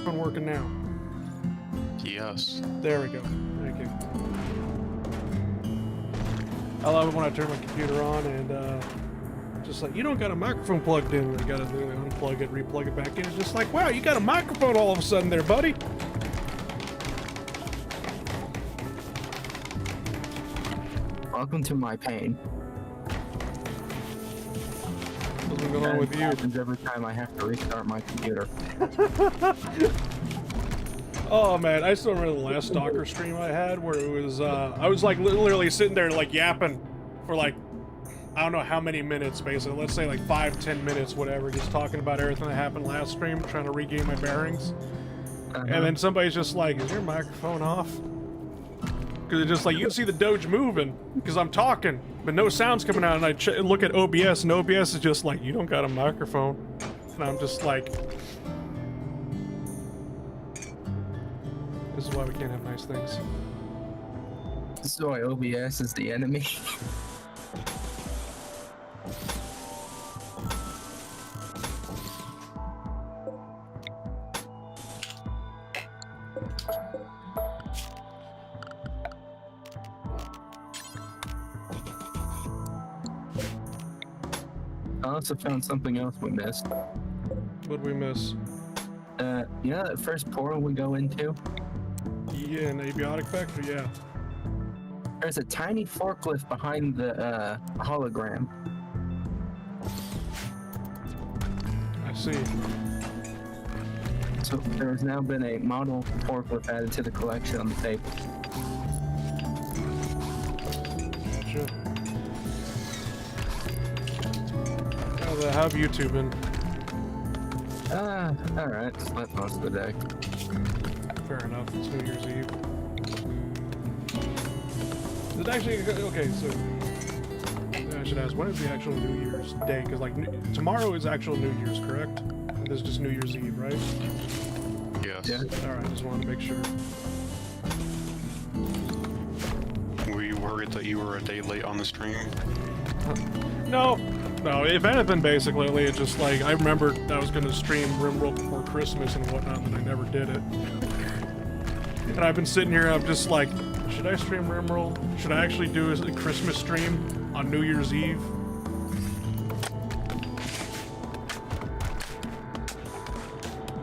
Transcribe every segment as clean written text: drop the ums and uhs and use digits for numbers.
Working now. Yes. There we go. Thank you. I love it when I turn my computer on and just like, you don't got a microphone plugged in. I gotta literally unplug it, replug it back in. It's just like, wow, you got a microphone all of a sudden there, buddy. Welcome to my pain. What's been going on with you? Happens every time I have to restart my computer. Oh man, I still remember the last Stalker stream I had where it was, I was like literally sitting there like yapping for like, I don't know how many minutes basically, let's say like 5-10 minutes, whatever, just talking about everything that happened last stream, trying to regain my bearings. And then somebody's just like, is your microphone off? Because it's just like, you can see the Doge moving, because I'm talking, but no sound's coming out, and I look at OBS, and OBS is just like, you don't got a microphone. And I'm just like, this is why we can't have nice things. This is why OBS is the enemy. I also found something else we missed. What'd we miss? You know that first portal we go into? Yeah, an abiotic factory, yeah. There's a tiny forklift behind the hologram. I see. So there has now been a model forklift added to the collection on the table. Gotcha. How have you two been? Alright. Slept most of the day. Fair enough, it's New Year's Eve. Is it actually, okay, so, I should ask, when is the actual New Year's Day? Because, like, tomorrow is actual New Year's, correct? And this is just New Year's Eve, right? Yes. Yeah. Alright, just wanted to make sure. Were you worried that you were a day late on the stream? No, if anything, basically, it's just like, I remembered I was going to stream Rimworld before Christmas and whatnot, and I never did it. And I've been sitting here, I'm just like, should I stream Rimworld? Should I actually do a Christmas stream on New Year's Eve?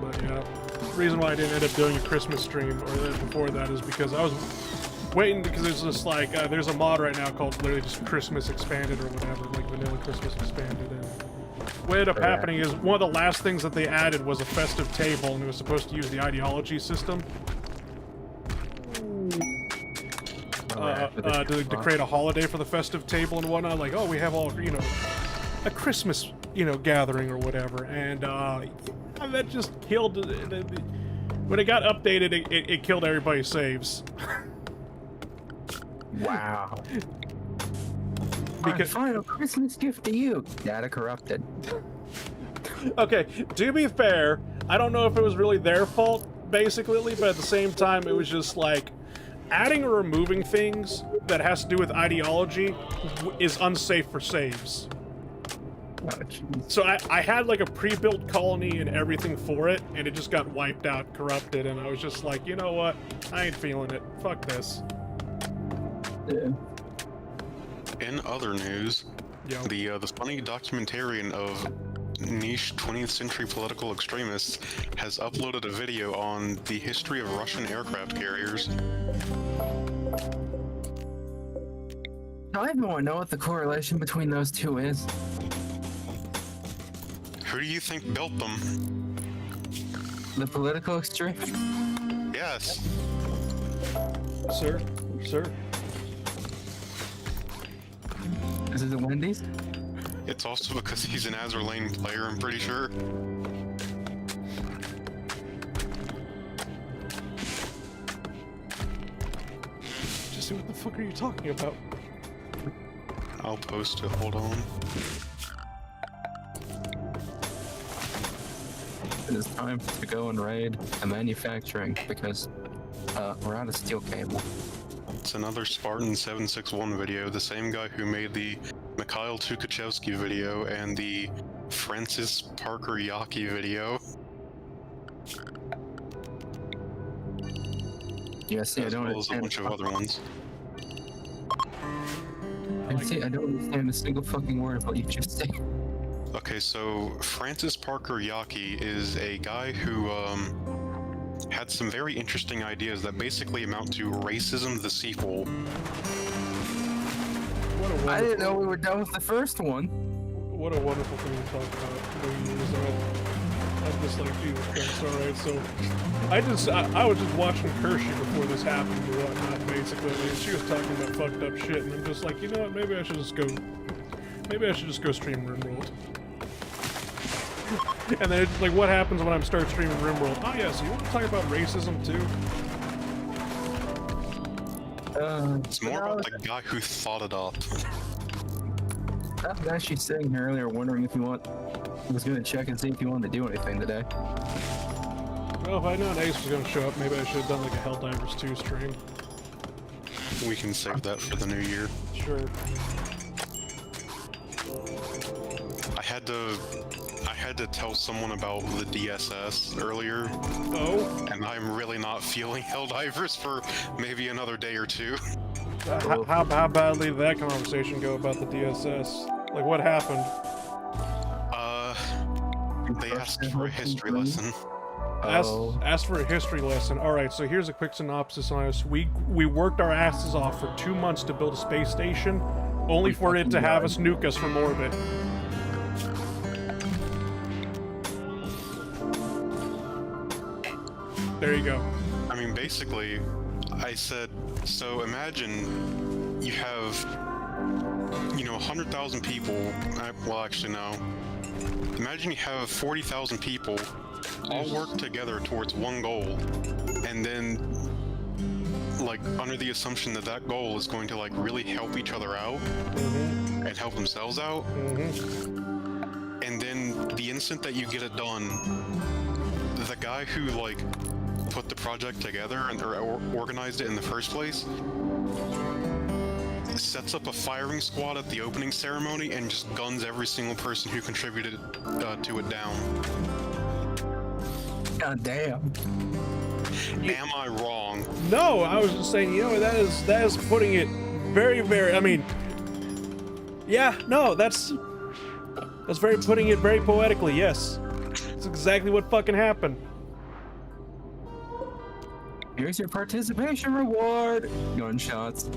But yeah, the reason why I didn't end up doing a Christmas stream or before that is because I was waiting, because it's just like, there's a mod right now called literally just Christmas Expanded or whatever, like Vanilla Christmas Expanded, and what ended up happening is one of the last things that they added was a festive table, and it was supposed to use the ideology system to create a holiday for the festive table and whatnot, like, oh, we have all, you know, a Christmas, you know, gathering or whatever, and that just killed, when it got updated, it killed everybody's saves. Wow. Because our final Christmas gift to you. Data corrupted. okay, to be fair, I don't know if it was really their fault, basically, but at the same time, it was just like, adding or removing things that has to do with ideology is unsafe for saves. jeez. So I had like a pre-built colony and everything for it, and it just got wiped out, corrupted, and I was just like, you know what? I ain't feeling it. Fuck this. Yeah. In other news, Yo. the funny documentarian of niche 20th century political extremists has uploaded a video on the history of Russian aircraft carriers. I even want to know what the correlation between those two is. Who do you think built them? The political extreme? Yes. Sir? Is it the Wendy's? It's also because he's an Azur Lane player, I'm pretty sure. Just what the fuck are you talking about? I'll post it, hold on. It is time to go and raid a manufacturing because we're out of steel cable. It's another Spartan 761 video, the same guy who made the Mikhail Tukhachevsky video and the Francis Parker Yaki video. Yeah, see, I As don't well as a understand. bunch of other ones. See, I don't understand a single fucking word of what you just said. Okay, so Francis Parker Yaki is a guy who had some very interesting ideas that basically amount to racism the sequel. What a I wonderful, didn't know we were done with the first one. what a wonderful thing to talk about. I'm just like, Jesus Christ, alright, so I was just watching Kershey before this happened and whatnot, basically, and she was talking about fucked up shit, and I'm just like, you know what, maybe I should just go stream Rimworld. And then it's like, what happens when I start streaming Rimworld? Oh yeah, so you want to talk about racism too? It's more about the guy who thought it up. I was actually sitting here earlier wondering if I was going to check and see if you wanted to do anything today. Well, if I known Ace was gonna show up, maybe I should have done like a Helldivers 2 stream. We can save that for the new year. Sure. I had to tell someone about the DSS earlier, Oh? and I'm really not feeling Helldivers for maybe another day or two. How badly did that conversation go about the DSS? Like, what happened? They asked for a history lesson. Asked for a history lesson. Alright, so here's a quick synopsis on us. We worked our asses off for 2 months to build a space station, only for it to have us nuke us from orbit. There you go. I mean, basically, I said, so imagine you have, 100,000 people. Well, actually, no. Imagine you have 40,000 people all work together towards one goal, and then, like, under the assumption that that goal is going to, like, really help each other out and help themselves out. And then the instant that you get it done, the guy who, like, put the project together or organized it in the first place sets up a firing squad at the opening ceremony and just guns every single person who contributed to it down. God damn. Am I wrong? No, I was just saying, that is putting it very, very, I mean, yeah, no, that's putting it very poetically, yes. That's exactly what fucking happened. Here's your participation reward. Gunshots.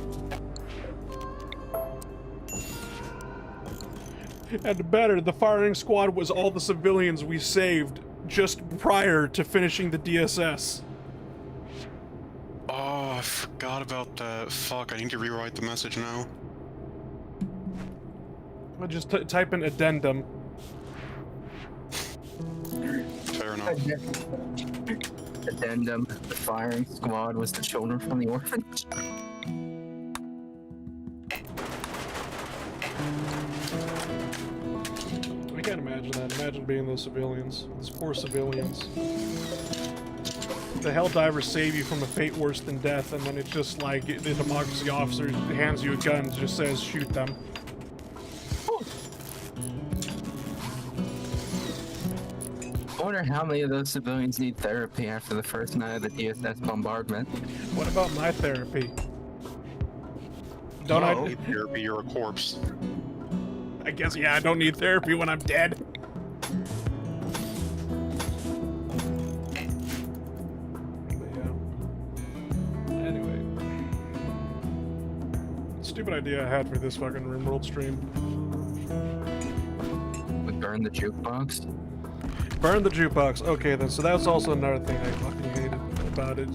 And better, the firing squad was all the civilians we saved just prior to finishing the DSS. Oh, I forgot about that. Fuck, I need to rewrite the message now. I just type in addendum. Fair enough. Addendum. The firing squad was the children from the orphanage. I can't imagine that. Imagine being those civilians. Those poor civilians. The Helldivers save you from a fate worse than death, and then it's just like the democracy officer hands you a gun and just says, shoot them. wonder how many of those civilians need therapy after the first night of the DSS bombardment. What about my therapy? Don't Oh. I? Therapy, you're a corpse. I guess, yeah, I don't need therapy when I'm dead. But yeah. Anyway. Stupid idea I had for this fucking Rimworld stream. We burn the jukebox. Burn the jukebox. Okay, then. So that's also another thing I fucking hated about it.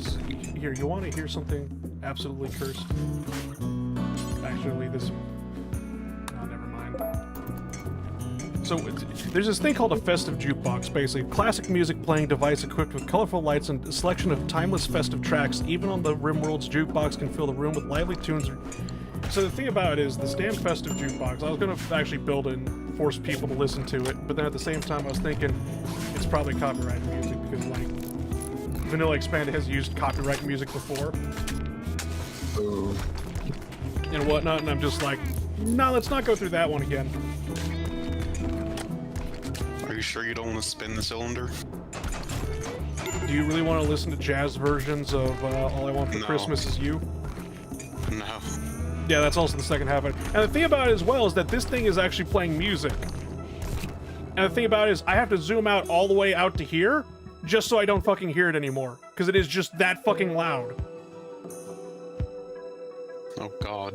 Here, you want to hear something absolutely cursed? Actually, this... Oh, never mind. So, there's this thing called a festive jukebox, basically. Classic music playing device equipped with colorful lights and a selection of timeless festive tracks. Even on the Rimworld's jukebox can fill the room with lively tunes. So the thing about it is, this damn festive jukebox, I was going to actually build it and force people to listen to it, but then at the same time I was thinking, it's probably copyrighted music, because, like, Vanilla Expanded has used copyright music before. Ooh. And whatnot, and I'm just like, no, let's not go through that one again. Are you sure you don't want to spin the cylinder? Do you really want to listen to jazz versions of All I Want for No. Christmas Is You? No. Yeah, that's also the second half of it. And the thing about it as well is that this thing is actually playing music. And the thing about it is I have to zoom out all the way out to here just so I don't fucking hear it anymore. Because it is just that fucking loud. Oh god.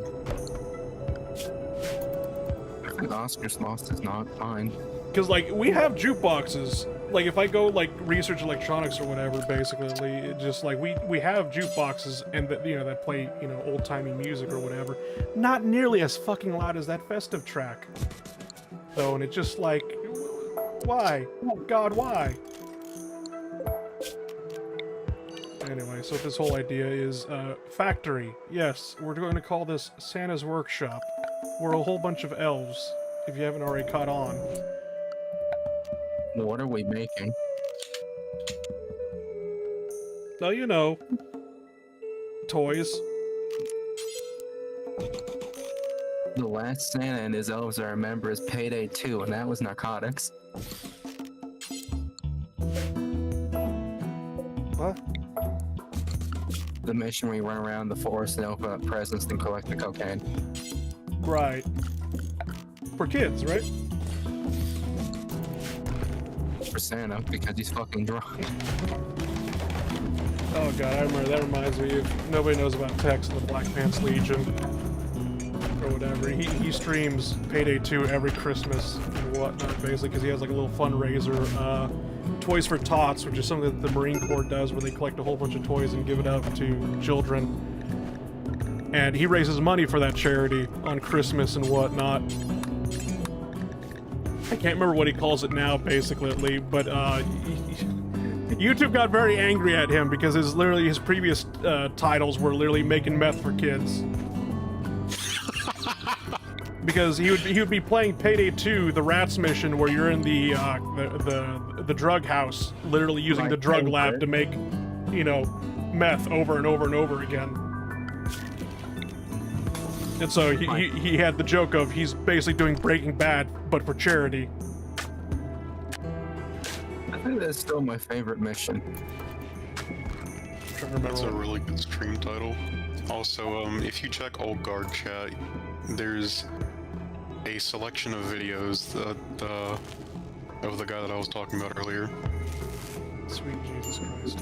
I think Oscar's lost is not fine. Because, like, we have jukeboxes. Like, if I go, like, research electronics or whatever, basically, it just, like, we have jukeboxes and, that you know, that play, you know, old-timey music or whatever. Not nearly as fucking loud as that festive track. Though, and it's just, like, why? Oh, God, why? Anyway, so this whole idea is, factory. Yes, we're going to call this Santa's Workshop. We're a whole bunch of elves, if you haven't already caught on. What are we making? Oh, you know. Toys. The last Santa and his elves I remember is Payday 2, and that was narcotics. What? The mission where you run around the forest and open up presents and collect the cocaine. Right. For kids, right? For Santa, because he's fucking drunk. Oh god, I remember. That reminds me of... Nobody knows about Tex and the Black Pants Legion. Or whatever. He streams Payday 2 every Christmas and whatnot, basically, because he has like a little fundraiser, Toys for Tots, which is something that the Marine Corps does, where they collect a whole bunch of toys and give it out to children. And he raises money for that charity on Christmas and whatnot. I can't remember what he calls it now, basically, but YouTube got very angry at him because his previous titles were literally making meth for kids. Because he would be playing Payday 2, the Rats mission, where you're in the drug house, literally using the drug lab to make, you know, meth over and over and over again. And so he had the joke of he's basically doing Breaking Bad, but for charity. I think that's still my favorite mission. I'm trying to remember That's a what- really good stream title. Also, if you check Old Guard chat, there's a selection of videos that, of the guy that I was talking about earlier. Sweet Jesus Christ.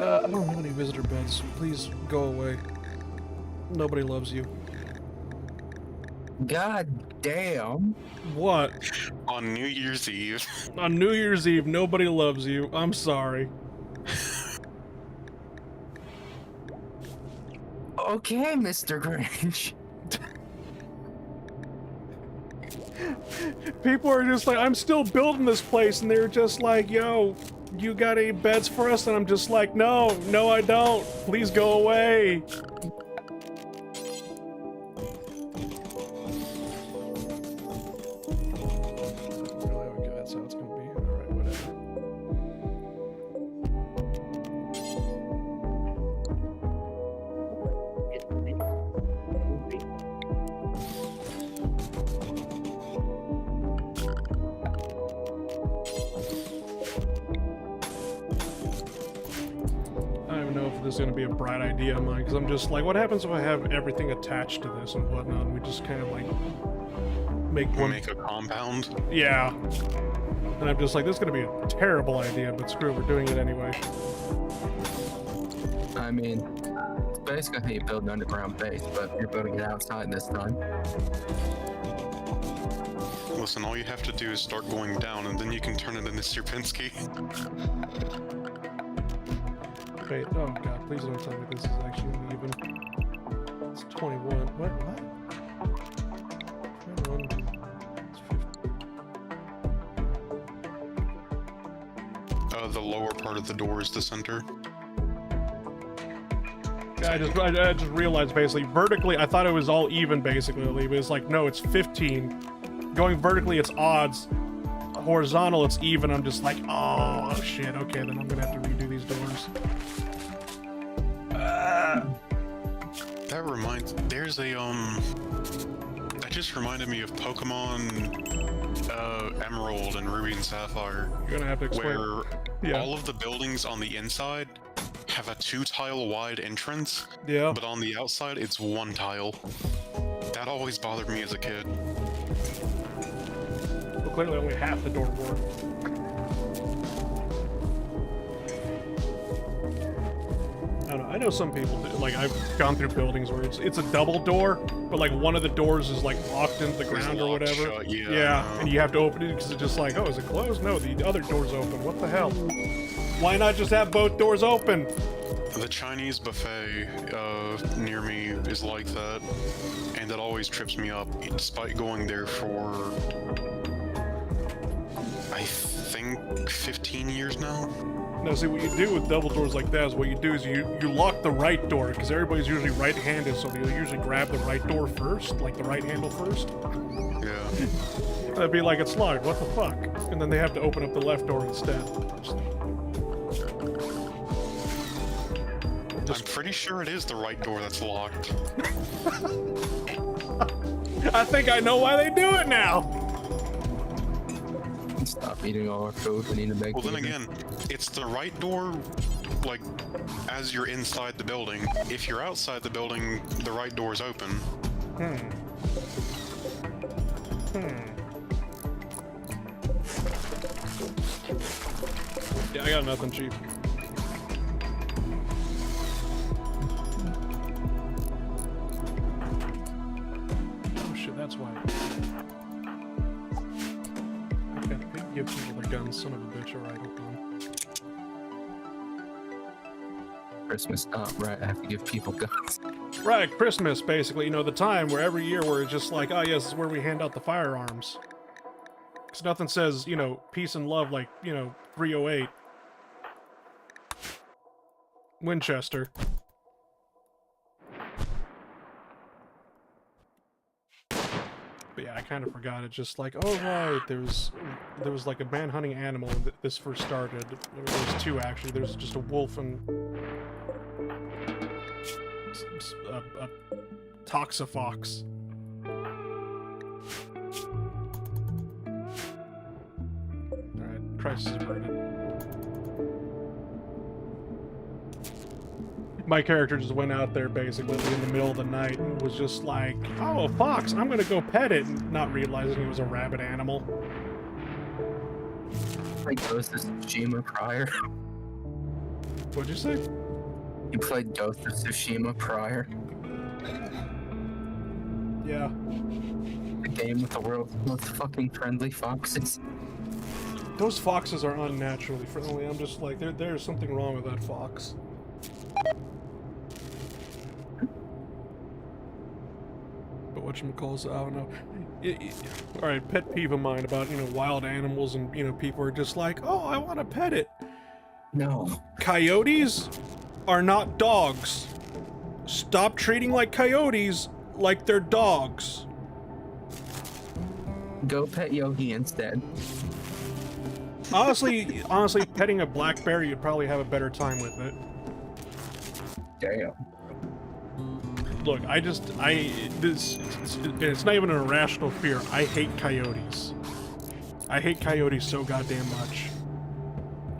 I don't have any visitor beds. Please go away. Nobody loves you. God damn. What? On New Year's Eve, On New Year's Eve, nobody loves you. I'm sorry. Okay, Mr. Grinch. People are just like, I'm still building this place, and they're just like, yo, you got any beds for us? And I'm just like, no, I don't. Please go away. this is gonna be a bright idea of mine, because I'm just like, what happens if I have everything attached to this and whatnot, and we just kind of like Make a compound. Yeah. And I'm just like, this is gonna be a terrible idea, but screw it, we're doing it anyway. I mean, it's basically how you build an underground base, but you're building it outside this time. Listen, all you have to do is start going down, and then you can turn it into Sierpinski. Wait, oh god, please don't tell me this is actually even. It's 21. What? 21. It's 50. The lower part of the door is the center. I just realized basically vertically I thought it was all even basically, but it's like no, it's 15. Going vertically it's odds. Horizontal it's even. I'm just like, oh shit, okay, then I'm gonna have to redo these doors. That reminds, there's a that just reminded me of Pokemon Emerald and Ruby and Sapphire. You're gonna have to explain. Where all of the buildings on the inside have a 2-tile wide entrance, but on the outside it's 1 tile. That always bothered me as a kid. Well, clearly only half the door worked. I don't know. I know some people do. Like I've gone through buildings where it's a double door, but like one of the doors is like locked into the ground or whatever. Shut, yeah, and you have to open it because it's just like, oh, is it closed? No, the other door's open. What the hell? Why not just have both doors open? The Chinese buffet near me is like that, and it always trips me up, despite going there for, I think, 15 years now. No, see, what you do with double doors like that is what you do is you lock the right door, because everybody's usually right-handed, so they usually grab the right door first, like the right handle first. Yeah. That'd be like, it's locked, what the fuck? And then they have to open up the left door instead. I'm pretty sure it is the right door that's locked. I think I know why they do it now! Stop eating all our food, we need to make. Well, then again, it's the right door, like, as you're inside the building. If you're outside the building, the right door is open. Yeah, I got nothing cheap. Oh shit, that's why. Okay, give people their guns, son of a bitch, alright, hold on. Christmas, right, I have to give people guns. Right, Christmas, basically, you know, the time where every year we're just like, oh yes, this is where we hand out the firearms. Because nothing says, you know, peace and love like, you know, 308. Winchester. But yeah, I kind of forgot. It's just like, oh right, there was like a man-hunting animal when this first started. There's 2 actually. There's just a wolf and a toxafox. Alright, crisis averted. My character just went out there basically in the middle of the night and was just like, oh, a fox, I'm gonna go pet it, not realizing it was a rabid animal. Like Ghost of Tsushima prior. What'd you say? You played Ghost of Tsushima prior. Yeah. The game with the world's most fucking friendly foxes. Those foxes are unnaturally friendly. I'm just like, there's something wrong with that fox. But whatchamacalls, I don't know. Alright, pet peeve of mine about, you know, wild animals and, you know, people are just like, oh, I want to pet it. No. Coyotes are not dogs. Stop treating like coyotes like they're dogs. Go pet Yogi instead. Honestly, petting a black bear, you'd probably have a better time with it. Damn. Look, it's not even an irrational fear. I hate coyotes. I hate coyotes so goddamn much.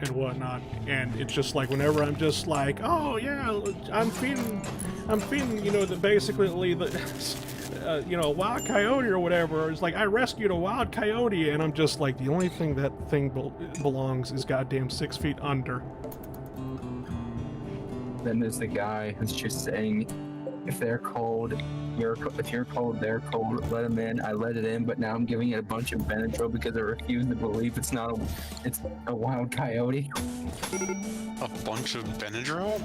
and whatnot. And it's just like whenever I'm just like, oh yeah, I'm feeding, you know, basically the, you know, a wild coyote or whatever. It's like I rescued a wild coyote, and I'm just like, the only thing that thing belongs is goddamn 6 feet under. Then there's the guy who's just saying, if they're cold, if you're cold, they're cold. Let them in. I let it in, but now I'm giving it a bunch of Benadryl because I refuse to believe it's a wild coyote. A bunch of Benadryl?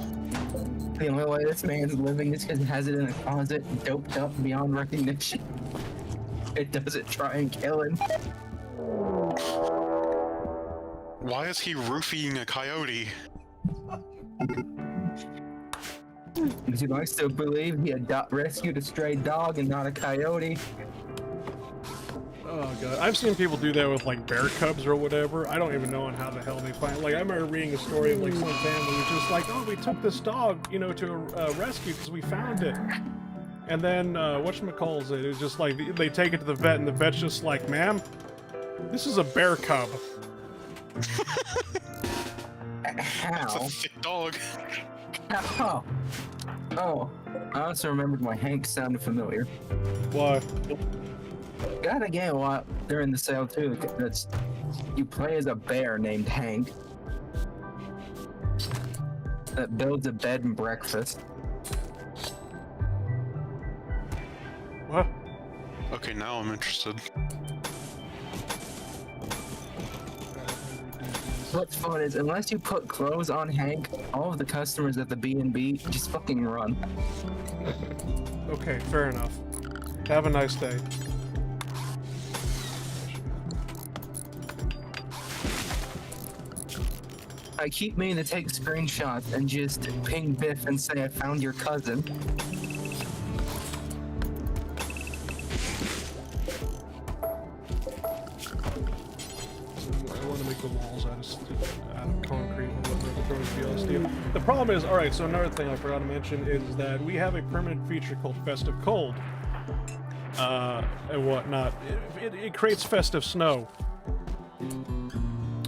The only way this man's living is because he has it in a closet, doped up beyond recognition. It doesn't try and kill him. Why is he roofing a coyote? Because he likes to believe he had rescued a stray dog and not a coyote. Oh god, I've seen people do that with like bear cubs or whatever. I don't even know on how the hell they find. Like I remember reading a story of like some family who's just like, oh, we took this dog, you know, to rescue because we found it. And then whatchamacalls it was just like they take it to the vet, and the vet's just like, ma'am, this is a bear cub. That's a How? thick dog. How? Oh, I also remembered why Hank sounded familiar. Why? Got a game a lot during the sale too. That's you play as a bear named Hank that builds a bed and breakfast. What? Okay, now I'm interested. What's fun is, unless you put clothes on Hank, all of the customers at the B&B just fucking run. Okay, fair enough. Have a nice day. I keep meaning to take screenshots and just ping Biff and say I found your cousin. I want to make the walls out of concrete and whatever, to be honest with you. The problem is, alright, so another thing I forgot to mention is that we have a permanent feature called Festive Cold. And whatnot. It creates festive snow.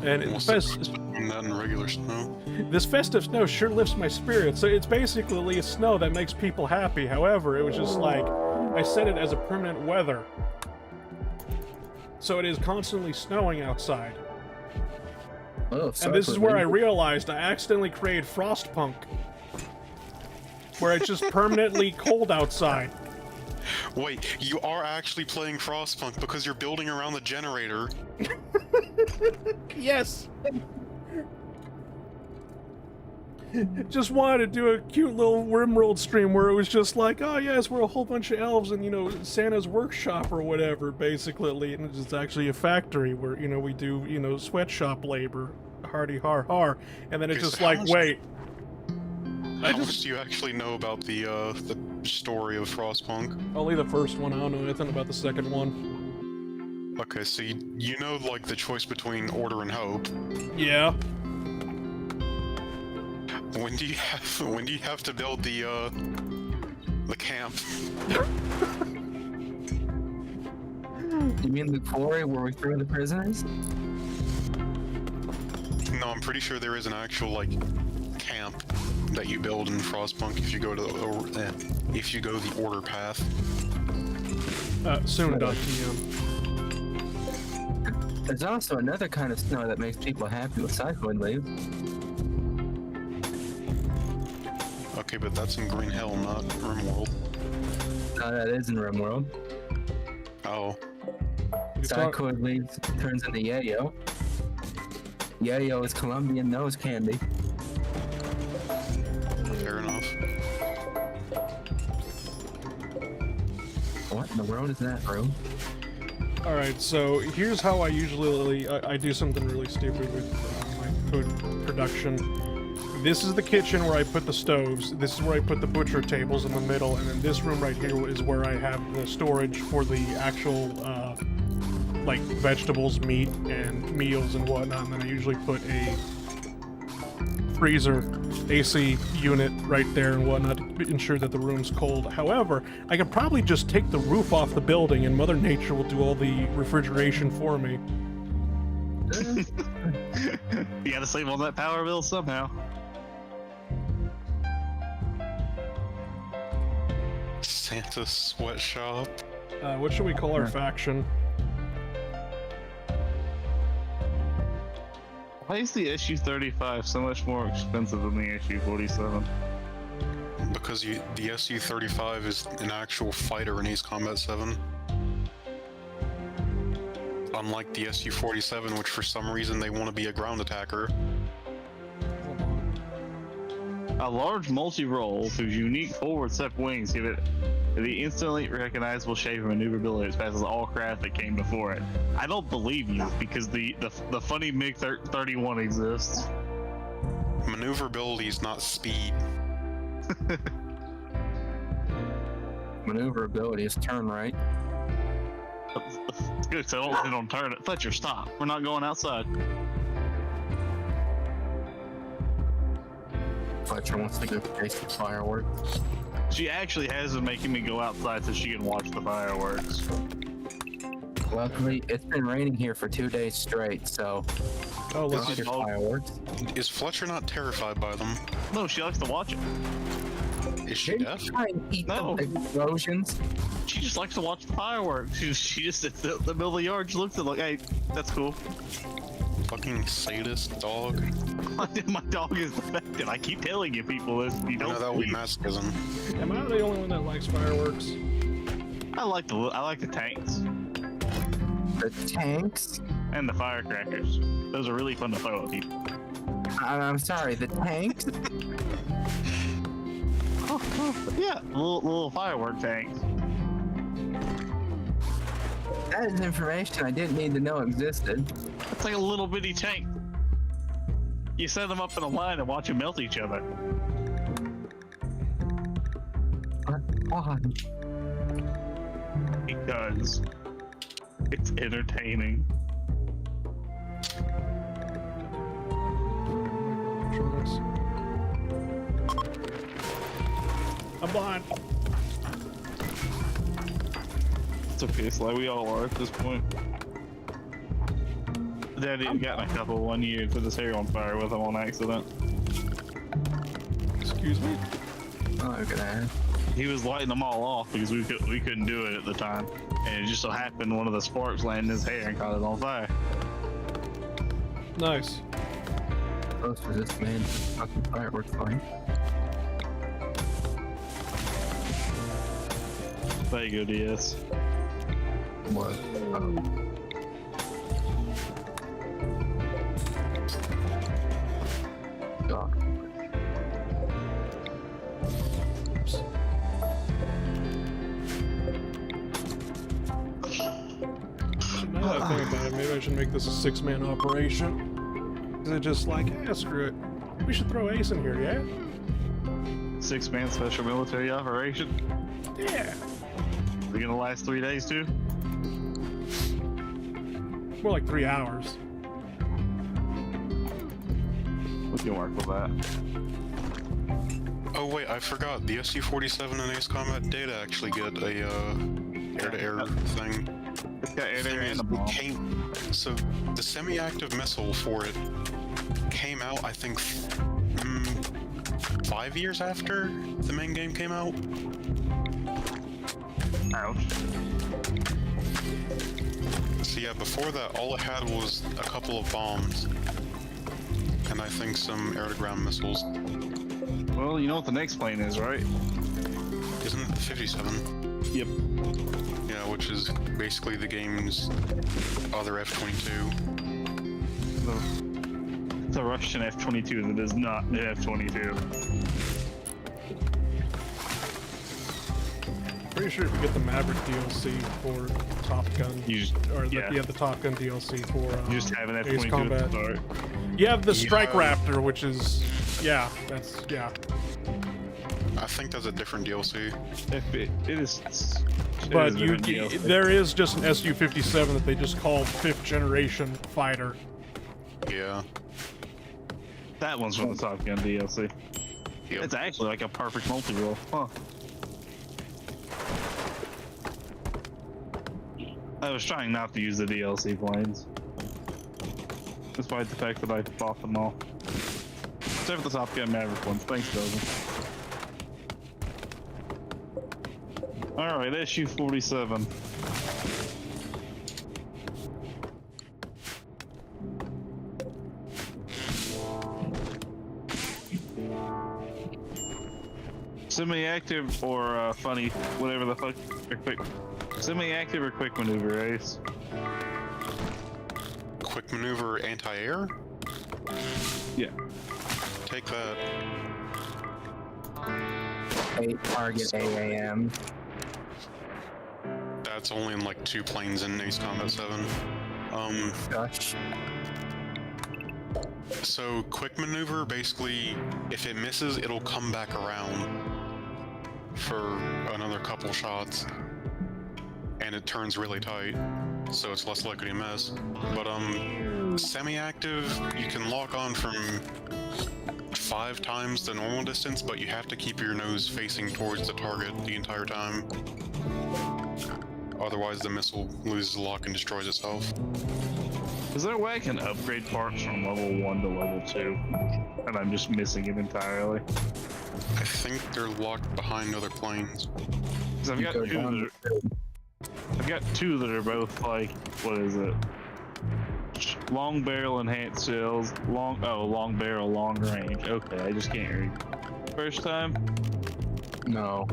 And What's the difference between that and regular snow? this festive snow sure lifts my spirits. So it's basically a snow that makes people happy. However, it was just like, I set it as a permanent weather. So it is constantly snowing outside. Oh, And this is where I realized I accidentally created Frostpunk. Where it's just permanently cold outside. Wait, you are actually playing Frostpunk because you're building around the generator. Yes! Just wanted to do a cute little Rimworld stream where it was just like, oh yes, we're a whole bunch of elves in, you know, Santa's workshop or whatever, basically, and it's actually a factory where, you know, we do, you know, sweatshop labor, hardy har har, and then it's Okay, just so like, how much- wait. How much do you actually know about the story of Frostpunk? Only the first one, I don't know anything about the second one. Okay, so you know, like, the choice between Order and Hope. Yeah. When do you have to build the camp? You mean the quarry where we throw the prisoners? No, I'm pretty sure there is an actual, like, camp that you build in Frostpunk if you go to the Order path. Soon.tm. There's also another kind of snow that makes people happy with cycling leaves. Okay, but that's in Green Hill, not Rimworld. That is in Rimworld. Oh. Cycloid leaves turns into yayo. Yayo is Colombian nose candy. Fair enough. What in the world is that, bro? Alright, so here's how I usually, I do something really stupid with my food production. This is the kitchen where I put the stoves, this is where I put the butcher tables in the middle, and then this room right here is where I have the storage for the actual, like, vegetables, meat, and meals and whatnot, and then I usually put a freezer AC unit right there and whatnot to ensure that the room's cold. However, I could probably just take the roof off the building and Mother Nature will do all the refrigeration for me. You gotta save on that power bill somehow. Santa sweatshop. What should we call our faction? Why is the SU-35 so much more expensive than the SU-47? Because the SU-35 is an actual fighter in Ace Combat 7. Unlike the SU-47, which for some reason they want to be a ground attacker. A large multi-role whose unique forward step wings give it the instantly recognizable shape and maneuverability that passes all craft that came before it. I don't believe you because the funny MiG-31 exists. Maneuverability is not speed. Maneuverability is turn right. It's good, so don't turn it. Fletcher, stop. We're not going outside. Fletcher wants to go chase the fireworks. She actually has been making me go outside so she can watch the fireworks. Luckily, it's been raining here for 2 days straight, so Oh, go let's see the fireworks. Is Fletcher not terrified by them? No, she likes to watch it. Is she Didn't deaf? try and eat No. the explosions. She just likes to watch the fireworks. She just sits in the middle of the yard. She looks at it like, hey, that's cool. Fucking sadist dog. My dog is affected. I keep telling you people this. You I know don't that would be believe. masochism. Am I the only one that likes fireworks? I like the tanks The tanks? and the firecrackers. Those are really fun to throw at people. I'm sorry, the tanks? Yeah, little firework tanks. That is information I didn't need to know existed. It's like a little bitty tank. You set them up in a line and watch them melt each other. Why? Because it's entertaining. Controls. I'm blind. It's okay, Sly. We all are at this point. Dad even gotten a couple one year with his hair on fire with him on accident. Excuse me? Oh, look at that. He was lighting them all off because we couldn't do it at the time, and it just so happened one of the sparks landed in his hair and caught it on fire. Nice. Close to this man. Fucking fireworks flying. There you go, DS. What? God. Oops. So now that I think about it, maybe I should make this a 6-man operation. Is it just like, yeah, screw it. We should throw Ace in here, yeah? 6-man special military operation. Yeah. Is it gonna last 3 days too? More like 3 hours. We can work with that. Oh wait, I forgot. The SU-47 and Ace Combat did actually get a air-to-air thing. It's got air Thing there is, and a bomb. so the semi-active missile for it came out, I think, 5 years after the main game came out. Ouch. So yeah, before that, all it had was a couple of bombs. And I think some air-to-ground missiles. Well, you know what the next plane is, right? Isn't it the 57? Yep. Yeah, which is basically the game's other F-22. It's a Russian F-22 and it is not the F-22. Pretty sure if you get the Maverick DLC for Top Gun, You just, or yeah. the Top Gun DLC for You just have an Ace F-22 at Combat. the start. You have the Strike Yeah. Raptor, which is, yeah, that's, yeah. I think that's a different DLC. It is. But it is a DLC. there is just an SU-57 that they just call 5th generation fighter. Yeah. That one's from the Top Gun DLC. Yep. It's actually like a perfect multi-role. Huh. I was trying not to use the DLC planes. despite the fact that I bought them all. Except for the Top Gun Maverick ones. Thanks, Dozen. Alright, SU-47. Semi-active or funny, whatever the fuck, or quick. Semi-active or quick maneuver, Ace? Quick maneuver anti-air? Yeah. Take that. 8 target AAM. That's only in like 2 planes in Ace Combat 7. Gosh. So quick maneuver, basically, if it misses, it'll come back around for another couple shots, and it turns really tight, so it's less likely to miss. But semi-active, you can lock on from 5 times the normal distance, but you have to keep your nose facing towards the target the entire time. Otherwise, the missile loses lock and destroys itself. Is there a way I can upgrade parts from level 1 to level 2? And I'm just missing it entirely. I think they're locked behind other planes. Because I've got two that are both like, what is it? Long barrel enhanced shells, long barrel, long range. Okay, I just can't read. First time? No.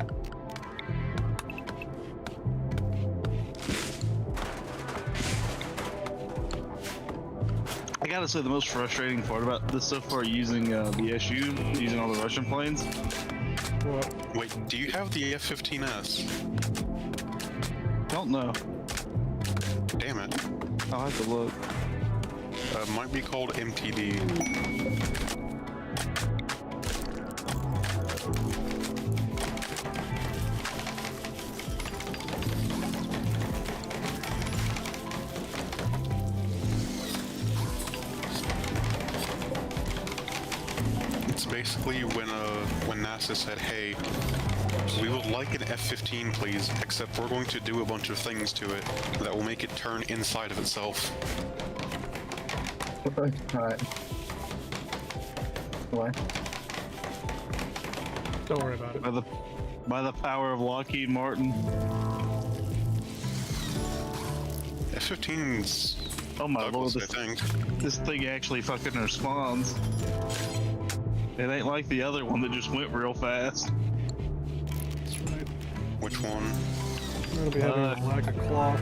I gotta say the most frustrating part about this so far using the SU, using all the Russian planes. What? Wait, do you have the F-15S? Don't know. Damn it. I'll have to look. Might be called MTD. It's basically when NASA said, hey, we would like an F-15 please, except we're going to do a bunch of things to it that will make it turn inside of itself. Alright. What? Don't worry about it. By the power of Lockheed Martin. F-15's Oh my Douglas, lord, I think. this thing actually fucking responds. It ain't like the other one that just went real fast. That's right. Which one? I'm gonna be having a lack of cloth.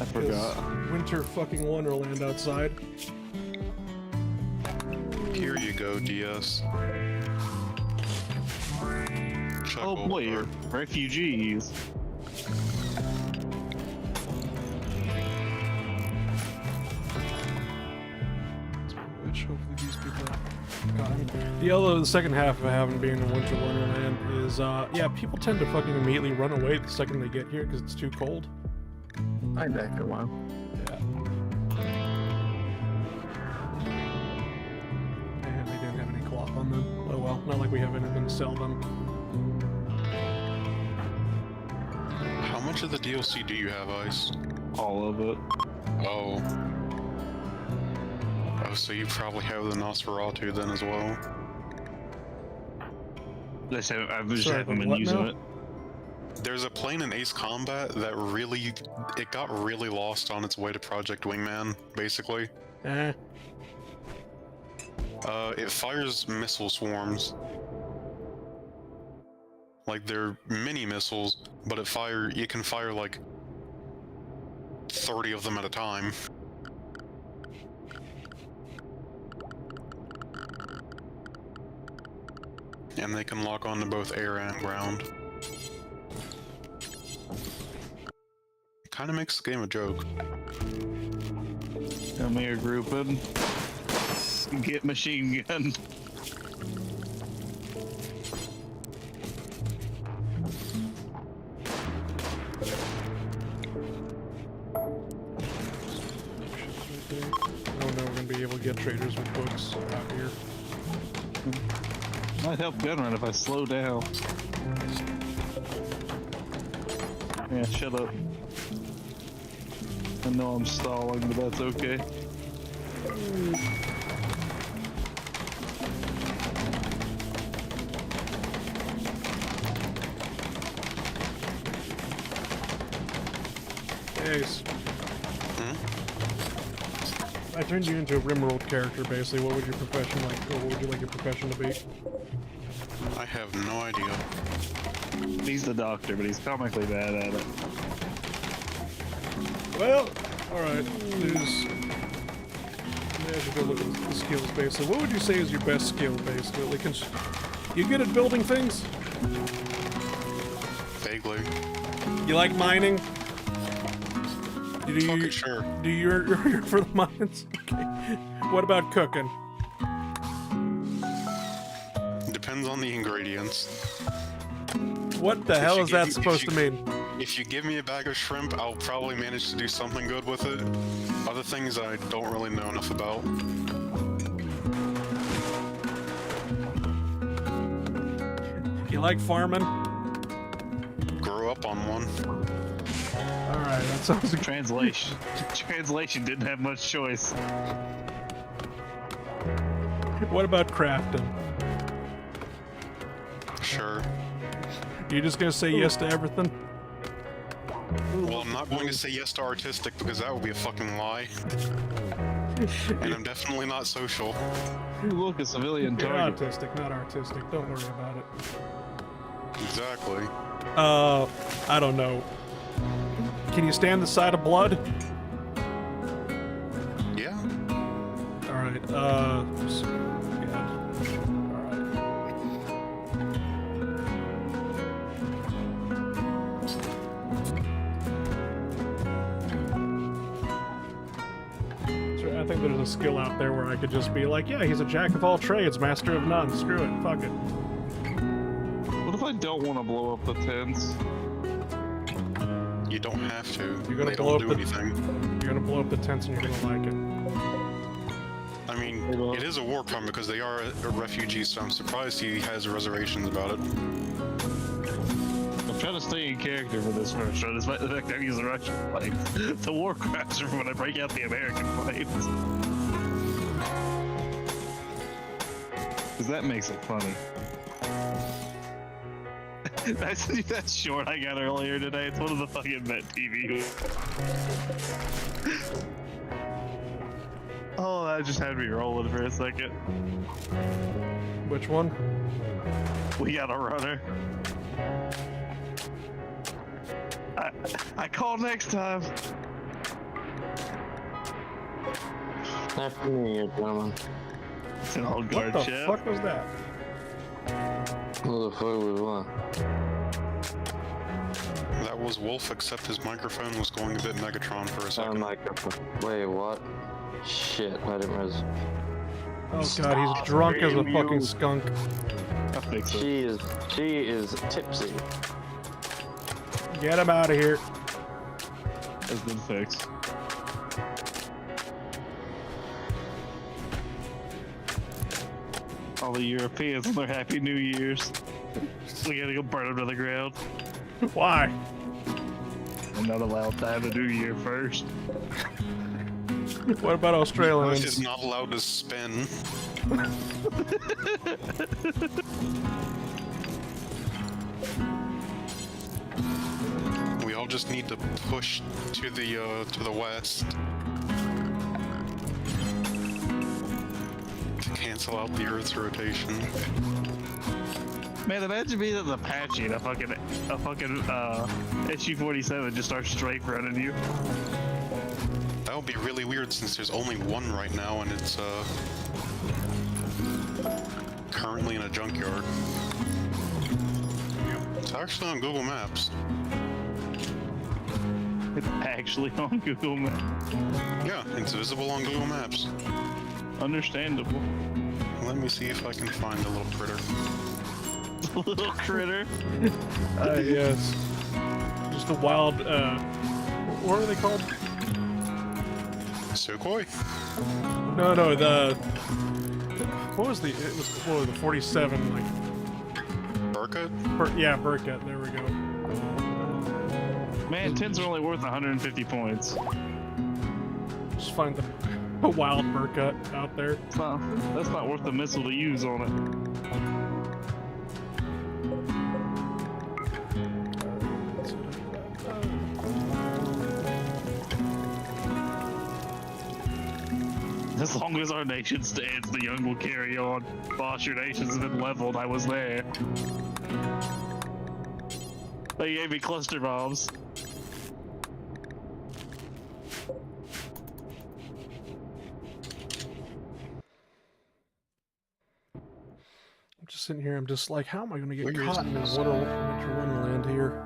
I forgot. Winter fucking wonderland outside. Here you go, DS. Chuck Oh boy, Goldberg. refugees. Which hopefully these people got him. The second half of having being in Winter Wonderland is, yeah, people tend to fucking immediately run away the second they get here because it's too cold. I back for a while. Yeah. And they didn't have any cloth on them. Oh well, not like we have anything to sell them. How much of the DLC do you have, Ice? All of it. Oh. Oh, so you probably have the Nosferatu then as well. They say I've just Sorry, haven't but been what using now? it. There's a plane in Ace Combat that it got really lost on its way to Project Wingman, basically. Eh. It fires missile swarms. Like, they're mini missiles, but you can fire like 30 of them at a time. And they can lock onto both air and ground. Kinda makes the game a joke. Come here, grouping. Get machine gun. Oh no, we're gonna be able to get traders with books out here. Might help Gunrun if I slow down. Yeah, shut up. I know I'm stalling, but that's okay. Ace. I turned you into a Rimworld character, basically. What would your profession like? Or what would you like your profession to be? I have no idea. He's the doctor, but he's comically bad at it. Well, alright. There's... I should go look at the skills, basically. What would you say is your best skill, basically? Like, you good at building things? Vaguely. You like mining? Fucking sure. Do you for the mines? Okay. What about cooking? Depends on the ingredients. What the hell is that supposed to mean? If you give me a bag of shrimp, I'll probably manage to do something good with it. Other things I don't really know enough about. You like farming? Grew up on one. Alright, that sounds good. Translation didn't have much choice. What about crafting? Sure. You just gonna say yes to everything? Well, I'm not going to say yes to artistic because that would be a fucking lie. And I'm definitely not social. Ooh, look, a civilian You're target. autistic, not artistic. Don't worry about it. Exactly. I don't know. Can you stand the sight of blood? Yeah. Alright, yeah. Alright. I think there's a skill out there where I could just be like, yeah, he's a jack of all trades, master of none. Screw it, fuck it. What if I don't want to blow up the tents? You don't have to. You're gonna they blow don't up do anything. You're gonna blow up the tents and you're gonna like it. I mean, it is a war crime because they are a refugee, so I'm surprised he has reservations about it. I'm trying to stay in character for this first show, despite the fact that I'm using Russian flames. The war crimes are when I break out the American flames. Because that makes it funny. I sent you that short I got earlier today. It's one of the fucking Met TV. Oh, that just had me rolling for a second. Which one? We got a runner. I call next time. Happy New Year, gentlemen. It's an old What guard the chef. fuck was that? Who the fuck was what? That was Wolf, except his microphone was going a bit Megatron for a second. Wait, what? Shit, I didn't realize. Oh god, he's drunk as a fucking skunk. I think so. She is tipsy. Get him out of here. Has been fixed. All the Europeans on their Happy New Year's. We gotta go burn them to the ground. Why? I'm not allowed to have a New Year first. What about Earth Australians? is not allowed to spin. We all just need to push to the west to cancel out the Earth's rotation. Man, imagine being an Apache and a fucking SU-47 just starts straight running you. That would be really weird since there's only one right now and it's currently in a junkyard. It's actually on Google Maps. It's actually on Google Maps. Yeah, it's visible on Google Maps. Understandable. Let me see if I can find a little critter. Little critter. Yes. Just a wild, what are they called? Sukhoi? No, what was the 47, like... Burka? Yeah, Burkett, there we go. Man, tents are only worth 150 points. Just find the... A wild Burkut out there. That's not worth the missile to use on it. As long as our nation stands, the young will carry on. Boss, your nation's been leveled. I was there. They gave me cluster bombs. I'm just sitting here, I'm just like, how am I going to get Where is caught in this? Winter Wonderland here?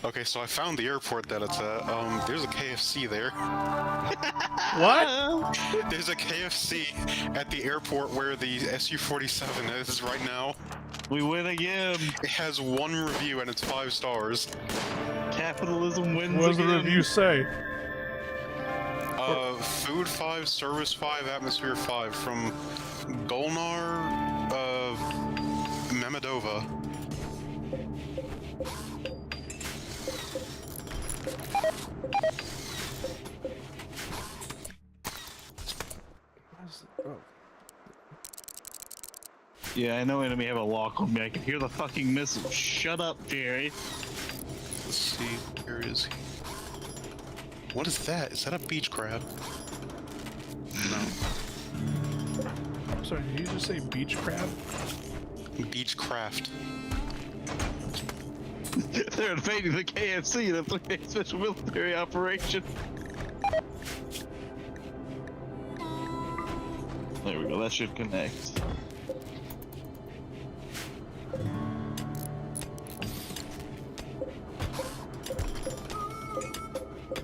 Okay, so I found the airport that it's at. There's a KFC there. What? There's a KFC at the airport where the SU-47 is right now. We win again. It has 1 review and it's 5 stars. Capitalism wins What does the again. review say? Food 5, service 5, atmosphere 5 from Golnar, Mamedova. Oh. Yeah, I know enemy have a lock on me. I can hear the fucking missile. Shut up, Jerry. Let's see, where is he? What is that? Is that a beach crab? No. I'm sorry, did you just say beach crab? Beach craft. They're invading the KFC. That's like a special military operation. There we go. That should connect.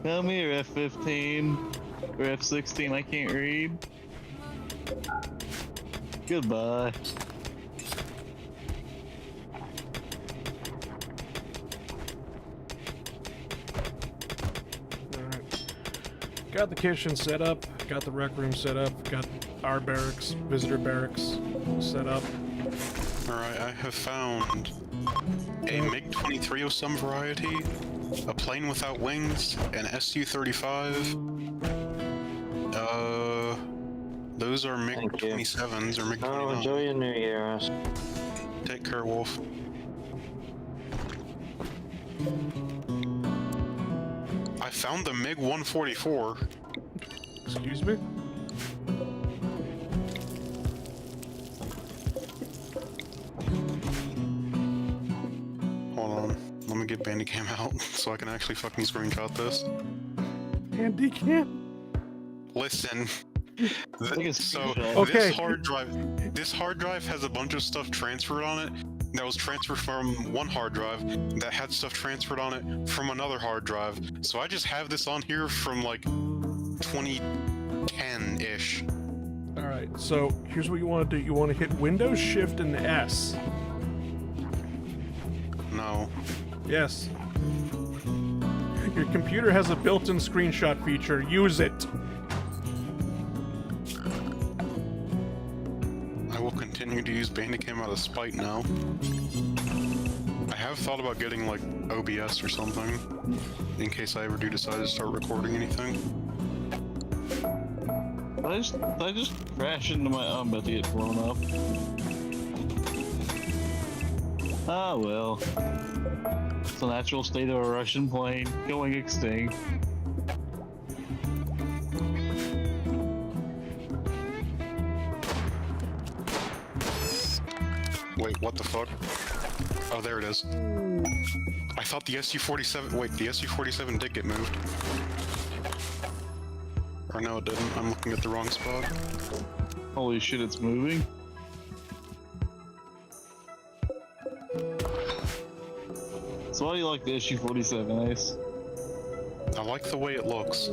Come here, F-15 or F-16. I can't read. Goodbye. Alright. Got the kitchen set up, got the rec room set up, got our barracks, visitor barracks set up. Alright, I have found a MiG-23 of some variety, a plane without wings, an Su-35. Those are MiG-27s or Oh, MiG-29. enjoy your New Year. Take care, Wolf. I found the MiG-144. Excuse me? Hold on, let me get Bandicam out so I can actually fucking screenshot this. Andy cam? Listen. Take a So screenshot. Okay. this hard drive has a bunch of stuff transferred on it that was transferred from one hard drive that had stuff transferred on it from another hard drive. So I just have this on here from like 2010-ish. Alright, so here's what you want to do. You want to hit Windows, Shift, and S. No. Yes. Your computer has a built-in screenshot feature. Use it. I will continue to use Bandicam out of spite now. I have thought about getting like OBS or something in case I ever do decide to start recording anything. I just crashed into my I'm about to get blown up. Ah well. It's a natural state of a Russian plane going extinct. Wait, what the fuck? Oh, there it is. I thought the Su-47... Wait, the Su-47 did get moved. Or no, it didn't. I'm looking at the wrong spot. Holy shit, it's moving. So why do you like the Su-47, Ace? I like the way it looks.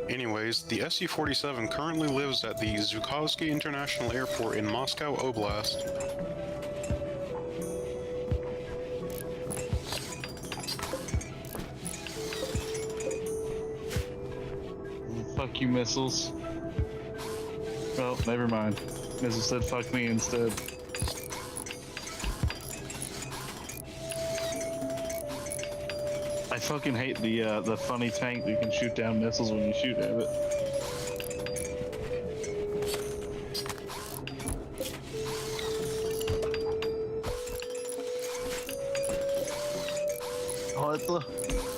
Anyways, the Su-47 currently lives at the Zhukovsky International Airport in Moscow Oblast. Fuck you, missiles. Well, never mind. Missile said fuck me instead. I fucking hate the funny tank that you can shoot down missiles when you shoot at it.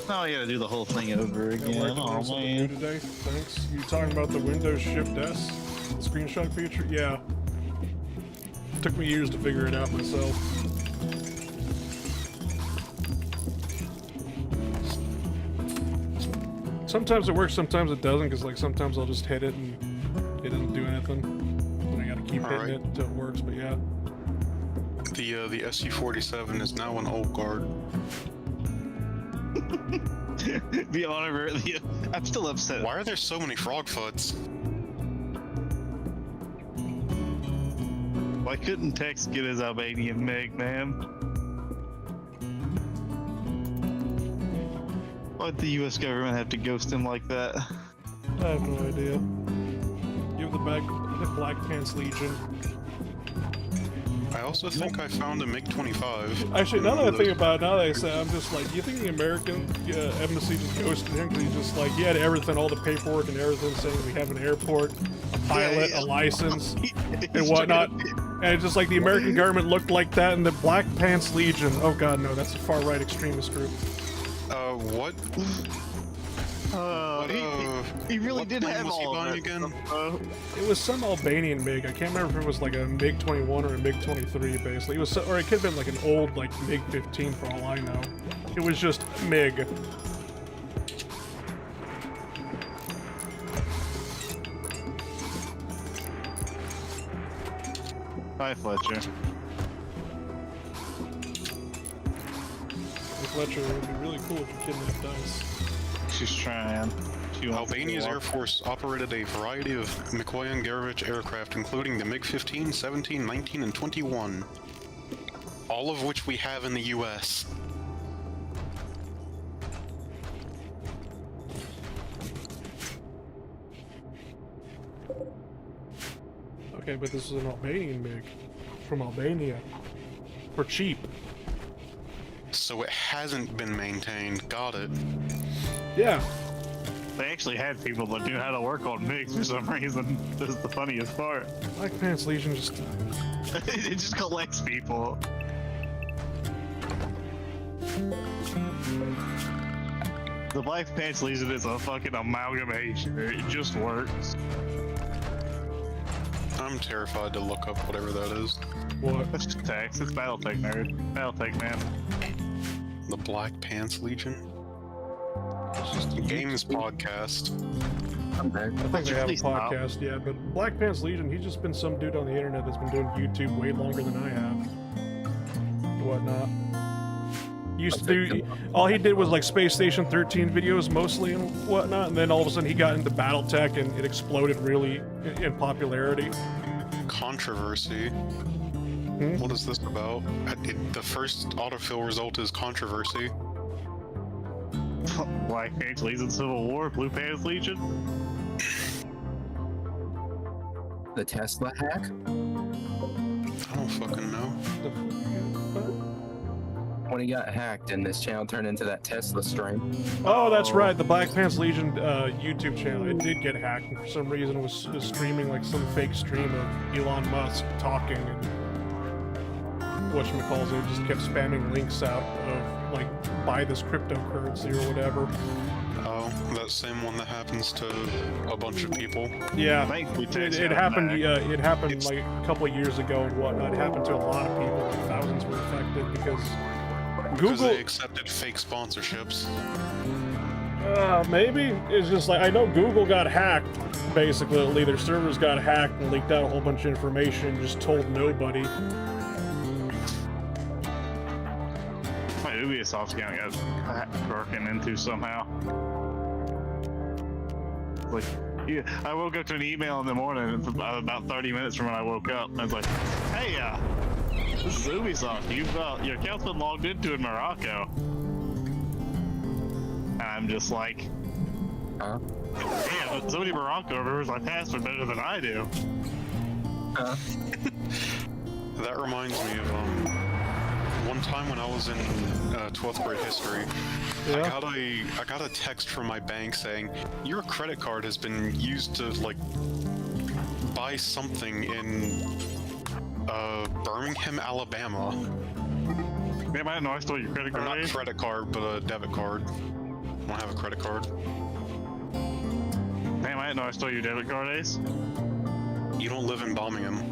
Now I gotta do the whole thing over again. Yeah, working Oh on something new man. today. Thanks. You talking about the Windows Shift S, the screenshot feature? Yeah. Took me years to figure it out myself. Sometimes it works, sometimes it doesn't, because like sometimes I'll just hit it and it doesn't do anything. And I gotta keep hitting it until it works, but yeah. The SU-47 is now an old guard. The honor, I'm still upset. Why are there so many frog foots? Why couldn't Tex get his Albanian Meg, man? Why'd the US government have to ghost him like that? I have no idea. You have the Black Pants Legion. I also think I found a MiG-25. Actually, now that I think about it, now that I say, I'm just like, you think the American embassy just ghosted him because he just like, he had everything, all the paperwork and everything, saying we have an airport, a pilot, a license, and whatnot. And it's just like the American government looked like that, and the Black Pants Legion. Oh god, no, that's a far-right extremist group. What? He really what did plane have was he all of buying that again? stuff, It was some Albanian MiG. I can't remember if it was like a MiG-21 or a MiG-23, basically. It was, or it could have been like an old like MiG-15 for all I know. It was just MiG. Hi, Fletcher. Fletcher, it would be really cool if you kidnapped us. She's trying. She wants to Albania's go Air off. Force operated a variety of Mikoyan Garovich aircraft, including the MiG-15, 17, 19, and 21. All of which we have in the US. Okay, but this is an Albanian MiG. From Albania. For cheap. So it hasn't been maintained. Got it. Yeah. They actually had people that knew how to work on MiGs for some reason. This is the funniest part. Black Pants Legion just... It just collects people. The Black Pants Legion is a fucking amalgamation. It just works. I'm terrified to look up whatever that is. What? That's just text. It's Battletech nerd. Battletech man. The Black Pants Legion? It's just a games podcast. I'm back. I think they have a Please stop. podcast, yeah, but Black Pants Legion, he's just been some dude on the internet that's been doing YouTube way longer than I have. And whatnot. He used to do, all he did was like Space Station 13 videos mostly and whatnot, and then all of a sudden he got into Battletech and it exploded really in popularity. Controversy. What is this about? The first autofill result is controversy. Black Pants Legion Civil War, Blue Pants Legion. The Tesla hack? I don't fucking know. When he got hacked and this channel turned into that Tesla stream. Oh, that's right, the Black Pants Legion YouTube channel, it did get hacked, and for some reason it was streaming like some fake stream of Elon Musk talking and whatchamacallit, it just kept spamming links out of like buy this cryptocurrency or whatever. Oh, that same one that happens to a bunch of people. Yeah, Thankfully, it Tex got happened. back. It happened like a couple of years ago and whatnot. It happened to a lot of people. Like thousands were affected because Because Google. they accepted fake sponsorships. Maybe it's just like I know Google got hacked. Basically, their servers got hacked and leaked out a whole bunch of information. And just told nobody. My Ubisoft's gonna get broken into somehow. Like, yeah, I woke up to an email in the morning about 30 minutes from when I woke up, and it's like, "Hey, this is Ubisoft. Your account's been logged into in Morocco." And I'm just like, Huh? "Damn, somebody in Morocco remembers my password better than I do." Huh? That reminds me of one time when I was in 12th grade history, Yeah. I got a text from my bank saying your credit card has been used to like buy something in Birmingham, Alabama. Damn, I didn't know I stole your credit Or card. not credit card, but a debit card. I don't have a credit card. Damn, I didn't know I stole your debit card, Ace. You don't live in Birmingham.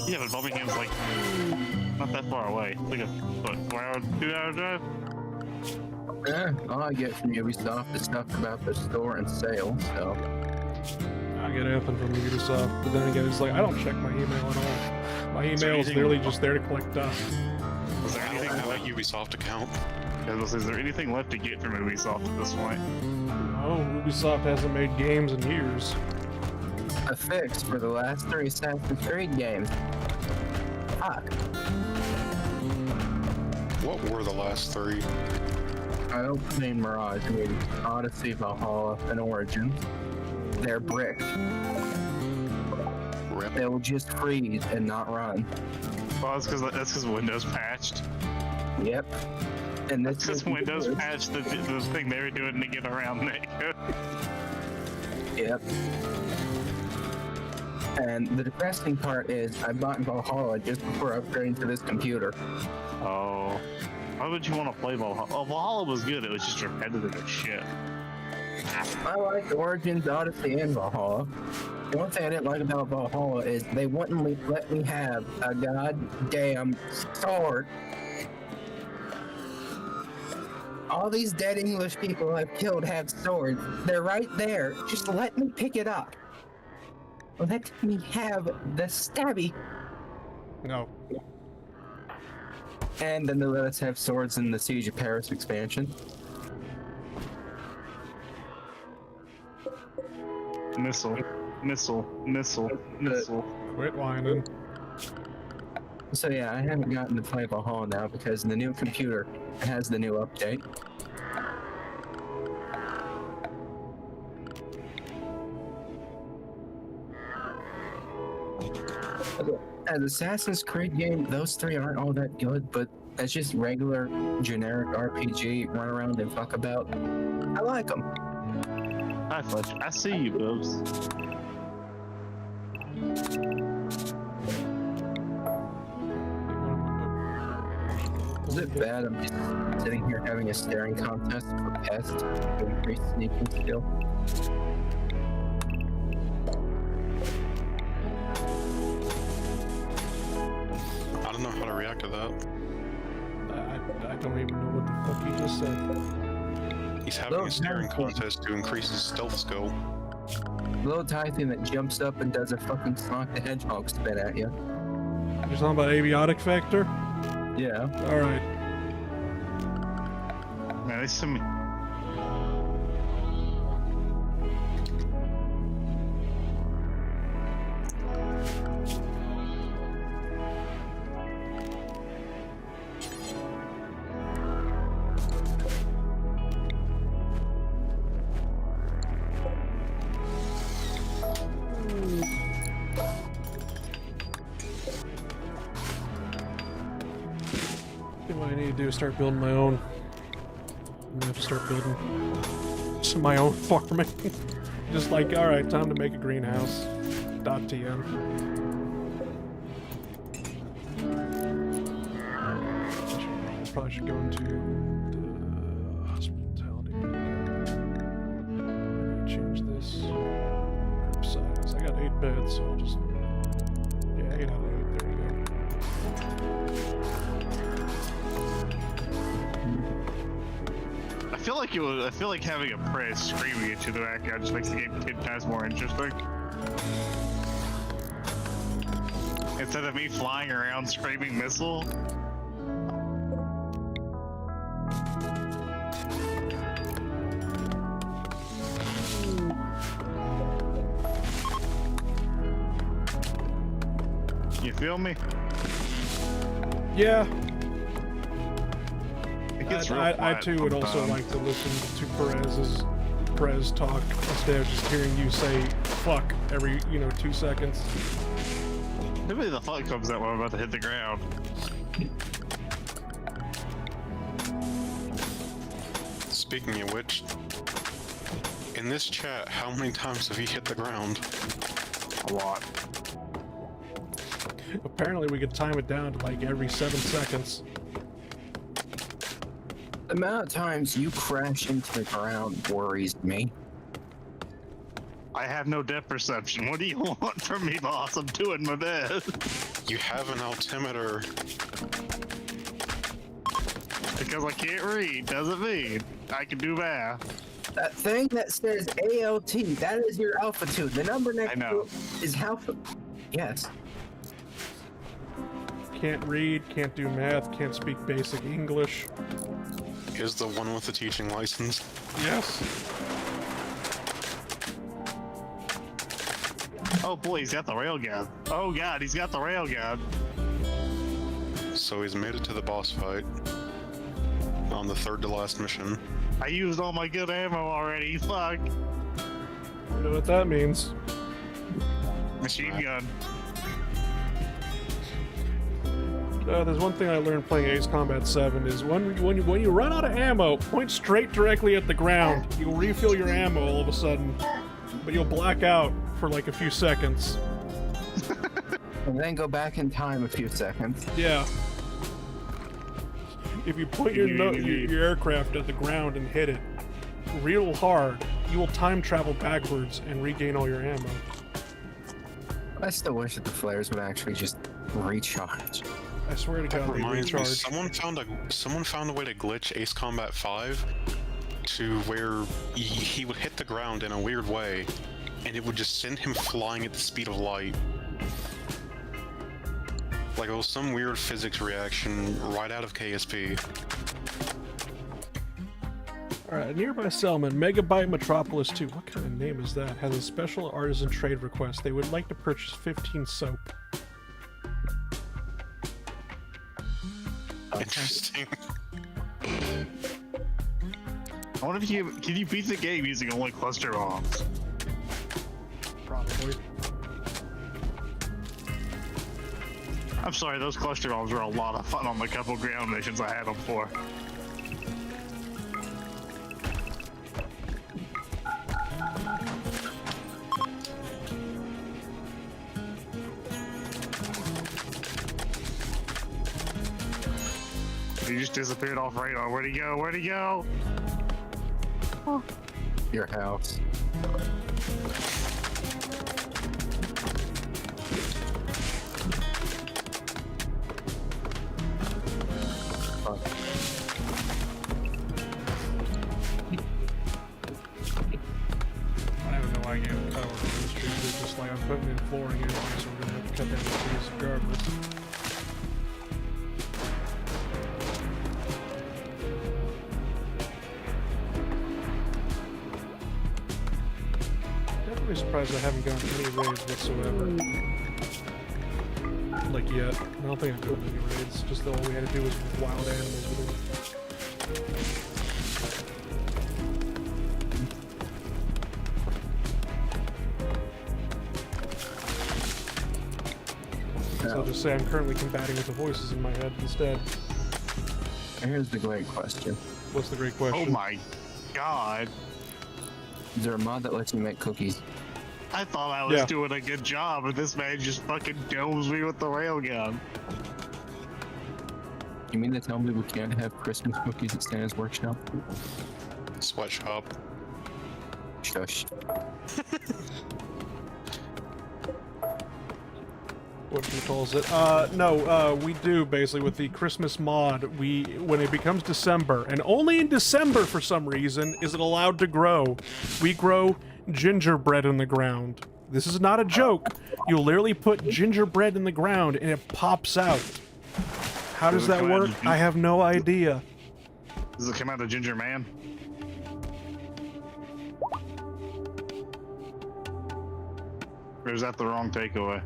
Yeah, but Birmingham's like not that far away. It's like a what, 4-hour, 2-hour drive. All I get from Ubisoft is stuff about the store and sale, so. I get anything from Ubisoft, but then again, it's like I don't check my email at all. My email is literally just there to collect dust. Is there I don't anything have a left? Ubisoft account. Is there anything left to get from Ubisoft at this point? No, Ubisoft hasn't made games in years. A fix for the last 3 Assassin's Creed games. Fuck. What were the last 3? I don't mean Mirage, I mean Odyssey, Valhalla, and Origins. They're bricked. Rip. They'll just freeze and not run. Well, that's because Windows patched. Yep. And this Because is Windows patched the thing they were doing to get around that. Yep. And the depressing part is I bought Valhalla just before upgrading to this computer. Oh. Why would you want to play Valhalla? Oh, Valhalla was good. It was just repetitive as shit. I liked Origins, Odyssey, and Valhalla. The one thing I didn't like about Valhalla is they wouldn't let me have a goddamn sword. All these dead English people I've killed have swords. They're right there. Just let me pick it up. Let me have the stabby. No. And then they let us have swords in the Siege of Paris expansion. Missile. Quit whining. So yeah, I haven't gotten to play Valhalla now because the new computer has the new update. As Assassin's Creed game, those 3 aren't all that good, but as just regular, generic RPG, run around and fuck about, I like them. Hi, Fletch. I see you, Boobs. Is it bad I'm just sitting here having a staring contest for Pest to increase sneaking skill? I don't know how to react to that. I don't even know what the fuck he just said. He's having No, a staring no. contest to increase his stealth skill. Little tiny thing that jumps up and does a fucking Sonic the Hedgehog spin at you. You're talking about Aviotic Factor? Yeah. Alright. Man, they send me. What I need to do is start building my own. I'm gonna have to start building some of my own farming. Just like, alright, time to make a greenhouse. .tm. Probably should go into the hospitality. I need to change this group size. I got 8 beds, so I'll just. Yeah, 8 out of 8. There you go. I feel like having a prey screaming at you in the background just makes the game 10 times more interesting. Instead of me flying around screaming missile. You feel me? Yeah. It gets real I quiet too would also sometimes. like to listen to Perez talk instead of just hearing you say fuck every 2 secones. Maybe the fuck comes out when I'm about to hit the ground. Speaking of which, in this chat, how many times have you hit the ground? A lot. Apparently we could time it down to like every 7 seconds. The amount of times you crash into the ground worries me. I have no depth perception. What do you want from me, boss? I'm doing my best. You have an altimeter. Because I can't read doesn't mean I can do math. That thing that says ALT, that is your altitude. The number next to it is alpha. Yes. Can't read, can't do math, can't speak basic English. Is the one with the teaching license. Yes. Oh boy, he's got the railgun. Oh god, he's got the railgun. So he's made it to the boss fight. On the third to last mission. I used all my good ammo already. Fuck. You know what that means. Machine gun. There's one thing I learned playing Ace Combat 7 is when you run out of ammo, point straight directly at the ground. You'll refill your ammo all of a sudden, but you'll black out for like a few seconds. And then go back in time a few seconds. Yeah. If you point your aircraft at the ground and hit it real hard, you will time travel backwards and regain all your ammo. I still wish that the flares would actually just recharge. I swear to God, they Reminds me, recharge. someone found a way to glitch Ace Combat 5 to where he would hit the ground in a weird way, and it would just send him flying at the speed of light. Like it was some weird physics reaction right out of KSP. Alright, nearby settlement, Megabyte Metropolis 2. What kind of name is that? Has a special artisan trade request. They would like to purchase 15 soap. Interesting. I wonder if can you beat the game using only cluster bombs? Probably. I'm sorry, those cluster bombs were a lot of fun on the couple ground missions I had them for. He just disappeared off radar. Where'd he go? Where'd he go? Oh. Your house. Fuck. I have no idea what color this tree is. Just like I'm putting in flooring anyway, so we're gonna have to cut down the trees regardless. Definitely surprised I haven't gotten any raids whatsoever. Like yet. I don't think I've gotten any raids. Just all we had to do was wild animals with it. So I'll just say I'm currently combating with the voices in my head instead. Here's the great question. What's the great question? Oh my god. Is there a mod that lets you make cookies? I thought I was Yeah. doing a good job, and this man just fucking domes me with the railgun. You mean to tell me we can't have Christmas cookies at Santa's workshop? Sweatshop. Shush. What he calls it. No, we do basically with the Christmas mod. When it becomes December, and only in December for some reason is it allowed to grow. We grow gingerbread in the ground. This is not a joke. You literally put gingerbread in the ground and it pops out. How does that work? I have no idea. Does it come out of Ginger Man? Or is that the wrong takeaway?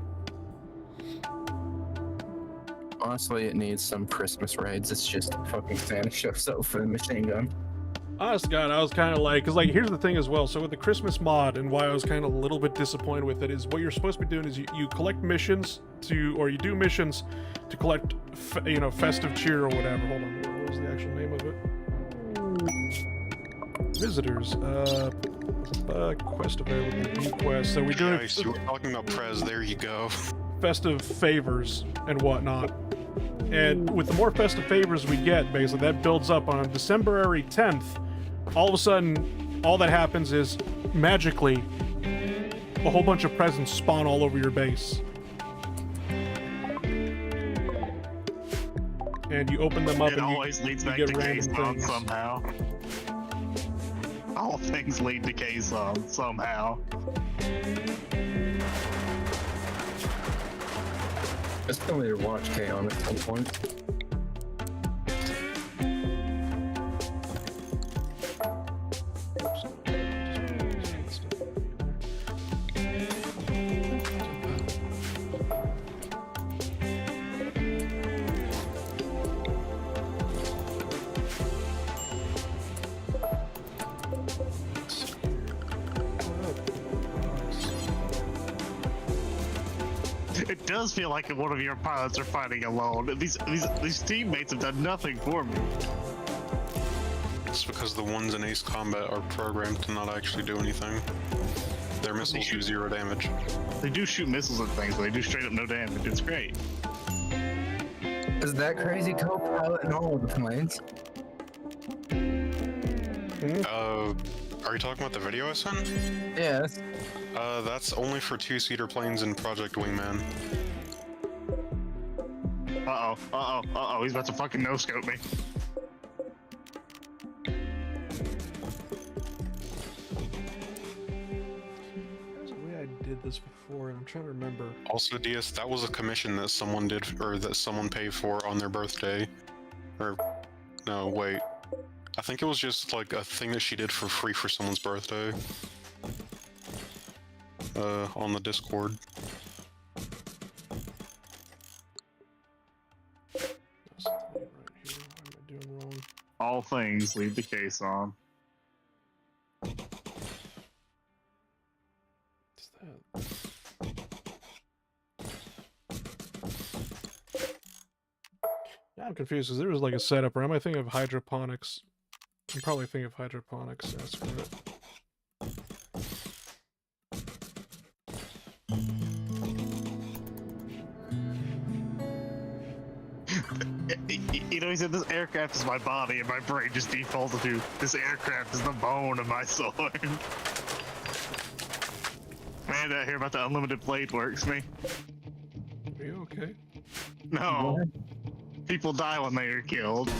Honestly, it needs some Christmas raids. It's just fucking Santa shows up for the machine gun. Honest to God, I was kind of like, because like, here's the thing as well. So with the Christmas mod, and why I was kind of a little bit disappointed with it, is what you're supposed to be doing is you collect missions or you do missions to collect, festive cheer or whatever. Hold on, what was the actual name of it? Visitors. Quest available. New quest. So we do Nice, you were talking about Prez, there you go. festive favors and whatnot. And with the more festive favors we get, basically, that builds up on December 10th. All of a sudden, all that happens is, magically, a whole bunch of presents spawn all over your base. And you open them up It and always leads you back get to random K-Son things. somehow. All things lead to K-Son somehow. I still need to watch K-On at some point. It does feel like one of your pilots are fighting alone. These teammates have done nothing for me. It's because the ones in Ace Combat are programmed to not actually do anything. Their missiles do 0 damage. They do shoot missiles at things, but they do straight up no damage. It's great. Is that crazy co-pilot in all of the planes? Are you talking about the video I sent? Yes. That's only for 2-seater planes in Project Wingman. Uh-oh, he's about to fucking no-scope me. There's a way I did this before, and I'm trying to remember. Also, DS, that was a commission that someone did, or that someone paid for on their birthday. Or, no, wait. I think it was just like a thing that she did for free for someone's birthday. On the Discord. That's something right here. What am I doing wrong? All things lead to K-Son. What's that? Yeah, I'm confused because there was like a setup, or am I thinking of hydroponics? I'm probably thinking of hydroponics. That's correct. You know, he said this aircraft is my body, and my brain just defaulted to this aircraft is the bone of my sword. Man, did I hear about the unlimited blade works me? Are you okay? No. People die when they are killed.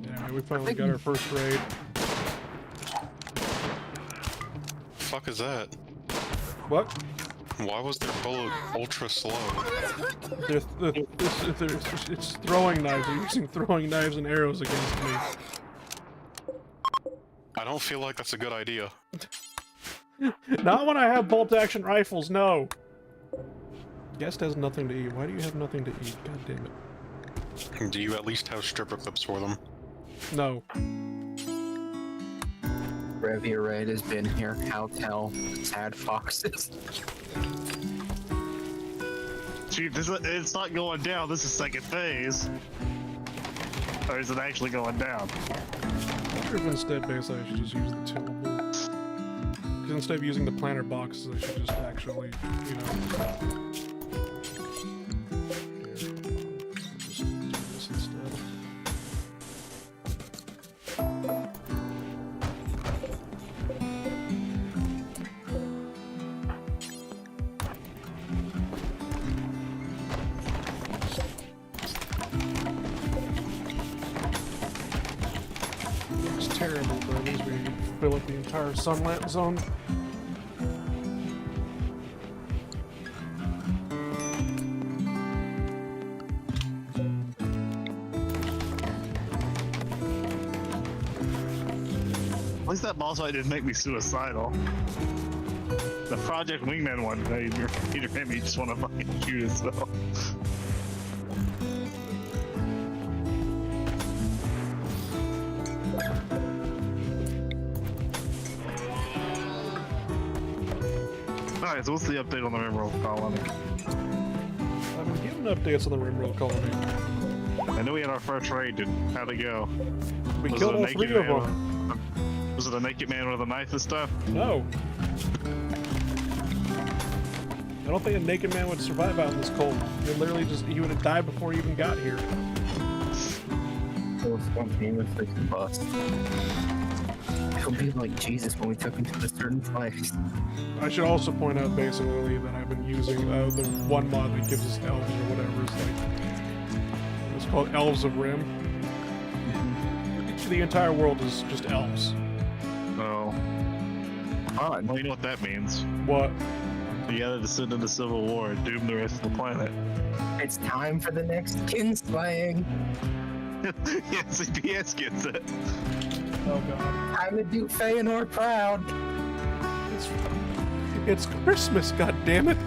Yeah, man, we finally got our first raid. Fuck is that? What? Why was their bullet ultra slow? It's throwing knives. They're using throwing knives and arrows against me. I don't feel like that's a good idea. Not when I have bolt-action rifles, no! Guest has nothing to eat. Why do you have nothing to eat? God damn it. Do you at least have stripper clips for them? No. Revia Raid has been here. How tell sad foxes. Chief, it's not going down. This is second phase. Or is it actually going down? I wonder if instead, basically, I should just use the tillable. Because instead of using the planter boxes, I should just actually, you know... Just do this instead. It's terrible, but at least we fill up the entire sunlit zone. At least that boss fight didn't make me suicidal. The Project Wingman one made me just want to fucking shoot himself. Alright, so what's the update on the Rimworld colony? I've been giving updates on the Rimworld colony. I know we had our first raid, dude. How'd it go? We Was killed it a all three naked of ammo? them. Was it a naked man with a knife and stuff? No. I don't think a naked man would survive out in this cold. He would have died before he even got here. So spontaneously combust. He'll be like Jesus when we took him to a certain place. I should also point out basically that I've been using the one mod that gives us elves or whatever. It's called Elves of Rim. The entire world is just elves. Oh. On. Well, you know what that means. What? You gotta descend into civil war and doom the rest of the planet. It's time for the next kinslaying. Yeah, CPS gets it. Oh god. Time to do Feanor proud. It's Christmas, god damn it.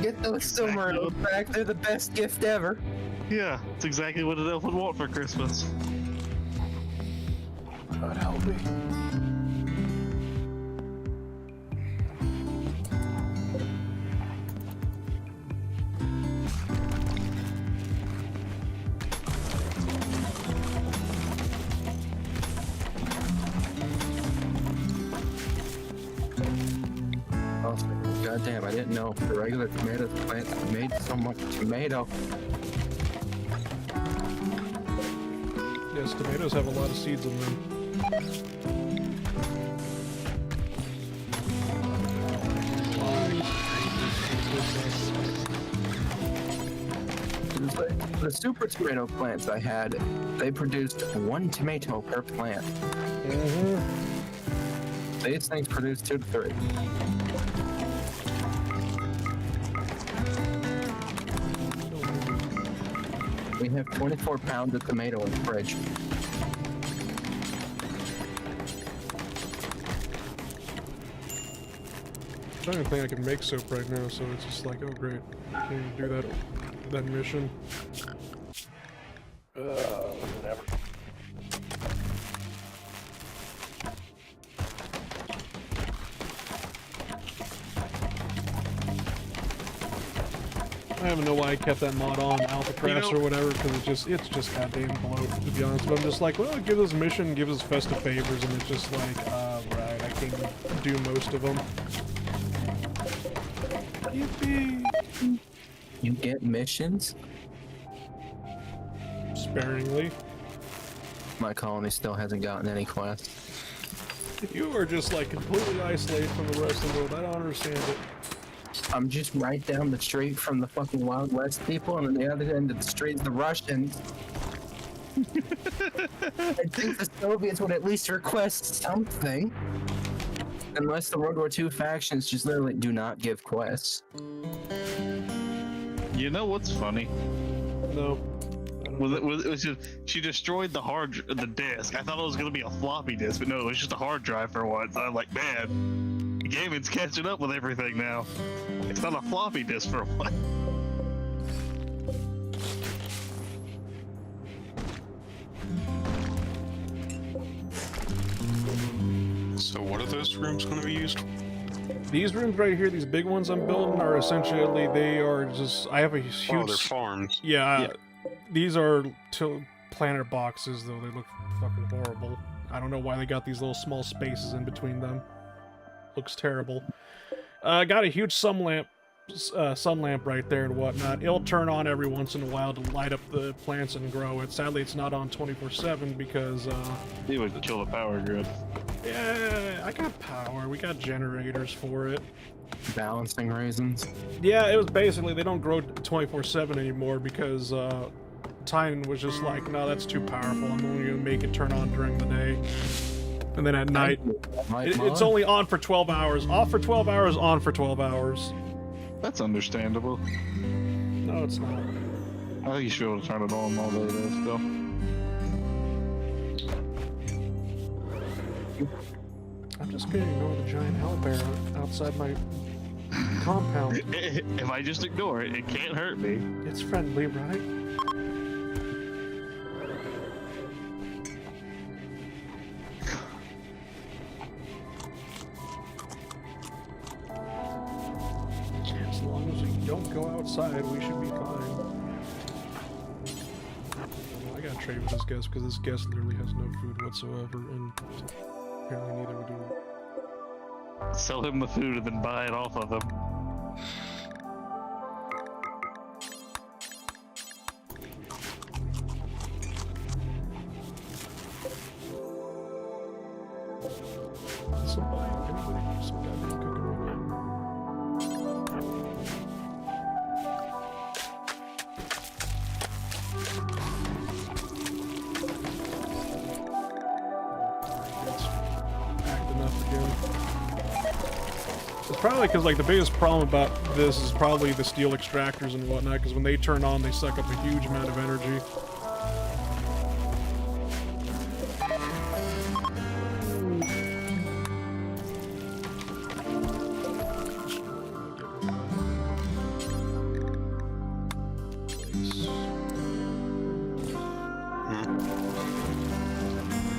Get those silver elves back. They're the best gift ever. Yeah, it's exactly what an elf would want for Christmas. God help me. God damn, I didn't know the regular tomato plant made so much tomato. Yes, tomatoes have a lot of seeds in them. The super tomato plants I had, they produced 1 tomato per plant. These things produce 2 to 3. We have 24 pounds of tomato in the fridge. I don't even think I can make soap right now, so it's just like, oh great, can't even do that mission. Whatever. I don't even know why I kept that mod on Alpha or whatever, because it's just goddamn bloat, to be honest. But I'm just like, well, it gives us mission, gives us festive favors, and it's just like, right, I can't do most of them. Yippee! You get missions? Sparingly. My colony still hasn't gotten any quests. You are just like completely isolated from the rest of the world. I don't understand it. I'm just right down the street from the fucking Wild West people, and on the other end of the street is the Russians. I think the Soviets would at least request something. Unless the World War II factions just literally do not give quests. You know what's funny? No. It was just, she destroyed the disk. I thought it was gonna be a floppy disk, but no, it was just a hard drive for once. I'm like, man, the gaming's catching up with everything now. It's not a floppy disk for once. So what are those rooms going to be used? These rooms right here, these big ones I'm building, are essentially, they are just, I have a huge... Oh, they're farms. Yeah, these are planter boxes, though they look fucking horrible. I don't know why they got these little small spaces in between them. Looks terrible. I got a huge sun lamp right there and whatnot. It'll turn on every once in a while to light up the plants and grow it. Sadly, it's not on 24/7 because, It would kill the power grid. yeah, I got power. We got generators for it. Balancing reasons. Yeah, it was basically, they don't grow 24/7 anymore because, Tynan was just like, no, that's too powerful. I'm only gonna make it turn on during the day. And then at night, it's only on for 12 hours. Off for 12 hours, on for 12 hours. That's understandable. No, it's not. I think you should be able to turn it on all day though, still. I'm just gonna ignore the giant owlbear outside my compound. If I just ignore it, it can't hurt me. It's friendly, right? As long as we don't go outside, we should be fine. I gotta trade with this guest because this guest literally has no food whatsoever, and Apparently neither would do. Sell him the food and then buy it off of him. Somebody, anybody do some goddamn cooking right now? Acting up again. It's probably because, like, the biggest problem about this is probably the steel extractors and whatnot, because when they turn on, they suck up a huge amount of energy.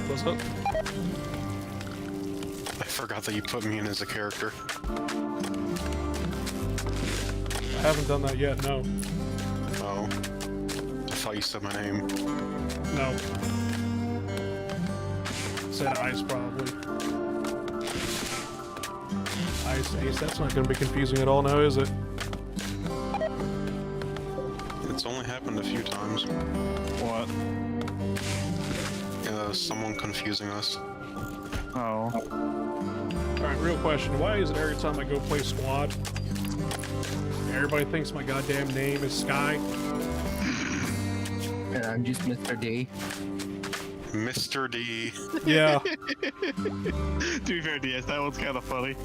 What's up? I forgot that you put me in as a character. I haven't done that yet, no. Oh. I thought you said my name. No. Said ice, probably. Ice, ace, that's not gonna be confusing at all now, is it? It's only happened a few times. What? Someone confusing us. Oh. Alright, real question. Why is it every time I go play squad, everybody thinks my goddamn name is Sky? And I'm just Mr. D. Mr. D. Yeah. To be fair, DS, that one's kind of funny.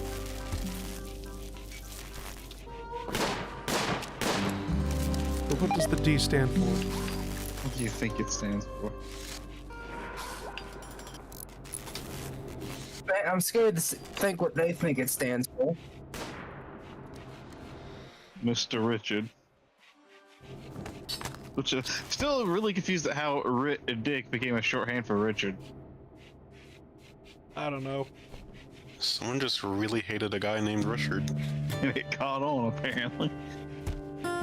But what does the D stand for? What do you think it stands for? I'm scared to think what they think it stands for. Mr. Richard. Which is still really confused at how Dick became a shorthand for Richard. I don't know. Someone just really hated a guy named Richard. And it caught on, apparently. How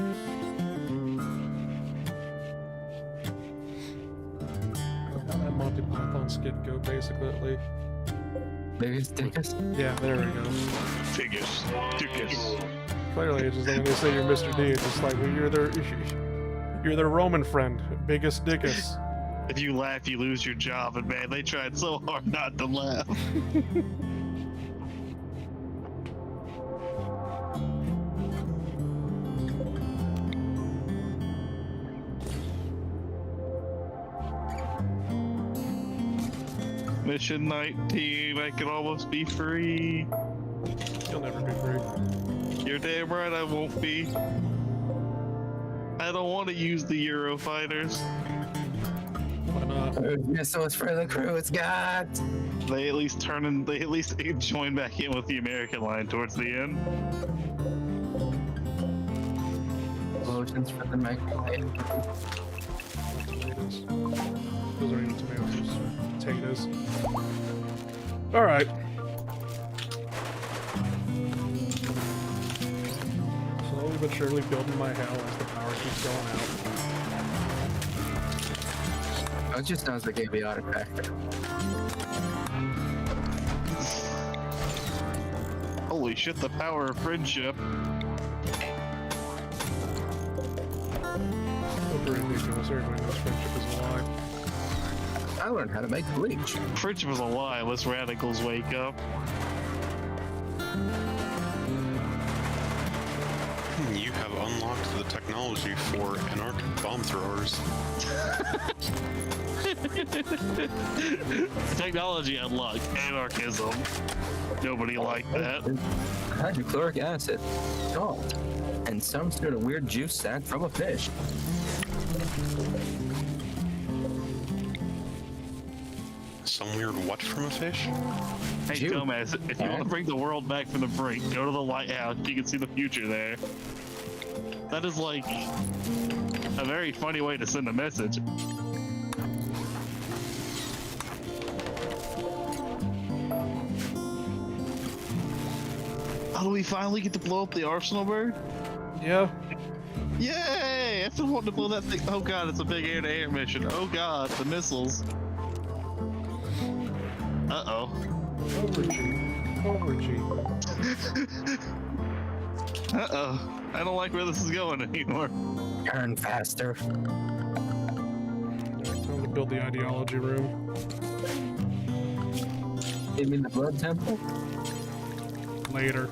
that Monty Python skit go, basically. Biggest dickus. Yeah, there we go. Figures. Dickus. Clearly, it's just like when they say you're Mr. D, it's just like, well, you're their Roman friend, biggest dickus. If you laugh, you lose your job, and man, they tried so hard not to laugh. Mission 19, I can almost be free. You'll never be free. You're damn right I won't be. I don't want to use the Eurofighters. Why not? Missiles for the crew, it's got. They at least join back in with the American line towards the end. Explosions for the Mechanoid. Tomatoes. Those aren't even tomatoes, those are potatoes. Alright. Slowly but surely building my hell as the power keeps going out. It just sounds like avionic factor. Holy shit, the power of friendship. Super ridiculous. Everybody knows friendship is a lie. I learned how to make bleach. Friendship is a lie unless radicals wake up. You have unlocked the technology for anarchic bomb throwers. Technology unlocked. Anarchism. Nobody liked that. Hydrochloric acid, salt, and some sort of weird juice sac from a fish. Some weird what from a fish? Hey, Juice. dumbass, if you want to bring the world back from the brink, go to the lighthouse. You can see the future there. That is like a very funny way to send a message. Oh, do we finally get to blow up the arsenal, bird? Yeah. Yay! I've been wanting to blow that thing. Oh god, it's a big air-to-air mission. Oh god, the missiles. Uh-oh. Uh-oh. I don't like where this is going anymore. Turn faster. Time to build the ideology room. You mean the blood temple? Later.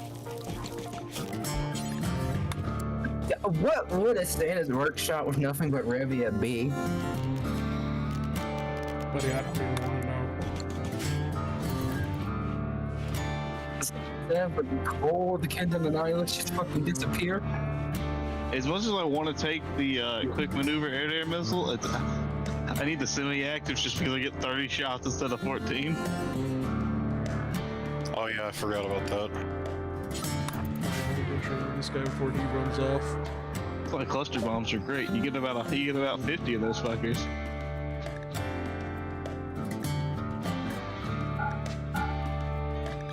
Yeah, what would a Santa's workshop with nothing but Revia be? Buddy, I don't even want to know. Yeah, but the cold, the Kingdom and Islands just fucking disappear. As much as I want to take the quick maneuver air-to-air missile, I need the semi-active just because I get 30 shots instead of 14. Oh yeah, I forgot about that. This guy before he runs off. That's why cluster bombs are great. You get about 50 of those fuckers.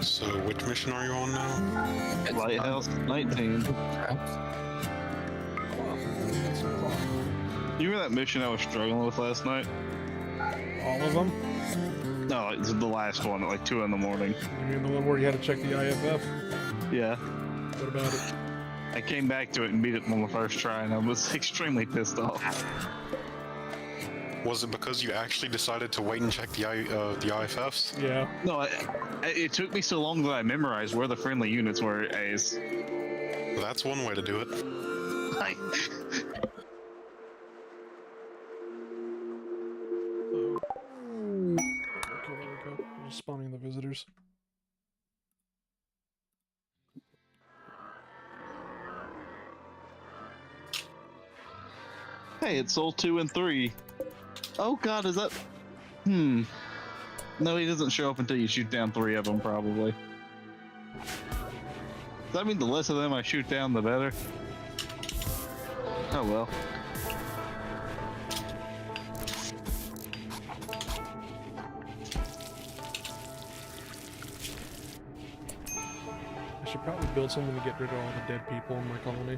So, which mission are you on now? Lighthouse 19. You remember that mission I was struggling with last night? All of them? No, it's the last one at like 2 in the morning. You mean the one where you had to check the IFF? Yeah. What about it? I came back to it and beat it on the first try, and I was extremely pissed off. Was it because you actually decided to wait and check the IFFs? Yeah. No, it took me so long that I memorized where the friendly units were at A's. That's one way to do it. Like, Okay, there we go. Just spawning the visitors. hey, it's soul 2 and 3. Oh god, is that... No, he doesn't show up until you shoot down 3 of them, probably. Does that mean the less of them I shoot down, the better? Oh well. I should probably build something to get rid of all the dead people in my colony.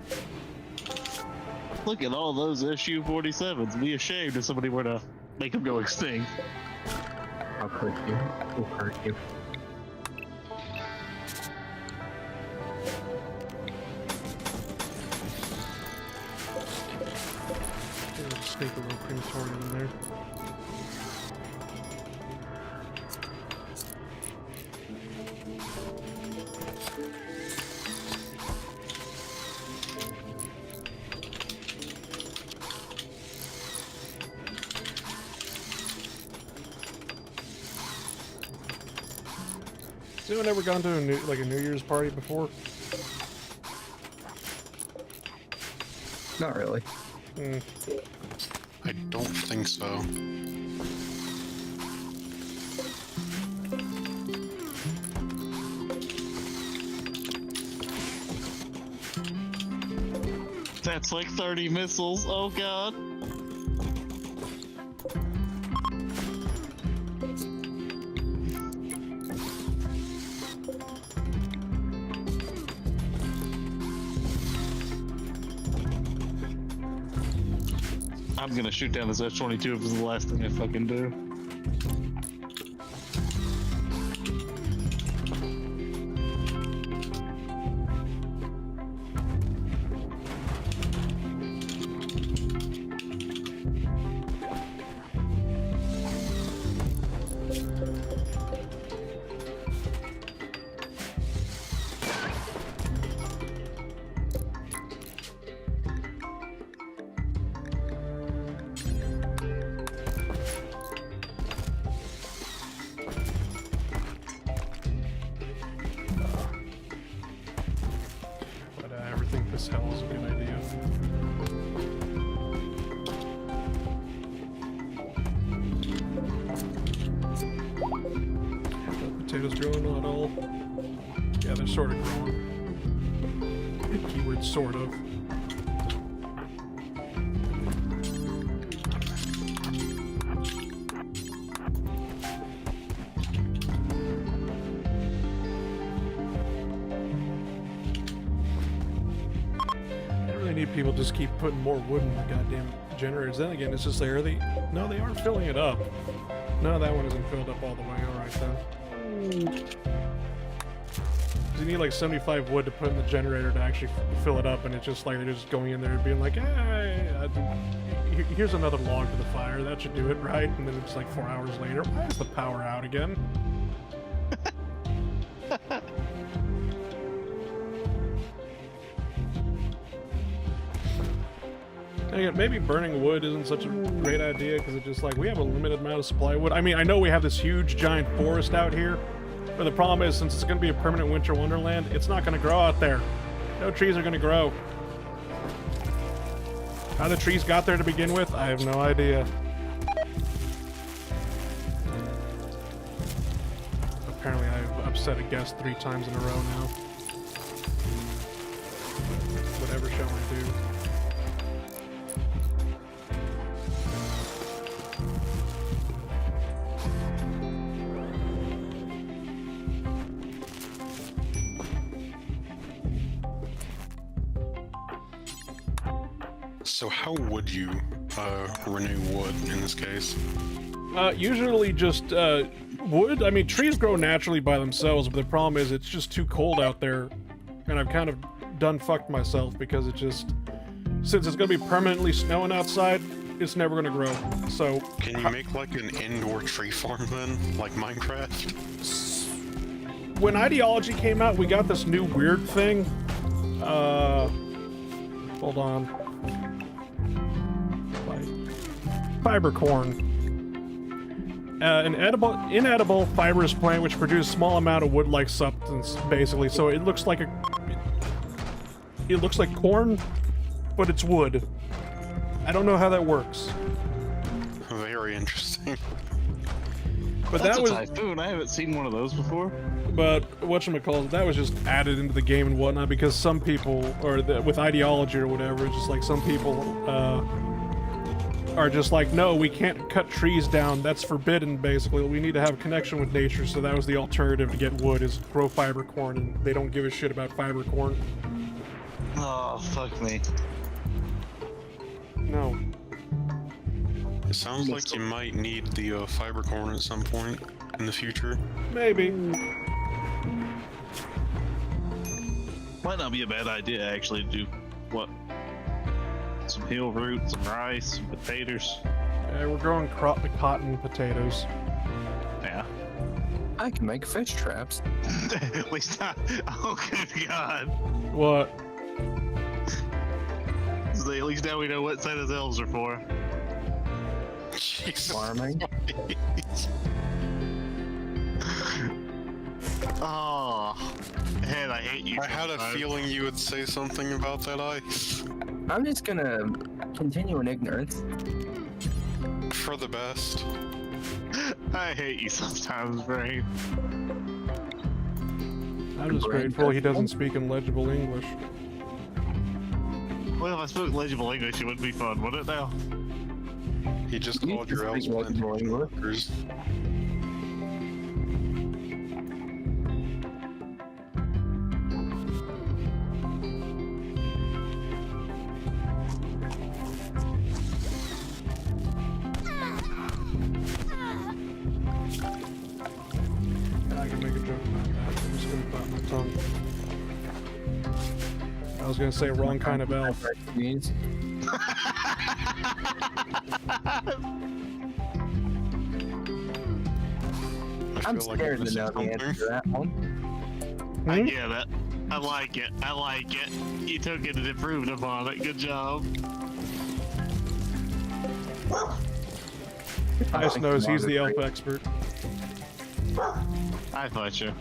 Look at all those SU-47s. Be ashamed if somebody were to make them go extinct. I'll hurt you. I'll hurt you. Sneak a little crematorium in there. Has anyone ever gone to a New Year's party before? Not really. I don't think so. That's like 30 missiles. Oh god. I'm gonna shoot down this F-22 if it's the last thing I fucking do. This hell is a good idea. The potatoes growing at all? Yeah, they're sort of growing. Keyword sort of. People just keep putting more wood in the goddamn generators. Then again, it's just like, no, they are filling it up. No, that one isn't filled up all the way. All right then. 'Cause you need like 75 wood to put in the generator to actually fill it up, and it's just like they're just going in there and being like, hey, here's another log to the fire. That should do it, right? And then it's like 4 hours later. Why is the power out again? And again, maybe burning wood isn't such a great idea because it's just like we have a limited amount of supply of wood. I mean, I know we have this huge giant forest out here, but the problem is since it's going to be a permanent winter wonderland, it's not going to grow out there. No trees are going to grow. How the trees got there to begin with, I have no idea. Apparently I've upset a guest 3 times in a row now. Whatever shall I do? So how would you renew wood in this case? Usually just wood. I mean, trees grow naturally by themselves, but the problem is it's just too cold out there, and I've kind of done fucked myself because it just, since it's gonna be permanently snowing outside, it's never gonna grow. So Can you make like an indoor tree farm then, like Minecraft? when Ideology came out, we got this new weird thing. Hold on. Fiber corn. An inedible fibrous plant which produces small amount of wood-like substance, basically. So it looks like corn, but it's wood. I don't know how that works. Very interesting. But That's that was a typhoon. I haven't seen one of those before. But whatchamacallit, that was just added into the game and whatnot because some people, or with Ideology or whatever, it's just like some people are just like, no, we can't cut trees down. That's forbidden, basically. We need to have a connection with nature, so that was the alternative to get wood, is grow fiber corn, and they don't give a shit about fiber corn. Oh, fuck me. No. It sounds like you might need the fiber corn at some point in the future. Maybe. Might not be a bad idea, actually, to do what? Some hill root, some rice, some potatoes. Yeah, we're growing cotton potatoes. Yeah. I can make fish traps. At least not. Oh, good God. What? So at least now we know what Santa's elves are for. Jesus. Farming. Oh, man, I hate you. I had a sometimes. feeling you would say something about that ice. I'm just gonna continue in ignorance. For the best. I hate you sometimes, Brain. I'm just grateful he doesn't speak in legible English. Well, if I spoke legible English, it would be fun, wouldn't it now? He just You called can your elves speak legible plantation English. workers. I can make a joke about that. I'm just gonna bite my tongue. I was gonna say wrong kind of elf. Means. I I'm feel like scared I'm to know the missing answer something. to that one. I get it. I like it. I like it. You took it and improved upon it. Good job. Ice knows he's the elf expert. I thought you.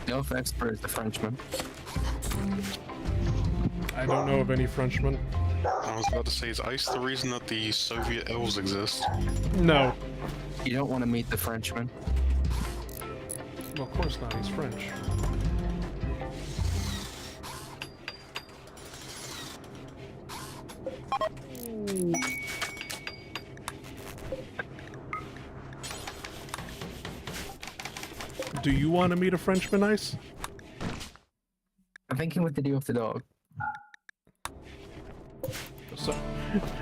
The elf expert is the Frenchman. I don't know of any Frenchmen. I was about to say, is ice the reason that the Soviet elves exist? No. You don't want to meet the Frenchman. Well, of course not. He's French. Do you want to meet a Frenchman, Ice? I'm thinking what to do with the dog. So,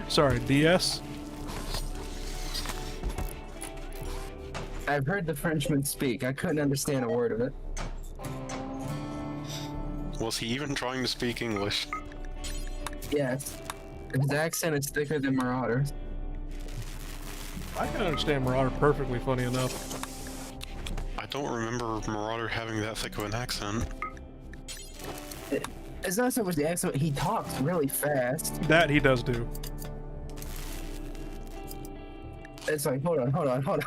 sorry, DS? I've heard the Frenchman speak. I couldn't understand a word of it. Was he even trying to speak English? Yes. His accent is thicker than Marauder's. I can understand Marauder perfectly, funny enough. I don't remember Marauder having that thick of an accent. It's not so much the accent, he talks really fast. That he does do. It's like, hold on.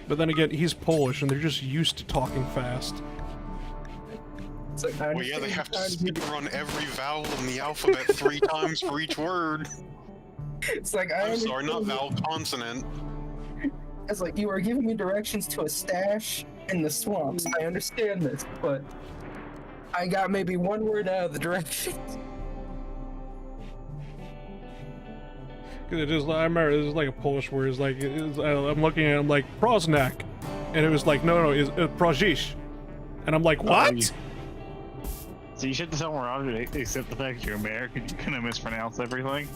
But then again, he's Polish, and they're just used to talking fast. It's like, I Well, yeah, they understand have to you're trying be- speed run every vowel in the alphabet 3 times for each word. It's like, I'm sorry, not vowel, consonant. It's like, you are giving me directions to a stash in the swamps. I understand this, but I got maybe one word out of the directions. It is. I remember it was like a Polish word. It's like I'm looking at it, I'm like Proznak, and it was like no, it's Prozish, and I'm like what? So you shouldn't tell Marauder to accept the fact that you're American. You're gonna mispronounce everything.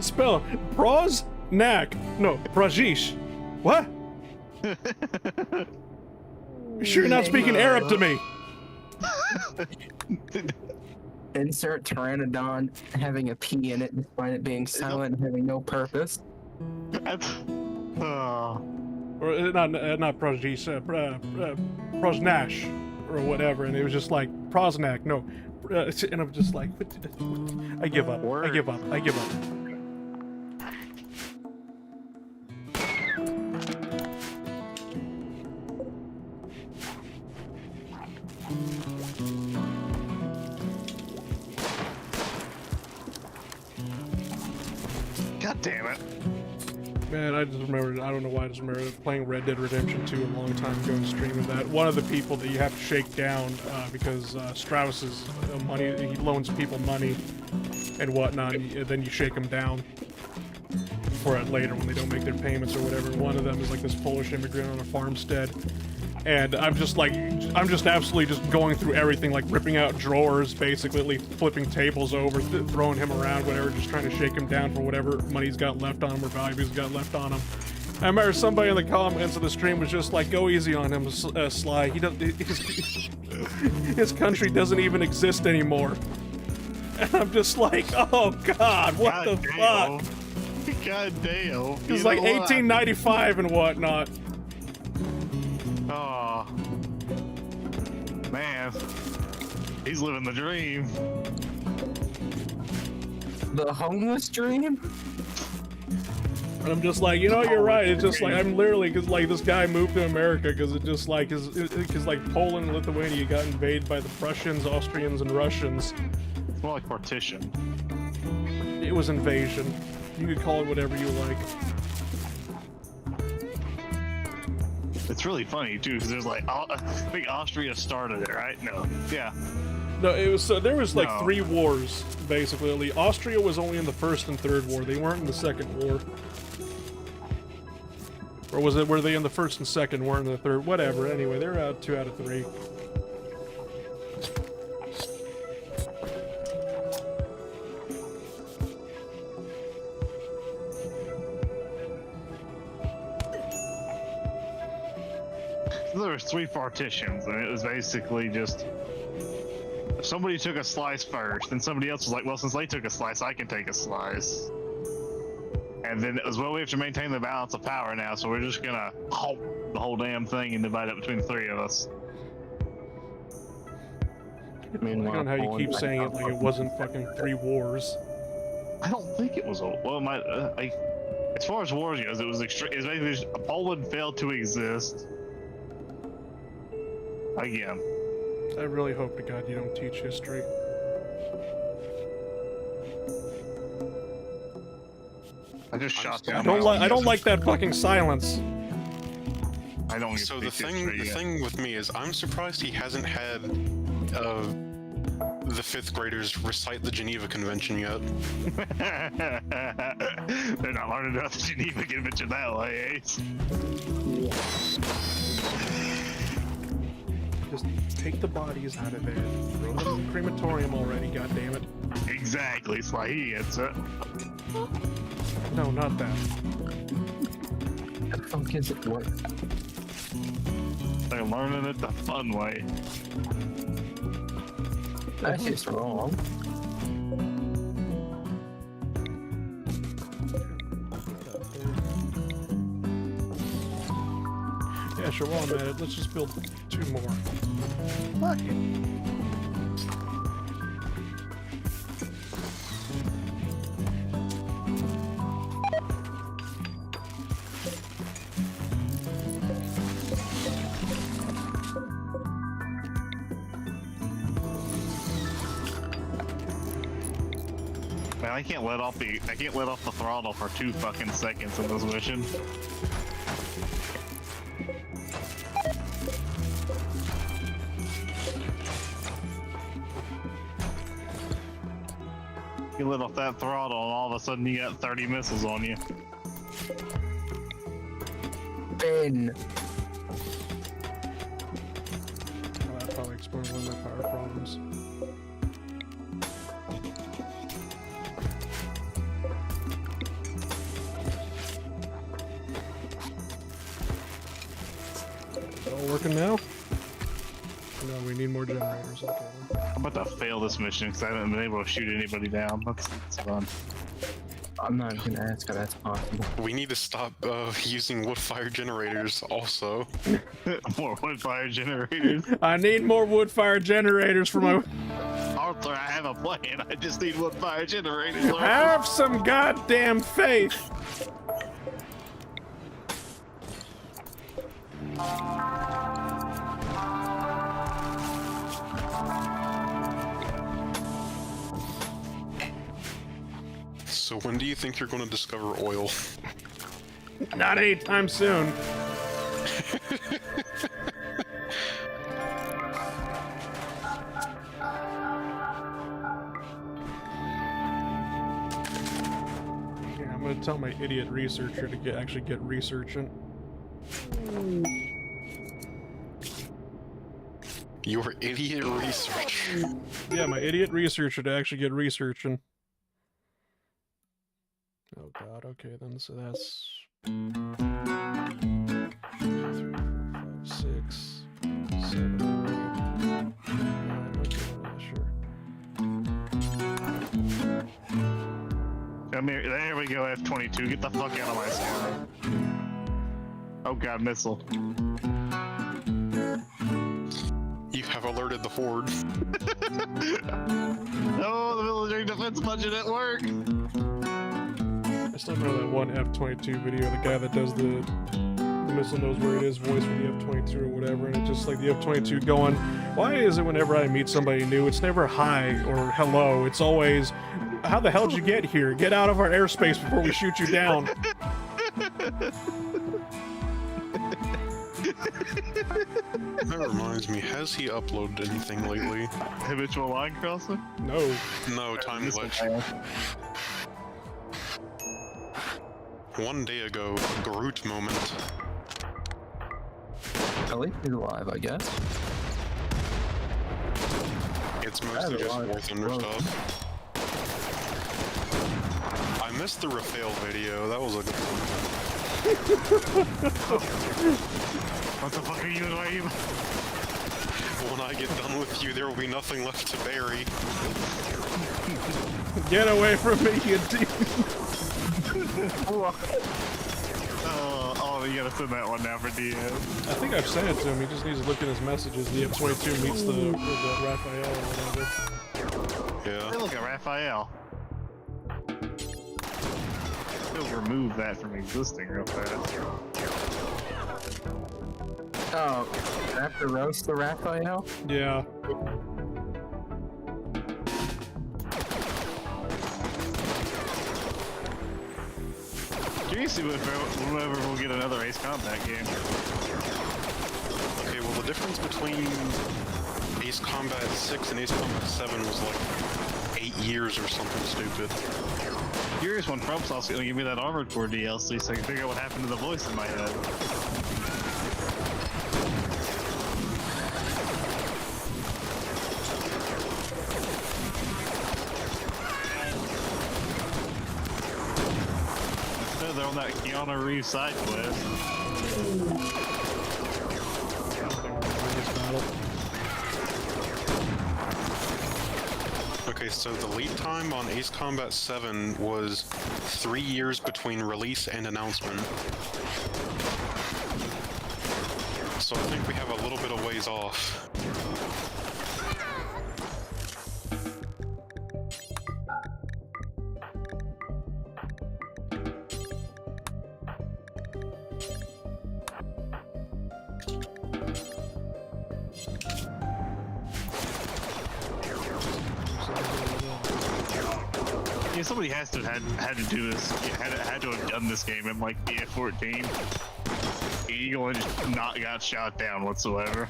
Spell Proznak. No, Prozish. What? You sure you're not speaking Arab to me? Insert Pteranodon having a P in it despite it being silent and having no purpose. That's, oh. Or not Prozish, Proznash, or whatever. And it was just like Proznak. No, and I'm just like, I give up. I give up. I give up. God damn it. Man, I just remembered, I don't know why I just remember playing Red Dead Redemption 2 a long time ago and streaming that. One of the people that you have to shake down because Strauss's money, he loans people money and whatnot, and then you shake them down for it later when they don't make their payments or whatever. One of them is like this Polish immigrant on a farmstead. And I'm just absolutely just going through everything, like ripping out drawers, basically flipping tables over, throwing him around, whatever, just trying to shake him down for whatever money he's got left on him or value he's got left on him. I remember somebody in the comments of the stream was just like, "Go easy on him, Sly. He does, his country doesn't even exist anymore." And I'm just like, "Oh God, what the fuck?" God damn. It's like 1895 and whatnot. Oh, man, he's living the dream. The homeless dream? And I'm just like, you know, you're right. It's just like, I'm literally, because like this guy moved to America because it just like, because like Poland and Lithuania got invaded by the Prussians, Austrians, and Russians. It's more like partition. It was invasion. You could call it whatever you like. It's really funny too, because there's like, I think Austria started it, right? No, yeah. No, it was there was like 3 wars basically. Austria was only in the first and third war. They weren't in the second war. Or was it? Were they in the first and second? Weren't in the third? Whatever. Anyway, they're out 2 out of 3. There was 3 partitions, and it was basically just if somebody took a slice first, then somebody else was like, "Well, since they took a slice, I can take a slice." And then it was, "Well, we have to maintain the balance of power now, so we're just gonna halt the whole damn thing and divide it between the 3 of us." I don't know how you keep saying it like it wasn't fucking 3 wars. I don't think it was a well. As far as wars goes, it was extreme. It was basically just, Poland failed to exist. Again. I really hope to God you don't teach history. I just shot I down. I don't like that fucking silence. I don't. So the thing with me is, I'm surprised he hasn't had the 5th graders recite the Geneva Convention yet. They're not learning about the Geneva Convention that way, eh? Just take the bodies out of there. Throw them in the crematorium already, goddammit. Exactly, Sly, he gets it. No, not that. The fuck is it? What? They're learning it the fun way. That's just wrong. Yeah, sure, while I'm at it, let's just build 2 more. Fuck it. Man, I can't let off the throttle for 2 fucking seconds in this mission. You let off that throttle and all of a sudden you got 30 missiles on you. Ben. Well, that probably explains one of my power problems. Is it all working now? No, we need more generators. Okay. I'm about to fail this mission because I haven't been able to shoot anybody down. That's fun. I'm not gonna ask how that's possible. We need to stop using wood-fire generators also. More wood fire generators. I need more wood-fire generators for my. Arthur, I have a plan. I just need wood fire generators. Arthur. Have some goddamn faith. So when do you think you're going to discover oil? Not anytime soon. Yeah, I'm gonna tell my idiot researcher to actually get researching. Your idiot research. Yeah, my idiot researcher to actually get researching. Oh god, okay then, so that's 3, 4, 5, 6, 7, 8, 9, okay, sure. Come here. There we go, F-22. Get the fuck out of my sky. Oh god, missile. You have alerted the Horde. Oh, the military defense budget at work. I still remember that one F-22 video, the guy that does the missile knows where it is voice for the F-22 or whatever, and it's just like the F-22 going, why is it whenever I meet somebody new, it's never hi or hello, it's always, how the hell did you get here? Get out of our airspace before we shoot you down. That reminds me, has he uploaded anything lately? Habitual line crossing? No. No, time glitch. 1 day ago, Groot moment. At least he's alive, I guess. It's mostly just War Thunder Whoa. stuff. I missed the Raphael video, that was a good one. What the fuck are you doing? When I get done with you, there will be nothing left to bury. Get away from me, you demon. Oh, you gotta send that one now for DM. I think I've sent it to him, he just needs to look in his messages. The F-22 meets the Raphael or whatever. Yeah. Hey, look at Raphael. We'll remove that from existing real fast. Oh, I have to roast the Raphael? Yeah. Curious whenever we'll get another Ace Combat game. Okay, well the difference between Ace Combat 6 and Ace Combat 7 was like 8 years or something stupid. Curious when Trump's also gonna give me that Armored Core DLC so I can figure out what happened to the voice in my head. They're on that Keanu Reeves side quest. Okay, so the lead time on Ace Combat 7 was 3 years between release and announcement. So I think we have a little bit of ways off. Yeah, somebody has to have had to do this. Had to have done this game in like the F-14. Eagle and just not got shot down whatsoever.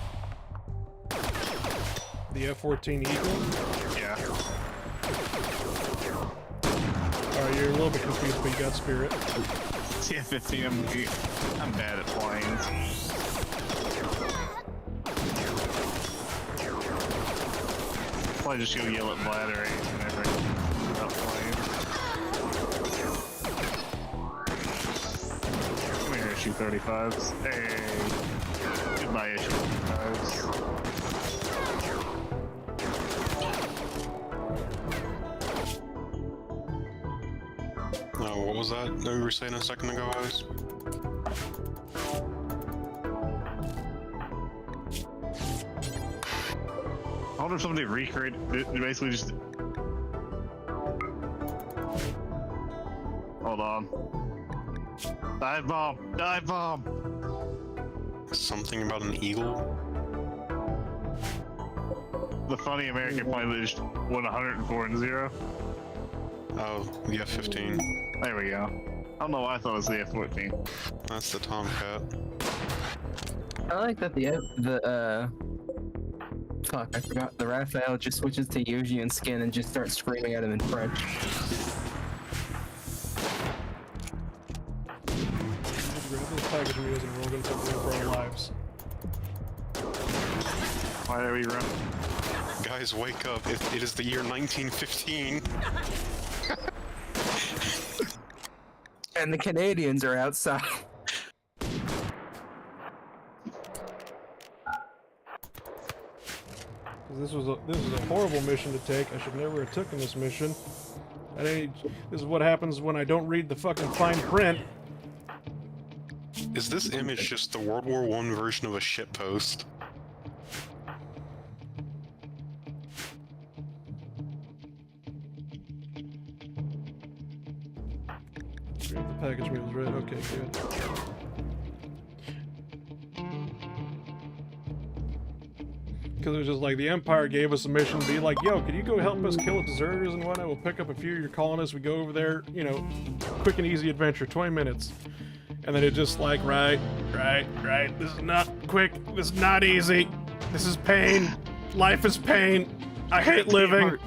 The F-14 Eagle? Yeah. Alright, you're a little bit confused, but you got spirit. It's the F-15. I'm bad at planes. Probably just go yell at bladder whenever about planes. Come here, issue 35s. Hey. Goodbye, issue 35s. What was that you were saying a second ago, guys? I wonder if somebody recreated basically just. Hold on. Dive bomb! Dive bomb! Something about an eagle? The funny American plane that just won 104-0. Oh, the F-15. There we go. I don't know why I thought it was the F-14. That's the Tomcat. I like that fuck, I forgot. The Raphael just switches to Yuji skin and just starts screaming at him in French. Grab those package wheels and we're all gonna take one for our lives. Why did we run? Guys, wake up. It is the year 1915. And the Canadians are outside. This is a horrible mission to take. I should never have taken this mission. This is what happens when I don't read the fucking fine print. Is this image just the World War I version of a shitpost? Grab the package wheels, right? Okay, good. Because it was just like the Empire gave us a mission to be like, yo, can you go help us kill deserters and whatnot? We'll pick up a few of your colonists. We go over there, you know, quick and easy adventure, 20 minutes. And then it just like, right. This is not quick. This is not easy. This is pain. Life is pain. I hate living.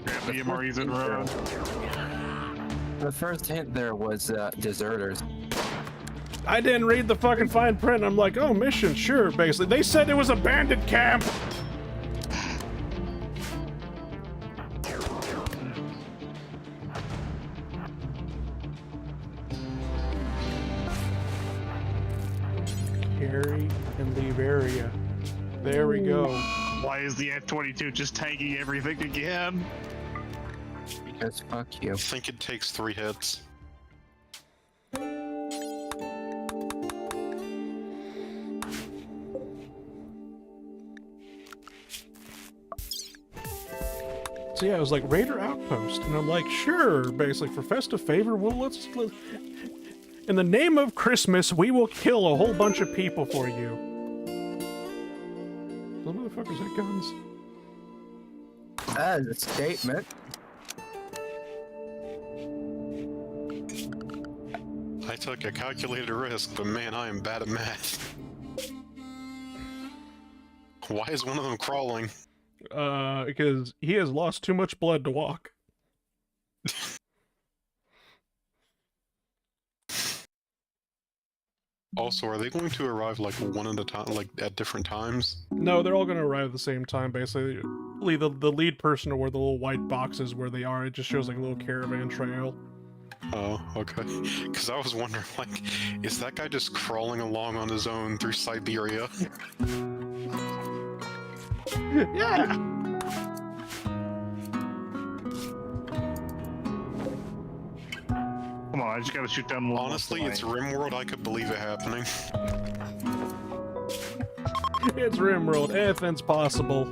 Grab the MREs and run. The first hint there was deserters. I didn't read the fucking fine print. I'm like, oh, mission, sure, basically. They said it was a bandit camp. Carry and leave area. There we go. Why is the F-22 just tanking everything again? Because fuck you. I think it takes 3 hits. So yeah, it was like Raider Outpost, and I'm like, sure, basically for festive favor, well, let's in the name of Christmas, we will kill a whole bunch of people for you. Those motherfuckers had guns. That is a statement. I took a calculated risk, but man, I am bad at math. Why is one of them crawling? Because he has lost too much blood to walk. Also, are they going to arrive like one at a time, like at different times? No, they're all going to arrive at the same time, basically. The lead person or where the little white boxes where they are, it just shows like a little caravan trail. Oh, okay. Because I was wondering, like, is that guy just crawling along on his own through Siberia? Yeah! I just gotta shoot down one. Honestly, it's Rimworld. I could believe it happening. It's Rimworld. Anything's possible.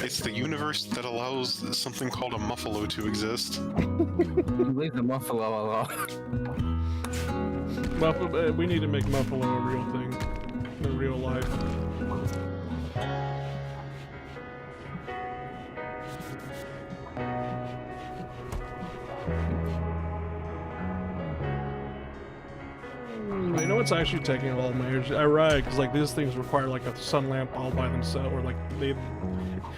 It's the universe that allows something called a muffalo to exist. Leave the muffalo alone. We need to make Muffalo a real thing in real life. You know what's actually taking all of my energy? Ironic, because like these things require like a sun lamp all by themselves, or like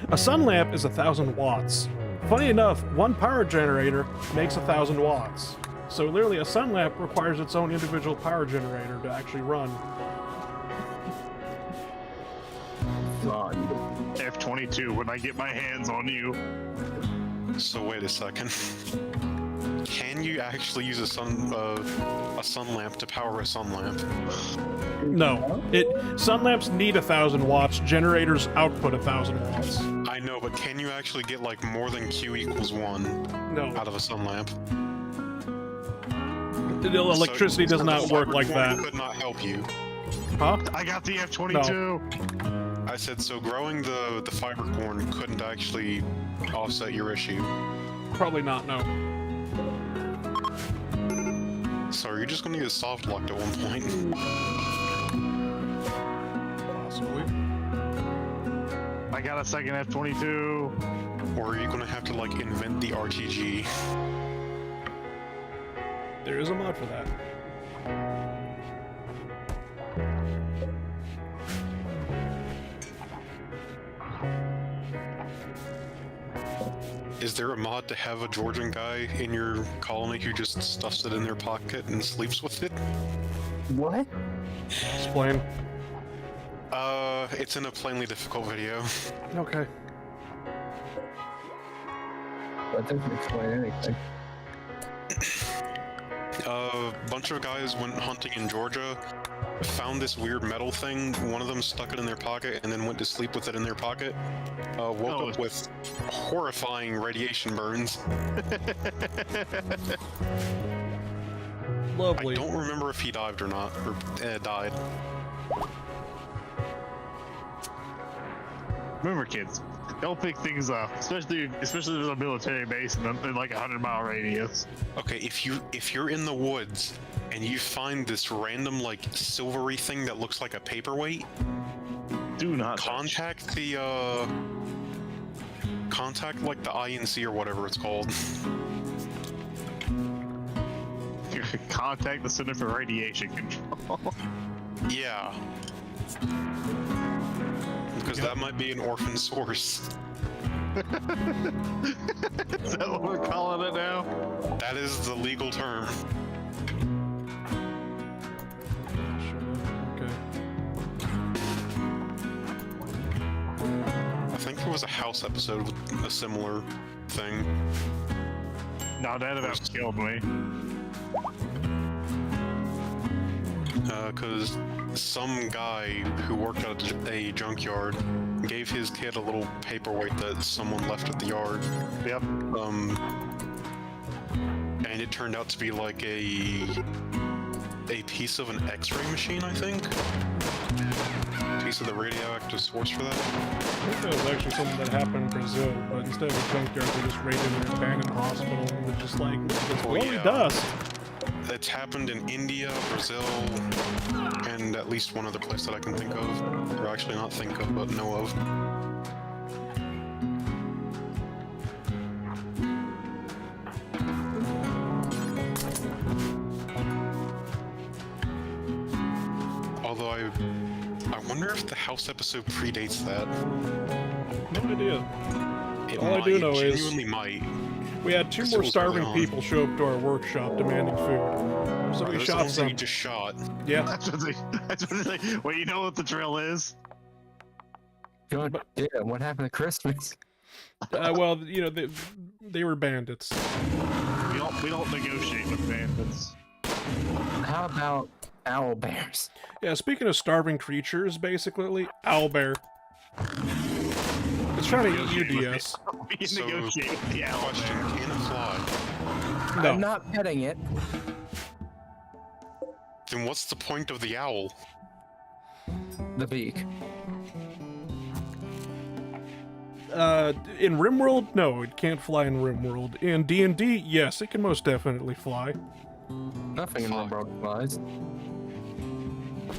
a sun lamp is 1,000 watts. Funny enough, one power generator makes 1,000 watts. So literally, a sun lamp requires its own individual power generator to actually run. F-22 when I get my hands on you. So wait a second. Can you actually use a sun lamp to power a sun lamp? No, sun lamps need 1,000 watts. Generators output 1,000 watts. I know, but can you actually get like more than Q equals 1 No, out of a sun lamp? the electricity does not work like that. Could not help you. Huh? I got the F-22. I said so. Growing the fiber corn couldn't actually offset your issue. Probably not. No. So are you just gonna get soft locked at one point? Possibly. I got a second F-22. Or are you gonna have to like invent the RTG? There is a mod for that. Is there a mod to have a Georgian guy in your colony who just stuffs it in their pocket and sleeps with it? What? Explain. It's in a plainly difficult video. Okay. That doesn't explain anything. A bunch of guys went hunting in Georgia, found this weird metal thing. One of them stuck it in their pocket and then went to sleep with it in their pocket. Woke up with horrifying radiation burns. Lovely. I don't remember if he dived or not, or died. Remember, kids, don't pick things up, especially if there's a military base in like a 100-mile radius. Okay, if you're in the woods and you find this random like silvery thing that looks like a paperweight, Do not contact the like the INC or whatever it's called. contact the Center for Radiation Control. Yeah. Because that might be an orphan source. Is that what we're calling it now? That is the legal term. Okay. I think there was a House episode with a similar thing. No, that about killed me. Because some guy who worked at a junkyard gave his kid a little paperweight that someone left at the yard. Yep. And it turned out to be like a piece of an X-ray machine, I think. Piece of the radioactive source for that. I think that was actually something that happened in Brazil, but instead of a junkyard, they just raided an abandoned hospital and were just like, it's only dust. It's happened in India, Brazil, and at least one other place that I can think of. Or actually not think of, but know of. Although I wonder if the House episode predates that. No idea. It All might. I do know It is genuinely might. we had two more starving people show up to our workshop demanding food. So we Those shot ones that some. you just shot. Yeah. That's what they. Well, you know what the drill is? God, yeah, what happened to Christmas? Well, you know, they were bandits. We don't negotiate with bandits. How about owl bears? Yeah, speaking of starving creatures, basically, owlbear. It's trying to eat your DS. We can So, negotiate with the owl Question, there. can it fly? No. I'm not petting it. Then what's the point of the owl? The beak. In Rimworld, no, it can't fly in Rimworld. In D&D, yes, it can most definitely fly. Nothing in the Fuck. world flies.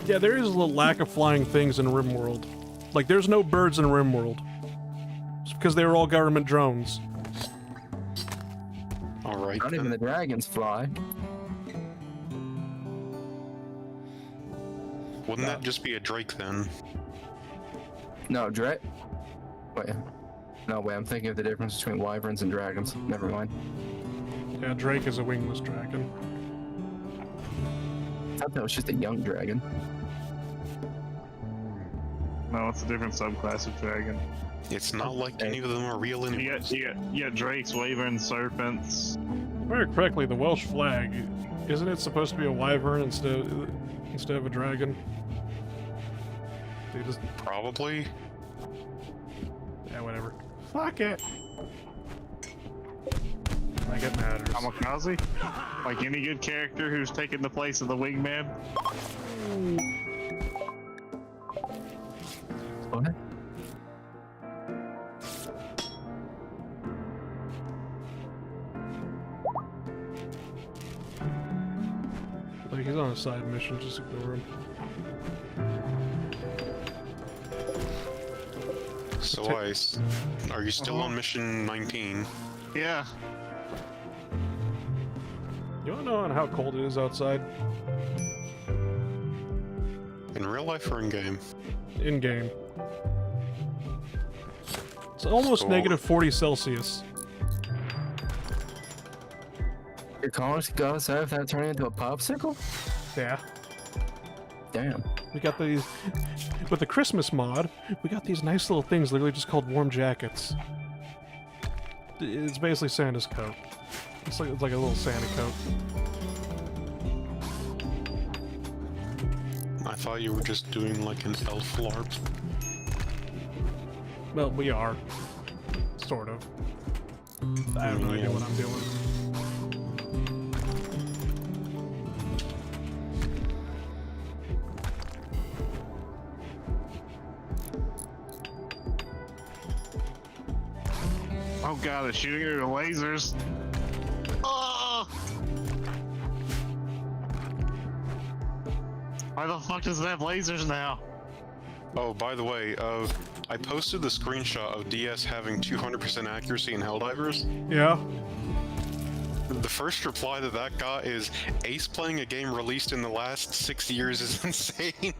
Yeah, there is a little lack of flying things in Rimworld. Like, there's no birds in Rimworld. It's because they were all government drones. Alright Not even the then. dragons fly. Wouldn't that just be a drake then? No, Wait. No, wait, I'm thinking of the difference between wyverns and dragons. Never mind. Yeah, Drake is a wingless dragon. I thought that was just a young dragon. No, it's a different subclass of dragon. It's not like any of them are real anyway. You got drakes, wyverns, serpents. If I remember correctly, the Welsh flag, isn't it supposed to be a wyvern instead of a dragon? They just, Probably. yeah, whatever. Fuck it. Like it matters. Kamikaze? Like any good character who's taken the place of the wingman? What? Like he's on a side mission, just ignore him. So Ice, are you still on mission 19? Yeah. You wanna know how cold it is outside? In real life or in game? In game. It's almost So- negative 40 Celsius. Your college got us out of that turning into a popsicle? Yeah. Damn. We got these with the Christmas mod. We got these nice little things, literally just called warm jackets. It's basically Santa's coat. It's like a little Santa coat. I thought you were just doing like an elf LARP. Well, we are, sort of. I have no idea what I'm doing. Oh god, it's shooting her with lasers. Oh! Why the fuck does it have lasers now? Oh, by the way, I posted the screenshot of DS having 200% accuracy in Helldivers. Yeah. The first reply that that got is, Ace playing a game released in the last 6 years is insane.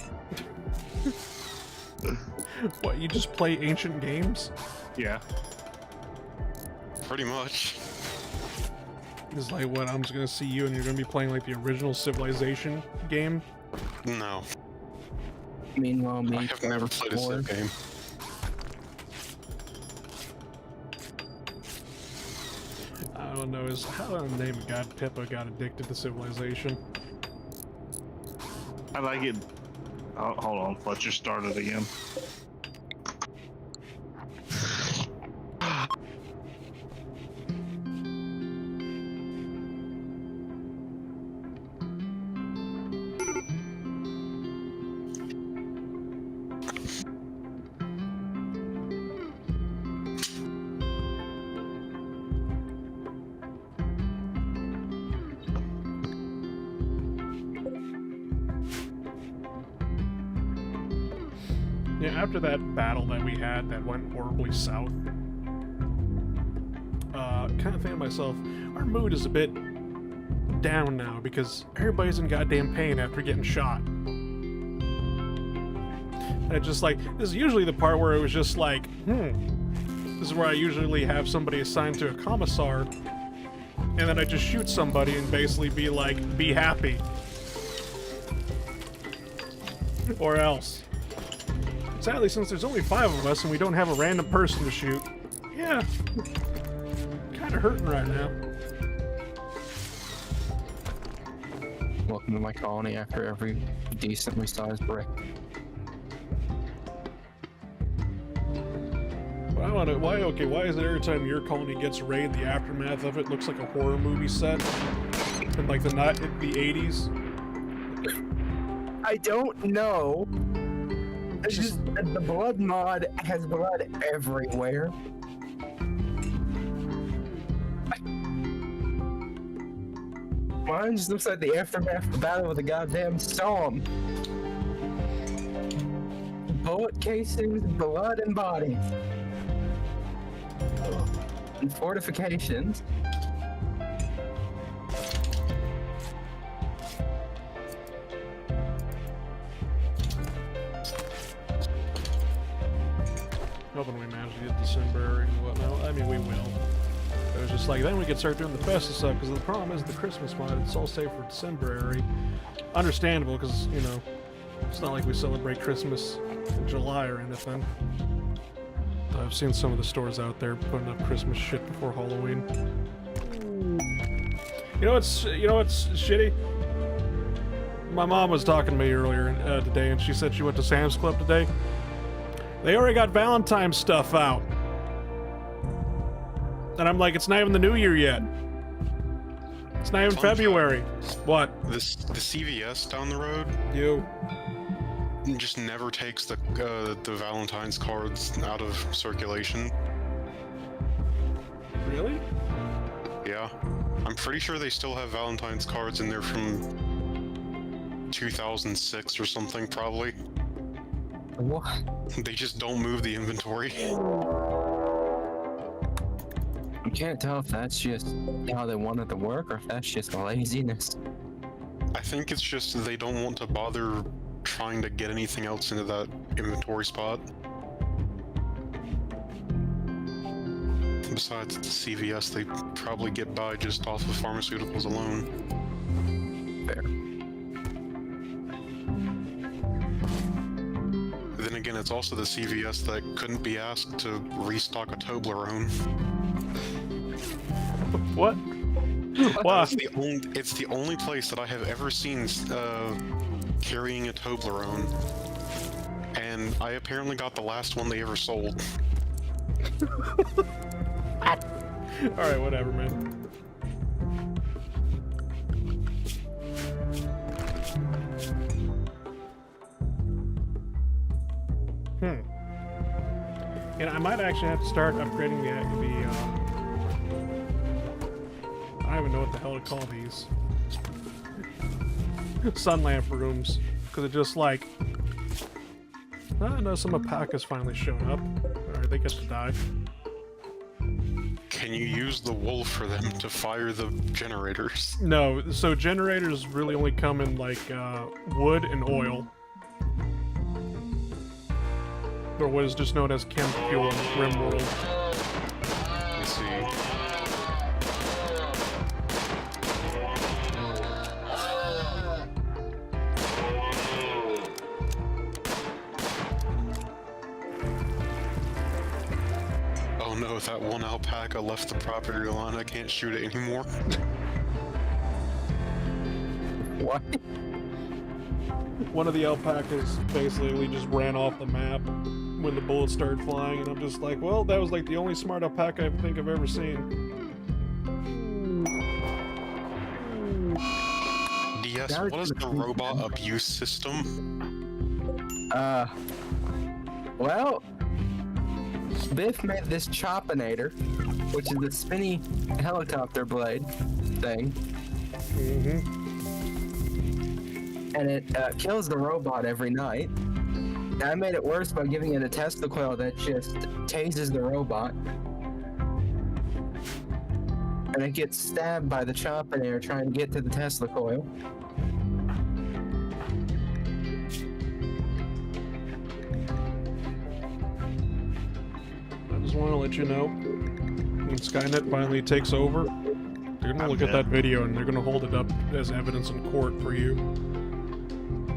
What? You just play ancient games? Yeah. Pretty much. It's like what? I'm just gonna see you, and you're gonna be playing like the original Civilization game. No, Meanwhile, me. I have never played a Civ game. I don't know. Is how the name of God Pippa got addicted to Civilization? I like it. Oh, hold on, let's just start it again. Yeah, after that battle that we had that went horribly south, kind of thinking to myself, our mood is a bit down now because everybody's in goddamn pain after getting shot. And it's just like, this is usually the part where it was just like, this is where I usually have somebody assigned to a commissar, and then I just shoot somebody and basically be like, be happy. Or else. Sadly, since there's only 5 of us and we don't have a random person to shoot, yeah, kind of hurting right now. Welcome to my colony after every decently sized brick. What I want on it. Why? Okay, why is it every time your colony gets raided, the aftermath of it looks like a horror movie set in like the 80s? I don't know. It's just the blood mod has blood everywhere. Mine just looks like the aftermath of the battle with a goddamn storm. Bullet casings, blood, and body. And fortifications. Hoping we manage to get December and whatnot. I mean, we will. It was just like, then we could start doing the festive stuff, because the problem is the Christmas mod, it's all safe for December. Understandable, because, you know, it's not like we celebrate Christmas in July or anything. I've seen some of the stores out there putting up Christmas shit before Halloween. You know what's shitty? My mom was talking to me earlier today, and she said she went to Sam's Club today. They already got Valentine's stuff out. And I'm like, it's not even the new year yet. It's not even February. What? The CVS down the road just never takes the Valentine's cards out of circulation. Really? Yeah. I'm pretty sure they still have Valentine's cards in there from 2006 or something, probably. What? They just don't move the inventory. I can't tell if that's just how they want it to work or if that's just laziness. I think it's just they don't want to bother trying to get anything else into that inventory spot. Besides the CVS, they probably get by just off of pharmaceuticals alone. Fair. Then again, it's also the CVS that couldn't be asked to restock a Toblerone. What? Wow. It's the only place that I have ever seen carrying a Toblerone, and I apparently got the last one they ever sold. Alright, whatever, man. And I might actually have to start upgrading the I don't even know what the hell to call these. Sun lamp rooms. Because it's just like... I know some alpacas finally shown up. Alright, they get to die. Can you use the wool for them to fire the generators? No, so generators really only come in like wood and oil. Or what is just known as chem fuel in Rimworld. Let me see. Oh no, that one alpaca left the property line. I can't shoot it anymore. What? One of the alpacas basically just ran off the map when the bullets started flying, and I'm just like, well, that was like the only smart alpaca I think I've ever seen. DS, what is the robot abuse system? Well, Biff made this Choppinator, which is the spinny helicopter blade thing. Mm-hmm. And it kills the robot every night. And I made it worse by giving it a Tesla coil that just tases the robot. And it gets stabbed by the Choppinator trying to get to the Tesla coil. I just want to let you know, when Skynet finally takes over, they're gonna look at that video and they're gonna hold it up as evidence in court for you.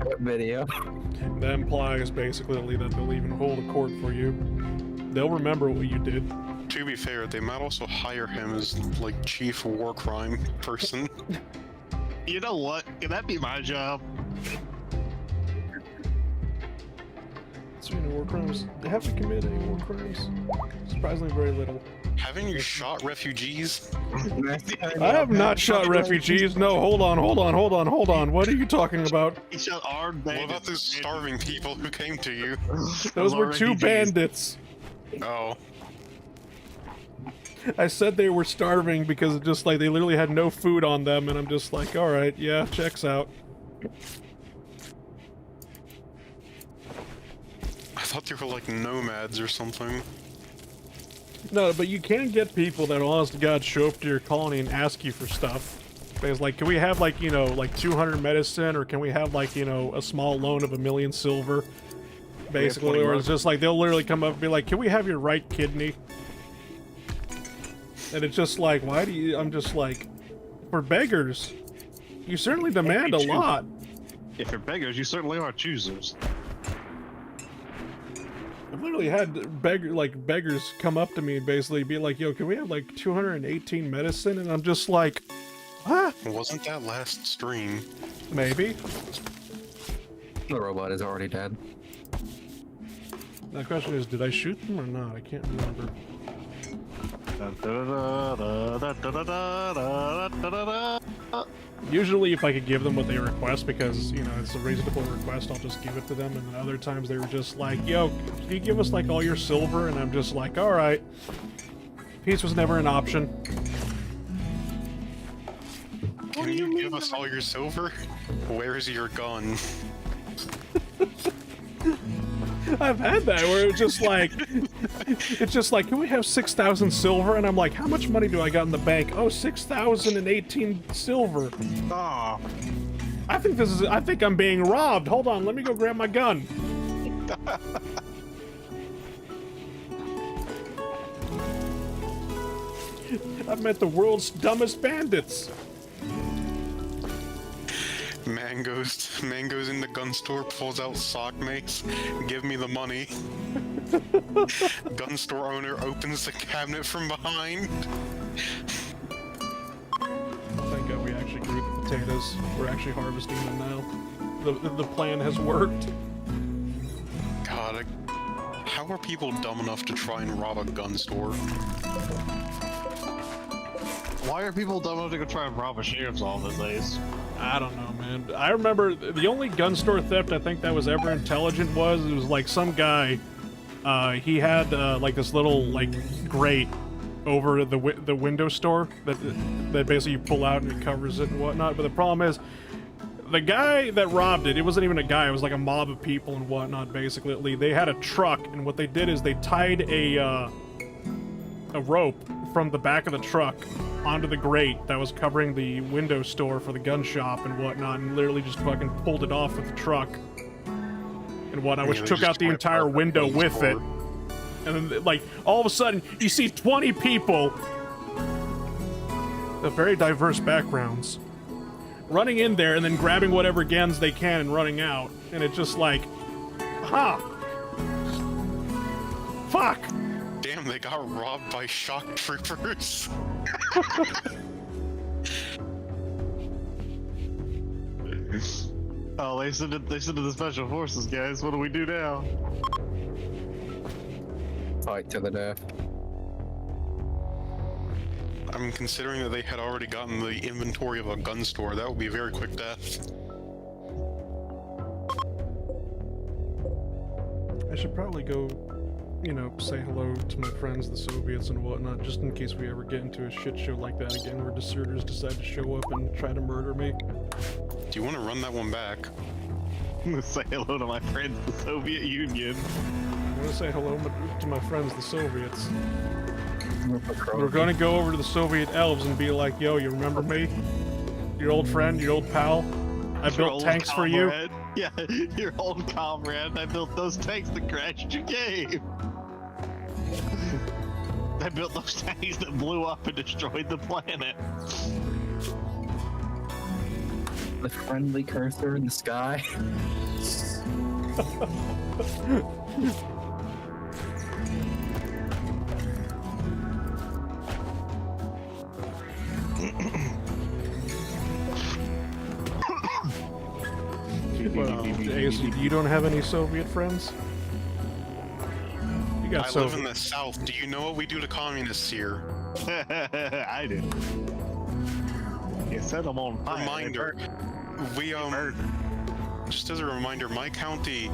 What video? That implies basically that they'll even hold a court for you. They'll remember what you did. To be fair, they might also hire him as, like, chief war crime person. You know what? Can that be my job? It's Speaking of war crimes, have we committed any war crimes? Surprisingly, very little. Haven't you shot refugees? I have not shot refugees. No, hold on. What are you talking about? He shot armed What bandits. about those starving people who came to you? Those were two refugees. bandits. Oh. I said they were starving because it just like they literally had no food on them, and I'm just like, all right, yeah, checks out. I thought they were like nomads or something. No, but you can get people that, honest to God, show up to your colony and ask you for stuff. Because, like, can we have, like, you know, like 200 medicine, or can we have, like, you know, a small loan of 1 million silver? Basically, or it's just like they'll literally come up and be like, can we have your right kidney? And it's just like, why do you? I'm just like, for beggars, you certainly demand a lot. If you're beggars, you certainly are choosers. I've literally had beggars come up to me and basically be like, yo, can we have like 218 medicine? And I'm just like, what? Wasn't that last stream? Maybe. The robot is already dead. The question is, did I shoot them or not? I can't remember. Usually if I could give them what they request, because, you know, it's a reasonable request, I'll just give it to them. And then other times they were just like, yo, can you give us like all your silver? And I'm just like, all right. Peace was never an option. Can you give us all your silver? Where's your gun? I've had that where it's just like, can we have 6,000 silver? And I'm like, how much money do I got in the bank? Oh, 6,018 silver. Oh. I think I'm being robbed. Hold on, let me go grab my gun. I've met the world's dumbest bandits. Mango's in the gun store, pulls out sock mace, give me the money. Gun store owner opens the cabinet from behind. Thank God we actually grew the potatoes. We're actually harvesting them now. The plan has worked. God, how are people dumb enough to try and rob a gun store? Why are people dumb enough to go try and rob a sheriff's office, Ace? I don't know, man. I remember the only gun store theft I think that was ever intelligent was like some guy. He had like this little like grate over the window store that basically you pull out and it covers it and whatnot. But the problem is, the guy that robbed it wasn't even a guy. It was like a mob of people and whatnot. Basically, they had a truck, and what they did is they tied a rope from the back of the truck onto the grate that was covering the window store for the gun shop and whatnot, and literally just fucking pulled it off with the truck and whatnot, which Yeah, they took just out the wiped entire out the window gun with store. it. And then, like, all of a sudden, you see 20 people of very diverse backgrounds running in there and then grabbing whatever guns they can and running out. And it's just like, ha! Fuck! Damn, they got robbed by shock troopers. Oh, they sent it to the special forces, guys. What do we do now? Fight to the death. I'm considering that they had already gotten the inventory of a gun store. That would be a very quick death. I should probably go, you know, say hello to my friends, the Soviets and whatnot, just in case we ever get into a shit show like that again where deserters decide to show up and try to murder me. Do you want to run that one back? I'm gonna say hello to my friends, the Soviet Union. I'm gonna say hello to my friends, the Soviets. We're We're gonna go over to the Soviet elves and be like, yo, you remember me? Your old friend, your old pal? I Your built old tanks for you. comrade. Yeah, your old comrade. I built those tanks that crashed your game. I built those tanks that blew up and destroyed the planet. The friendly cursor in the sky. Well, Ace, you don't have any Soviet friends? You got I so live in the South. Do you know what we do to communists here? I do. You set them on fire. Reminder. We, just as a reminder, my county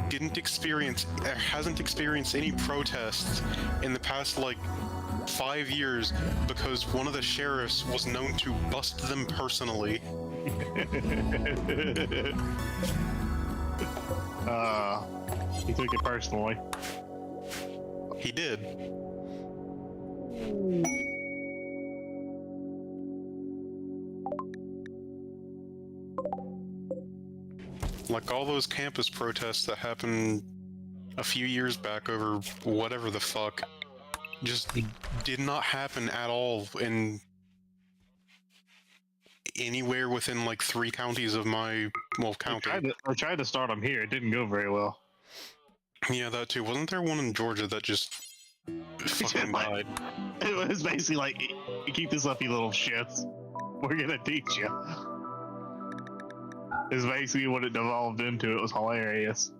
hasn't experienced any protests in the past, like, 5 years because one of the sheriffs was known to bust them personally. He took it personally. He did. Like all those campus protests that happened a few years back over whatever the fuck just did not happen at all in anywhere within like 3 counties of my, well, county. I tried to start them here. It didn't go very well. Yeah, that too. Wasn't there one in Georgia that just fucking died? It was basically like, keep this up, you little shits. We're gonna teach you. Is basically what it devolved into. It was hilarious.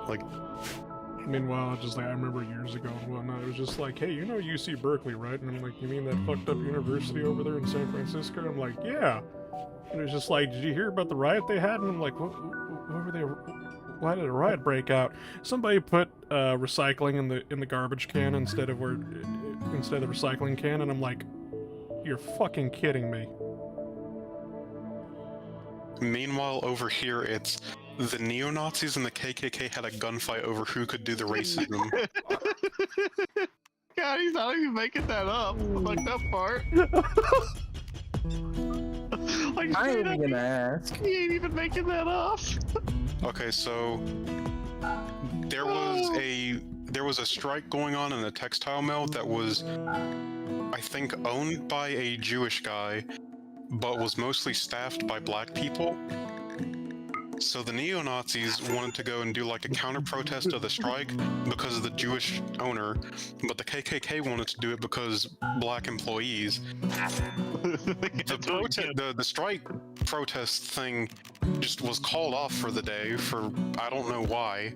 Like, meanwhile, just like I remember years ago and whatnot, it was just like, hey, you know UC Berkeley, right? And I'm like, you mean that fucked up university over there in San Francisco? And I'm like, yeah. And it was just like, did you hear about the riot they had? And I'm like, what were they? Why did a riot break out? Somebody put recycling in the garbage can instead of the recycling can, and I'm like, you're fucking kidding me. meanwhile, over here, it's the neo-Nazis and the KKK had a gunfight over who could do the racism. God, he's not even making that up. Like that part. Like, I ain't even gonna ask. he ain't even making that up. Okay, so there was a strike going on in a textile mill that was, I think, owned by a Jewish guy, but was mostly staffed by black people. So the neo-Nazis wanted to go and do like a counter-protest to the strike because of the Jewish owner, but the KKK wanted to do it because black employees. The strike protest thing just was called off for the day for I don't know why,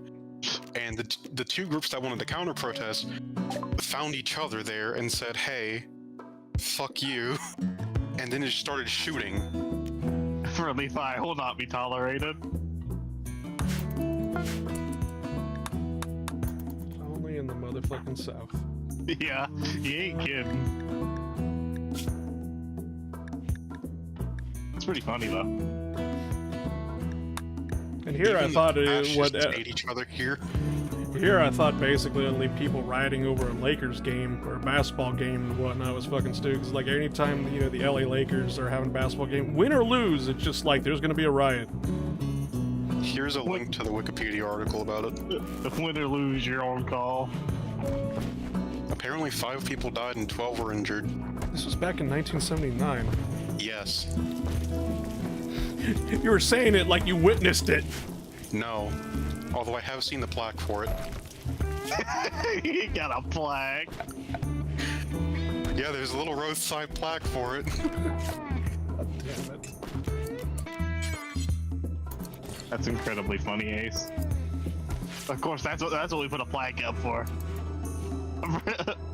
and the two groups that wanted to counter-protest found each other there and said, "Hey, fuck you," and then just started shooting. Friendly fire will not be tolerated. Only in the motherfucking South. Yeah, you ain't kidding. It's pretty funny though. And here I Even thought the it would. fascists hate each other here. Here I thought basically only people rioting over a Lakers game or a basketball game and whatnot was fucking stupid. Cause like anytime the LA Lakers are having a basketball game, win or lose, it's just like there's gonna be a riot. Here's a link to the Wikipedia article about it. Win or lose, you're on call. Apparently 5 people died and 12 were injured. This was back in 1979. Yes. You were saying it like you witnessed it. No. Although I have seen the plaque for it. He got a plaque. Yeah, there's a little roadside plaque for it. God damn it. That's incredibly funny, Ace. Of course, that's what we put a plaque up for.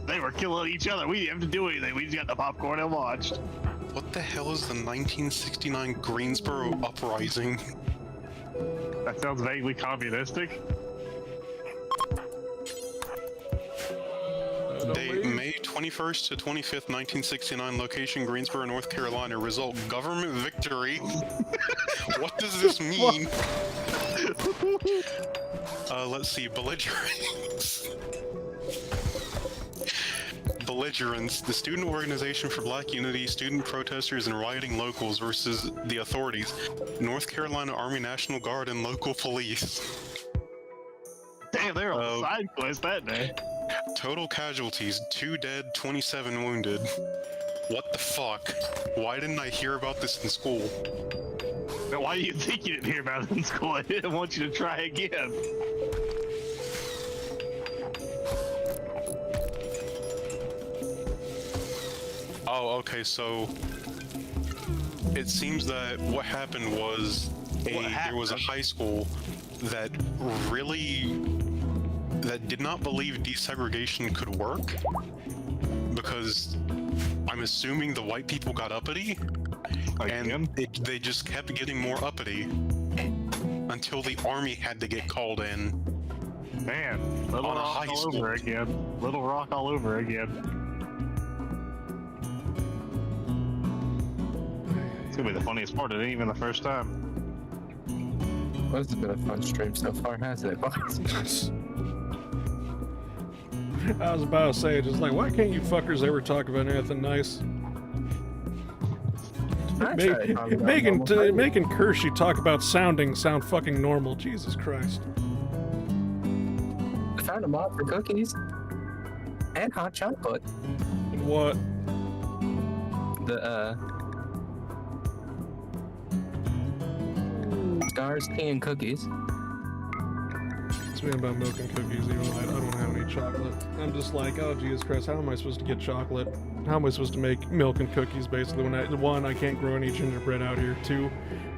They were killing each other. We didn't have to do anything. We just got the popcorn and watched. What the hell is the 1969 Greensboro Uprising? That sounds vaguely communistic. Date May 21st to 25th, 1969. Location Greensboro, North Carolina. Result government victory. What does this mean? Let's see. Belligerents, the student organization for Black Unity, student protesters, and rioting locals versus the authorities, North Carolina Army National Guard, and local police. Damn, they were on the side quest that day. Total casualties, 2 dead, 27 wounded. What the fuck? Why didn't I hear about this in school? Now, why do you think you didn't hear about it in school? I didn't want you to try again. Oh, okay, so it seems that what happened was there was a high school that did not believe desegregation could work because I'm assuming the white people got uppity, and they just kept getting more uppity until the army had to get called in. Man, Little On a Rock high all school. over again. Little Rock all over again. It's gonna be the funniest part. It ain't even the first time. Well, this has been a fun stream so far, hasn't it, boys? I was about to say, just like, why can't you fuckers ever talk about anything nice? Making Kershey talk about sound fucking normal. Jesus Christ. I found a mod for cookies and hot chocolate. What? The Stars, tea, and cookies. It's me about milk and cookies, even though I don't have any chocolate. I'm just like, oh Jesus Christ, how am I supposed to get chocolate? How am I supposed to make milk and cookies, basically, when one, I can't grow any gingerbread out here, two,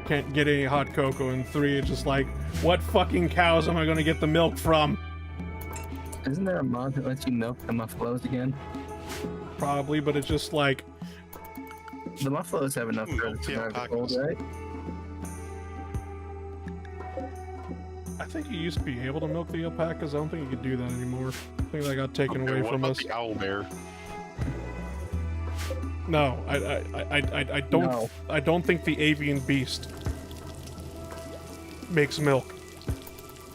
can't get any hot cocoa, and three, it's just like, what fucking cows am I gonna get the milk from? Isn't there a mod that lets you milk the muffaloes again? Probably, but it's just like, The muffaloes have enough bread to survive the cold, right? I think you used to be able to milk the alpacas. I don't think you could do that anymore. I think that got taken away What from about us. the owl bear? No, I don't. No. I don't think the avian beast makes milk.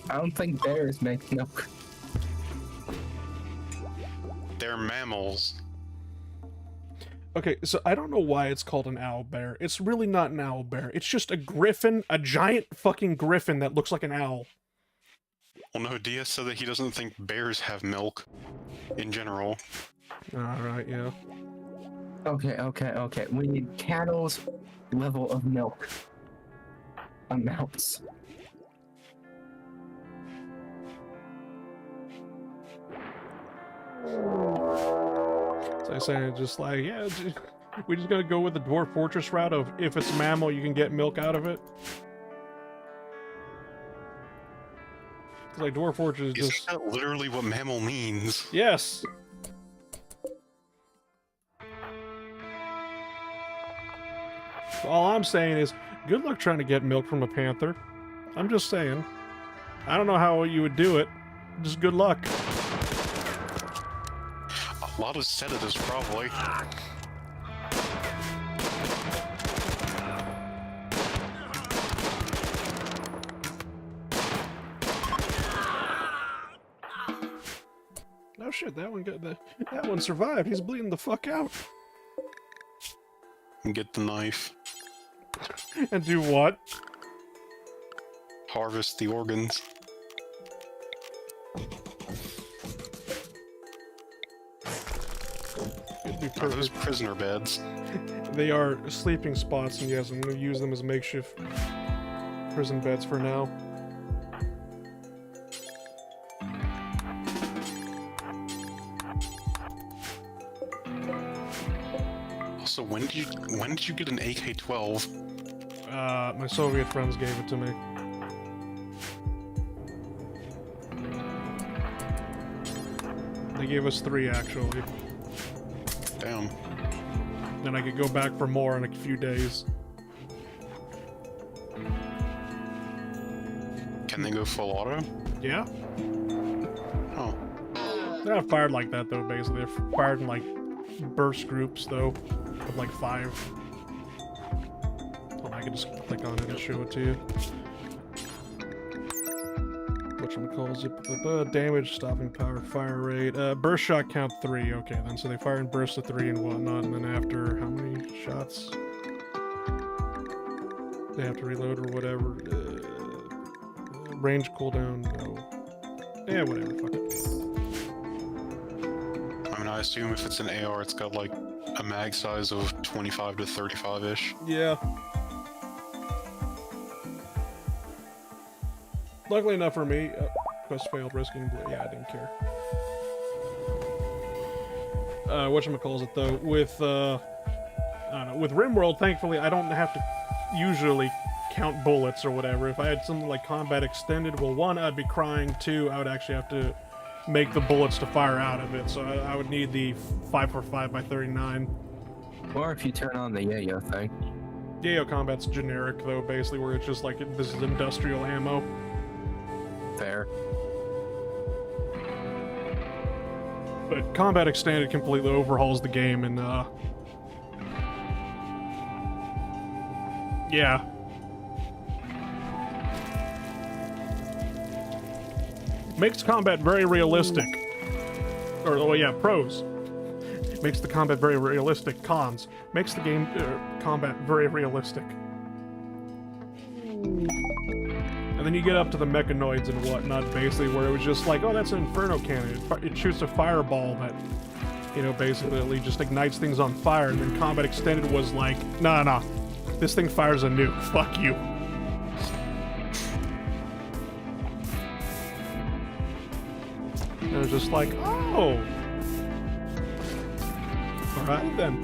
I don't think bears make milk. They're mammals. Okay, so I don't know why it's called an owl bear. It's really not an owl bear. It's just a griffin, a giant fucking griffin that looks like an owl. Well, no, Diaz said that he doesn't think bears have milk in general. Alright, yeah. Okay. We need cattle's level of milk amounts. So I say, just like, yeah, we just gotta go with the Dwarf Fortress route of if it's a mammal, you can get milk out of it. Cause like Dwarf Fortress is Is just that literally what mammal means? yes. All I'm saying is, good luck trying to get milk from a panther. I'm just saying. I don't know how you would do it. Just good luck. A lot of sedatives, probably. Oh shit, that one survived. He's bleeding the fuck out. Get the knife. And do what? Harvest the organs. It'd be Are those perfect. prisoner beds? They are sleeping spots, and yes, I'm gonna use them as makeshift prison beds for now. Also, when did you get an AK-12? My Soviet friends gave it to me. They gave us 3, actually. Damn. Then I could go back for more in a few days. Can they go full auto? Yeah? Oh. They're not fired like that, though, basically. They're fired in, like, burst groups, though, of, like, 5. Well, I can just click on it and show it to you. Whatchamacallit? Damage, stopping power, fire rate. Burst shot count 3. Okay, then. So they fire in bursts of 3 and whatnot, and then after how many shots? They have to reload or whatever. Range cooldown, no. Yeah, whatever, fuck it. I mean, I assume if it's an AR, it's got like a mag size of 25 to 35-ish. Yeah. Luckily enough for me, quest failed, risking. Yeah, I didn't care. Whatchamacallit though, with I don't know. With Rimworld, thankfully, I don't have to usually count bullets or whatever. If I had something like Combat Extended, well, one, I'd be crying. Two, I would actually have to make the bullets to fire out of it, so I would need the 545 by 39. Or if you turn on the yayo thing. Yayo combat's generic, though, basically, where it's just like, this is industrial ammo. Fair. But Combat Extended completely overhauls the game, and, yeah. Makes combat very realistic. Or, oh yeah, pros. Makes the combat very realistic. Cons. Makes the game, combat very realistic. And then you get up to the Mechanoids and whatnot, basically, where it was just like, oh, that's an Inferno cannon. It shoots a fireball that, you know, basically just ignites things on fire. And then Combat Extended was like, nah, this thing fires a nuke. Fuck you. And it was just like, oh. Alright then.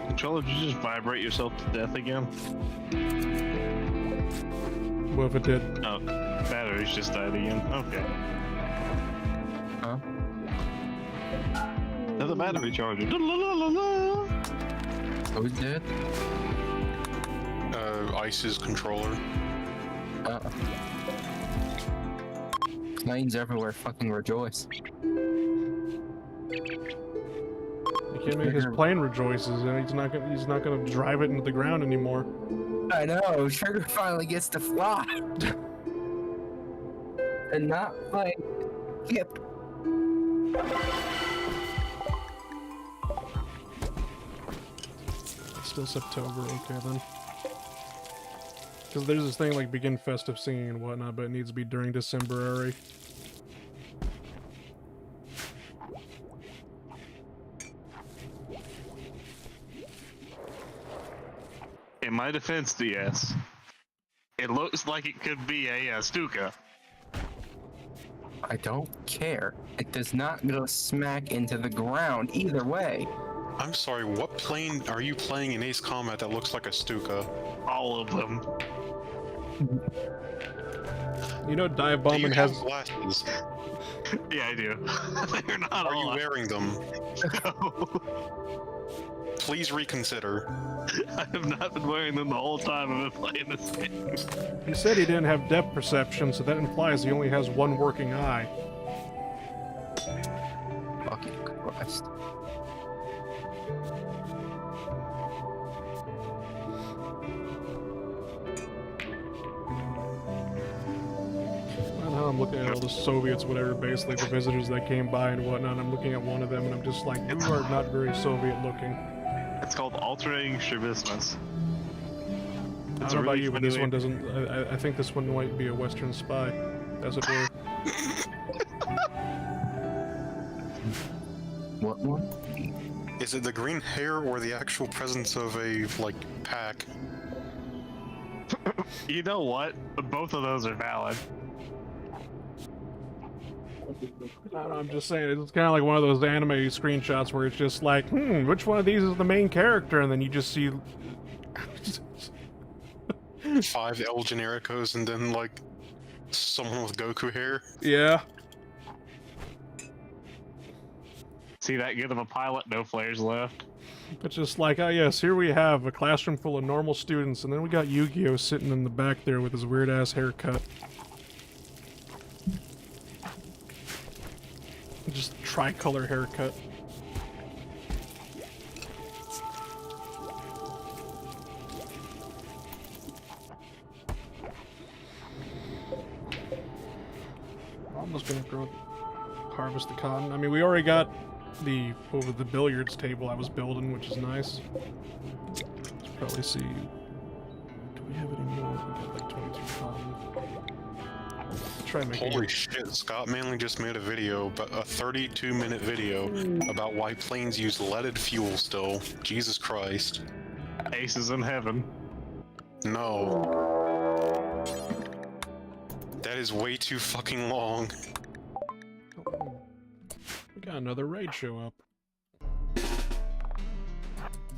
Controller, did you just vibrate yourself to death again? What if it did? Oh, batteries just died again. Okay. Huh? Another battery charger. Who's dead? Ice's controller. Planes everywhere fucking rejoice. You can't make his plane rejoices, and he's not gonna drive it into the ground anymore. I know, Trigger finally gets to fly. And not like yep. It's still September, okay then. Because there's this thing like begin festive singing and whatnot, but it needs to be during December-ary. In my defense, DS, it looks like it could be a Stuka. I don't care. It does not go smack into the ground either way. I'm sorry, what plane are you playing in Ace Combat that looks like a Stuka? All of them. You know, Dive Do you Bombing have has. glasses? Yeah, I do. They're not Are all. you wearing them? Please reconsider. I have not been wearing them the whole time I've been playing this game. He said he didn't have depth perception, so that implies he only has one working eye. Fucking Christ. I know I'm looking at all the Soviets, whatever, basically the visitors that came by and whatnot. I'm looking at one of them, and I'm just like, you are not very Soviet looking. It's called alternating strabismus. I don't know about you, but this one doesn't. I think this one might be a Western spy, as it were. What one? Is it the green hair or the actual presence of a, like, pack? You know what? Both of those are valid. I'm just saying, it's kind of like one of those anime screenshots where it's just like, which one of these is the main character? And then you just see 5 El Genericos and then, like, someone with Goku hair? yeah. See that good of a pilot? No flares left. It's just like, oh yes, here we have a classroom full of normal students, and then we got Yu-Gi-Oh sitting in the back there with his weird-ass haircut. Just tricolor haircut. I'm just gonna harvest the cotton. I mean, we already got the billiards table I was building, which is nice. Let's probably see. Do we have any more? We got like 22 cotton. Let's try and make Holy shit, Scott Manley just made a video, but a 32-minute video about why planes use leaded fuel still. Jesus Christ. Ace is in heaven. No. That is way too fucking long. We got another raid show up.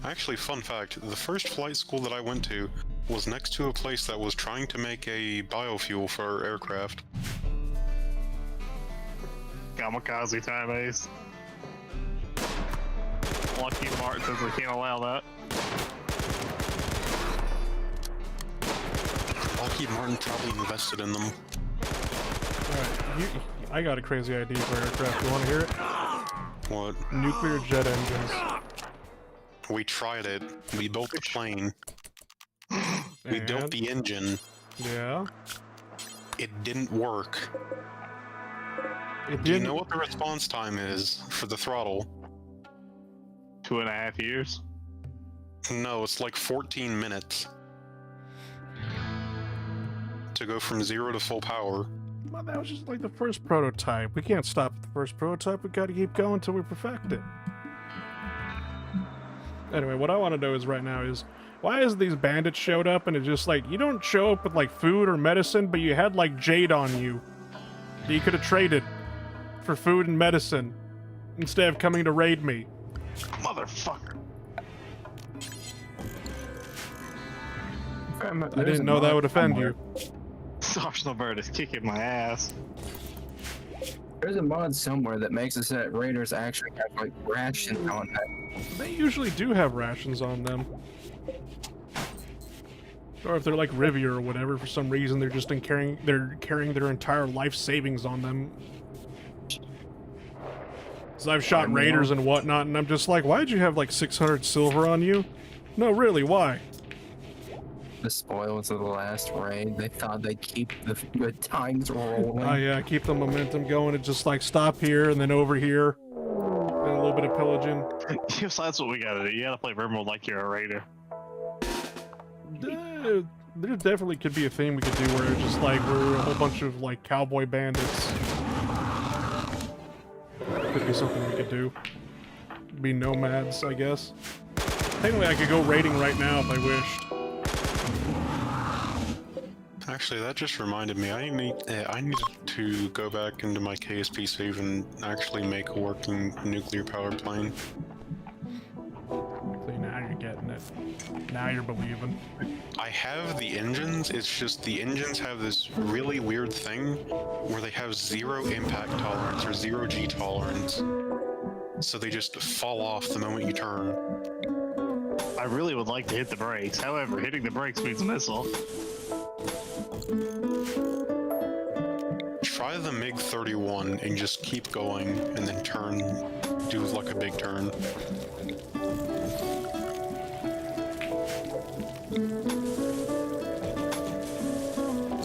Actually, fun fact, the first flight school that I went to was next to a place that was trying to make a biofuel for aircraft. Kamikaze time, Ace. Lucky Martin says we can't allow that. Lockheed Martin probably invested in them. Alright, I got a crazy idea for aircraft. You want to hear it? What? Nuclear jet engines. We tried it. We built the plane. We built And- the engine. Yeah. It didn't work. It Do you didn't. know what the response time is for the throttle? 2.5 years. No, it's like 14 minutes. To go from 0 to full power. Well, that was just like the first prototype. We can't stop at the first prototype. We gotta keep going until we perfect it. Anyway, what I want to know is right now is why is these bandits showed up and it's just like you don't show up with like food or medicine, but you had like jade on you that you could have traded for food and medicine instead of coming to raid me. Motherfucker. I didn't know that would offend you. Arsenal Bird is kicking my ass. There's a mod somewhere that makes it so that raiders actually have like rations on them. They usually do have rations on them. Or if they're like Rivia or whatever, for some reason they're just carrying their entire life savings on them. So I've shot raiders and whatnot, and I'm just like, why'd you have like 600 silver on you? No, really, why? The spoils of the last raid. They thought they'd keep the good times rolling. Oh yeah, keep the momentum going and just like stop here and then over here. And a little bit of pillaging. Yes, that's what we gotta do. You gotta play Rimworld like you're a raider. There definitely could be a theme we could do where it's just like we're a whole bunch of like cowboy bandits. Could be something we could do. Be nomads, I guess. Technically, I could go raiding right now if I wished. Actually, that just reminded me. I need to go back into my KSP save and actually make a working nuclear powered plane. See, now you're getting it. Now you're believing. I have the engines, it's just the engines have this really weird thing where they have 0 impact tolerance or 0 G tolerance. So they just fall off the moment you turn. I really would like to hit the brakes. However, hitting the brakes means a missile. Try the MiG-31 and just keep going and then turn, do like a big turn.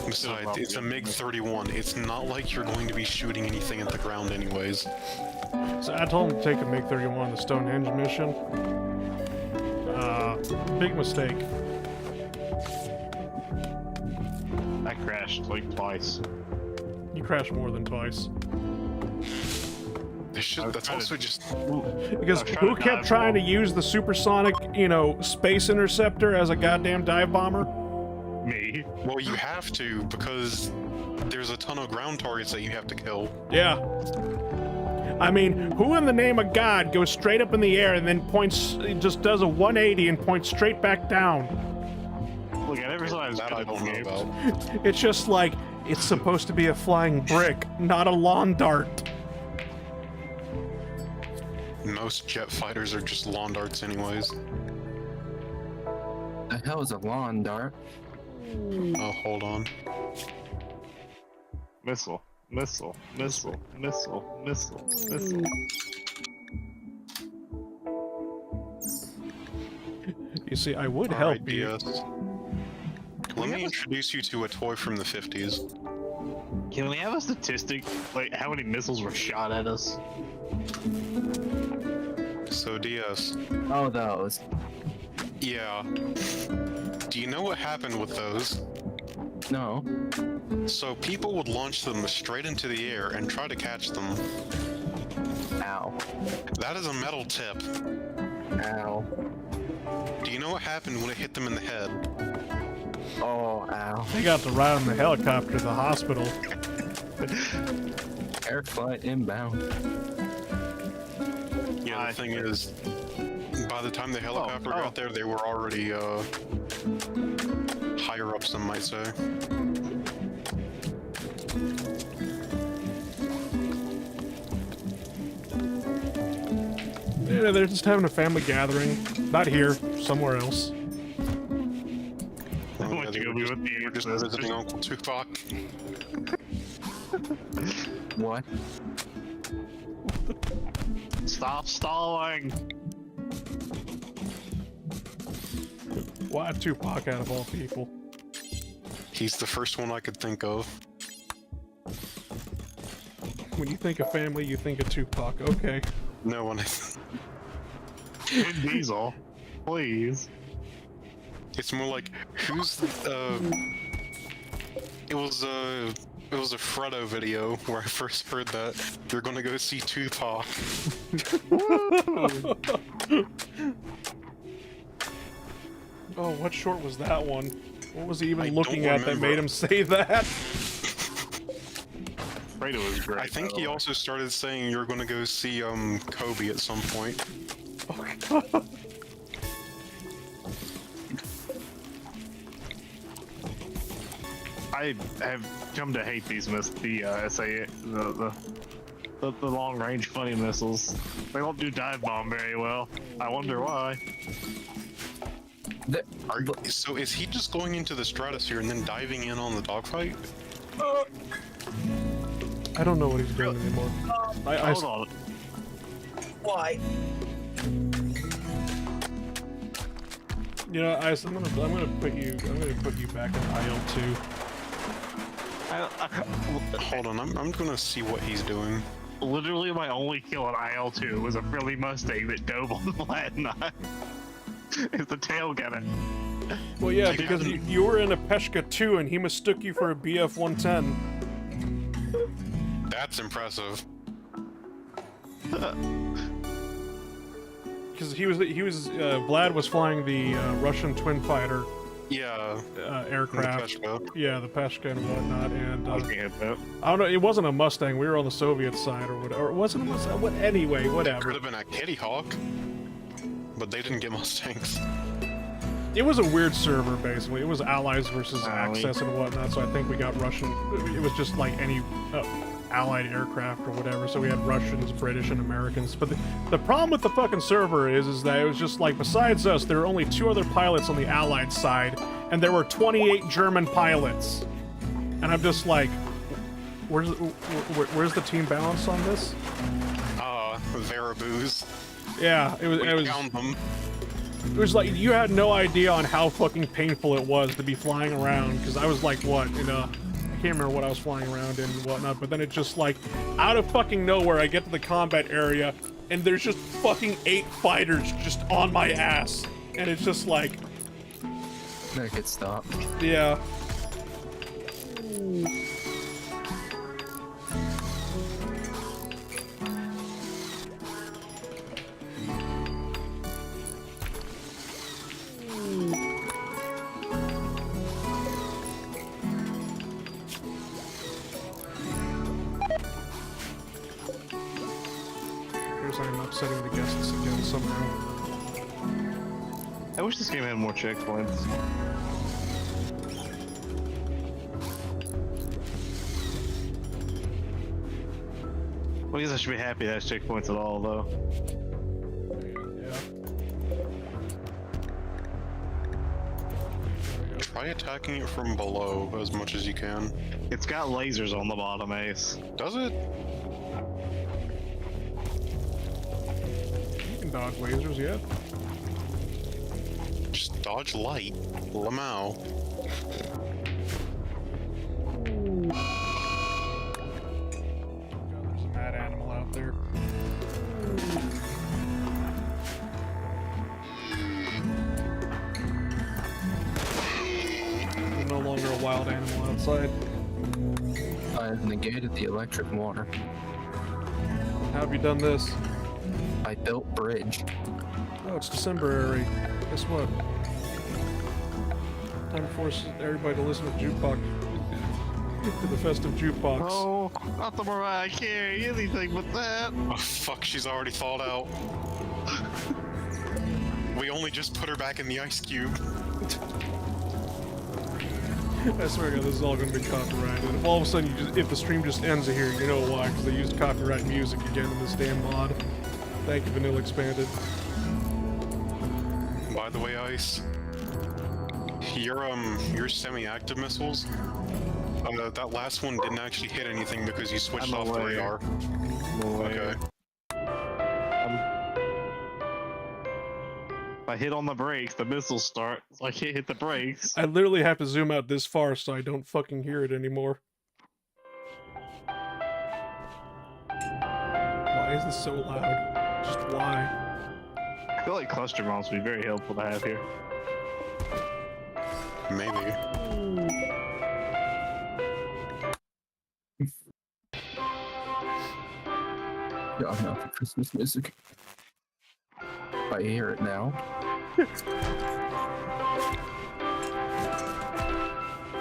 Besides, it's a MiG-31. It's not like you're going to be shooting anything at the ground anyways. So I told him to take a MiG-31 the Stonehenge mission. Big mistake. I crashed like twice. You crashed more than twice. That's also just... Because who kept trying to use the supersonic, space interceptor as a goddamn dive bomber? Me. Well, you have to, because there's a ton of ground targets that you have to kill. Yeah. I mean, who in the name of God goes straight up in the air and then just does a 180 and points straight back down? Look, I never saw I was That good I at don't this know game. about. It's just like, it's supposed to be a flying brick, not a lawn dart. Most jet fighters are just lawn darts anyways. The hell is a lawn dart? Oh, hold on. Missile. Missile. Missile. Missile. Missile. Missile. You see, I would Alright, help you. DS. Let me introduce you to a toy from the 50s. Can we have a statistic, like how many missiles were shot at us? So, DS. Oh, those. Yeah. Do you know what happened with those? No. So people would launch them straight into the air and try to catch them. Ow. That is a metal tip. Ow. Do you know what happened when it hit them in the head? Oh, ow. They got to ride on the helicopter to the hospital. Air flight inbound. Yeah, the thing is, by By the time the helicopter got there, they were already higher up, some might say. Yeah, they're just having a family gathering. Not here, somewhere else. I want to go be with We're just visiting Uncle Tupac. What? Stop stalling! Why Tupac out of all people? He's the first one I could think of. When you think of family, you think of Tupac. Okay. No one. Vin Diesel, please. It's more like who's it was a Freddo video where I first heard that they're gonna go see Tupac. Oh, what short was that one? What was he even I looking don't at that remember. made him say that? Fredo was great. I think by he the way. also started saying you're gonna go see Kobe at some point. I have come to hate these the long range funny missiles. They don't do dive bomb very well. I wonder why. So is he just going into the stratosphere and then diving in on the dogfight? I don't know what he's doing anymore. Hold on. Why? You know, I'm gonna put you back in IL2. Hold on, I'm gonna see what he's doing. Literally, my only kill in IL2 was a frilly Mustang that dove on the flat nine. It's the tail gunner. Well, yeah, because you were in a Peshka 2 and he mistook you for a BF 110. That's impressive. Because Vlad was flying the Russian twin fighter Yeah. aircraft. The Yeah, the Peshka and whatnot, and I was gonna hit that. I don't know. It wasn't a Mustang. We were on the Soviet side or whatever. Or it wasn't a Mustang. What? Anyway, Could whatever. have been a Kitty Hawk, but they didn't get Mustangs. It was a weird server, basically. It was Allies versus Ally. Axis and whatnot. So I think we got Russian. It was just like any Allied aircraft or whatever. So we had Russians, British, and Americans. But the problem with the fucking server is that it was just like, besides us, there were only 2 other pilots on the Allied side, and there were 28 German pilots. And I'm just like, where's the team balance on this? Variboos. Yeah, it was. We found them. It was like you had no idea on how fucking painful it was to be flying around, because I was like, what, I can't remember what I was flying around in and whatnot, but then it's just like, out of fucking nowhere, I get to the combat area, and there's just fucking 8 fighters just on my ass, and it's just like, Make it stop. yeah. I'm upsetting the guests again somehow. I wish this game had more checkpoints. Well, I guess I should be happy that has checkpoints at all, though. Yeah. Try attacking it from below as much as you can. It's got lasers on the bottom, Ace. Does it? You can dodge lasers, yeah. Just dodge light. Lamau. God, there's a mad animal out there. There's no longer a wild animal outside. I have negated the electric water. How have you done this? I built bridge. Oh, it's December. Guess what? Time to force everybody to listen to Jukebox. To the festive jukebox. Oh, not the Mariah Carey, anything but that. Oh fuck, she's already thawed out. We only just put her back in the ice cube. I swear to God, this is all gonna be copyrighted. If all of a sudden if the stream just ends here, you know why? Because they used copyright music again in this damn mod. Thank you, Vanilla Expanded. By the way, Ice, your semi-active missiles, that last one didn't actually hit anything because you switched off the radar. Okay. If I hit on the brakes, the missiles start. So I can't hit the brakes. I literally have to zoom out this far so I don't fucking hear it anymore. Why is this so loud? Just why? I feel like cluster bombs would be very helpful to have here. Maybe. Yeah, I'm not the Christmas music. I hear it now.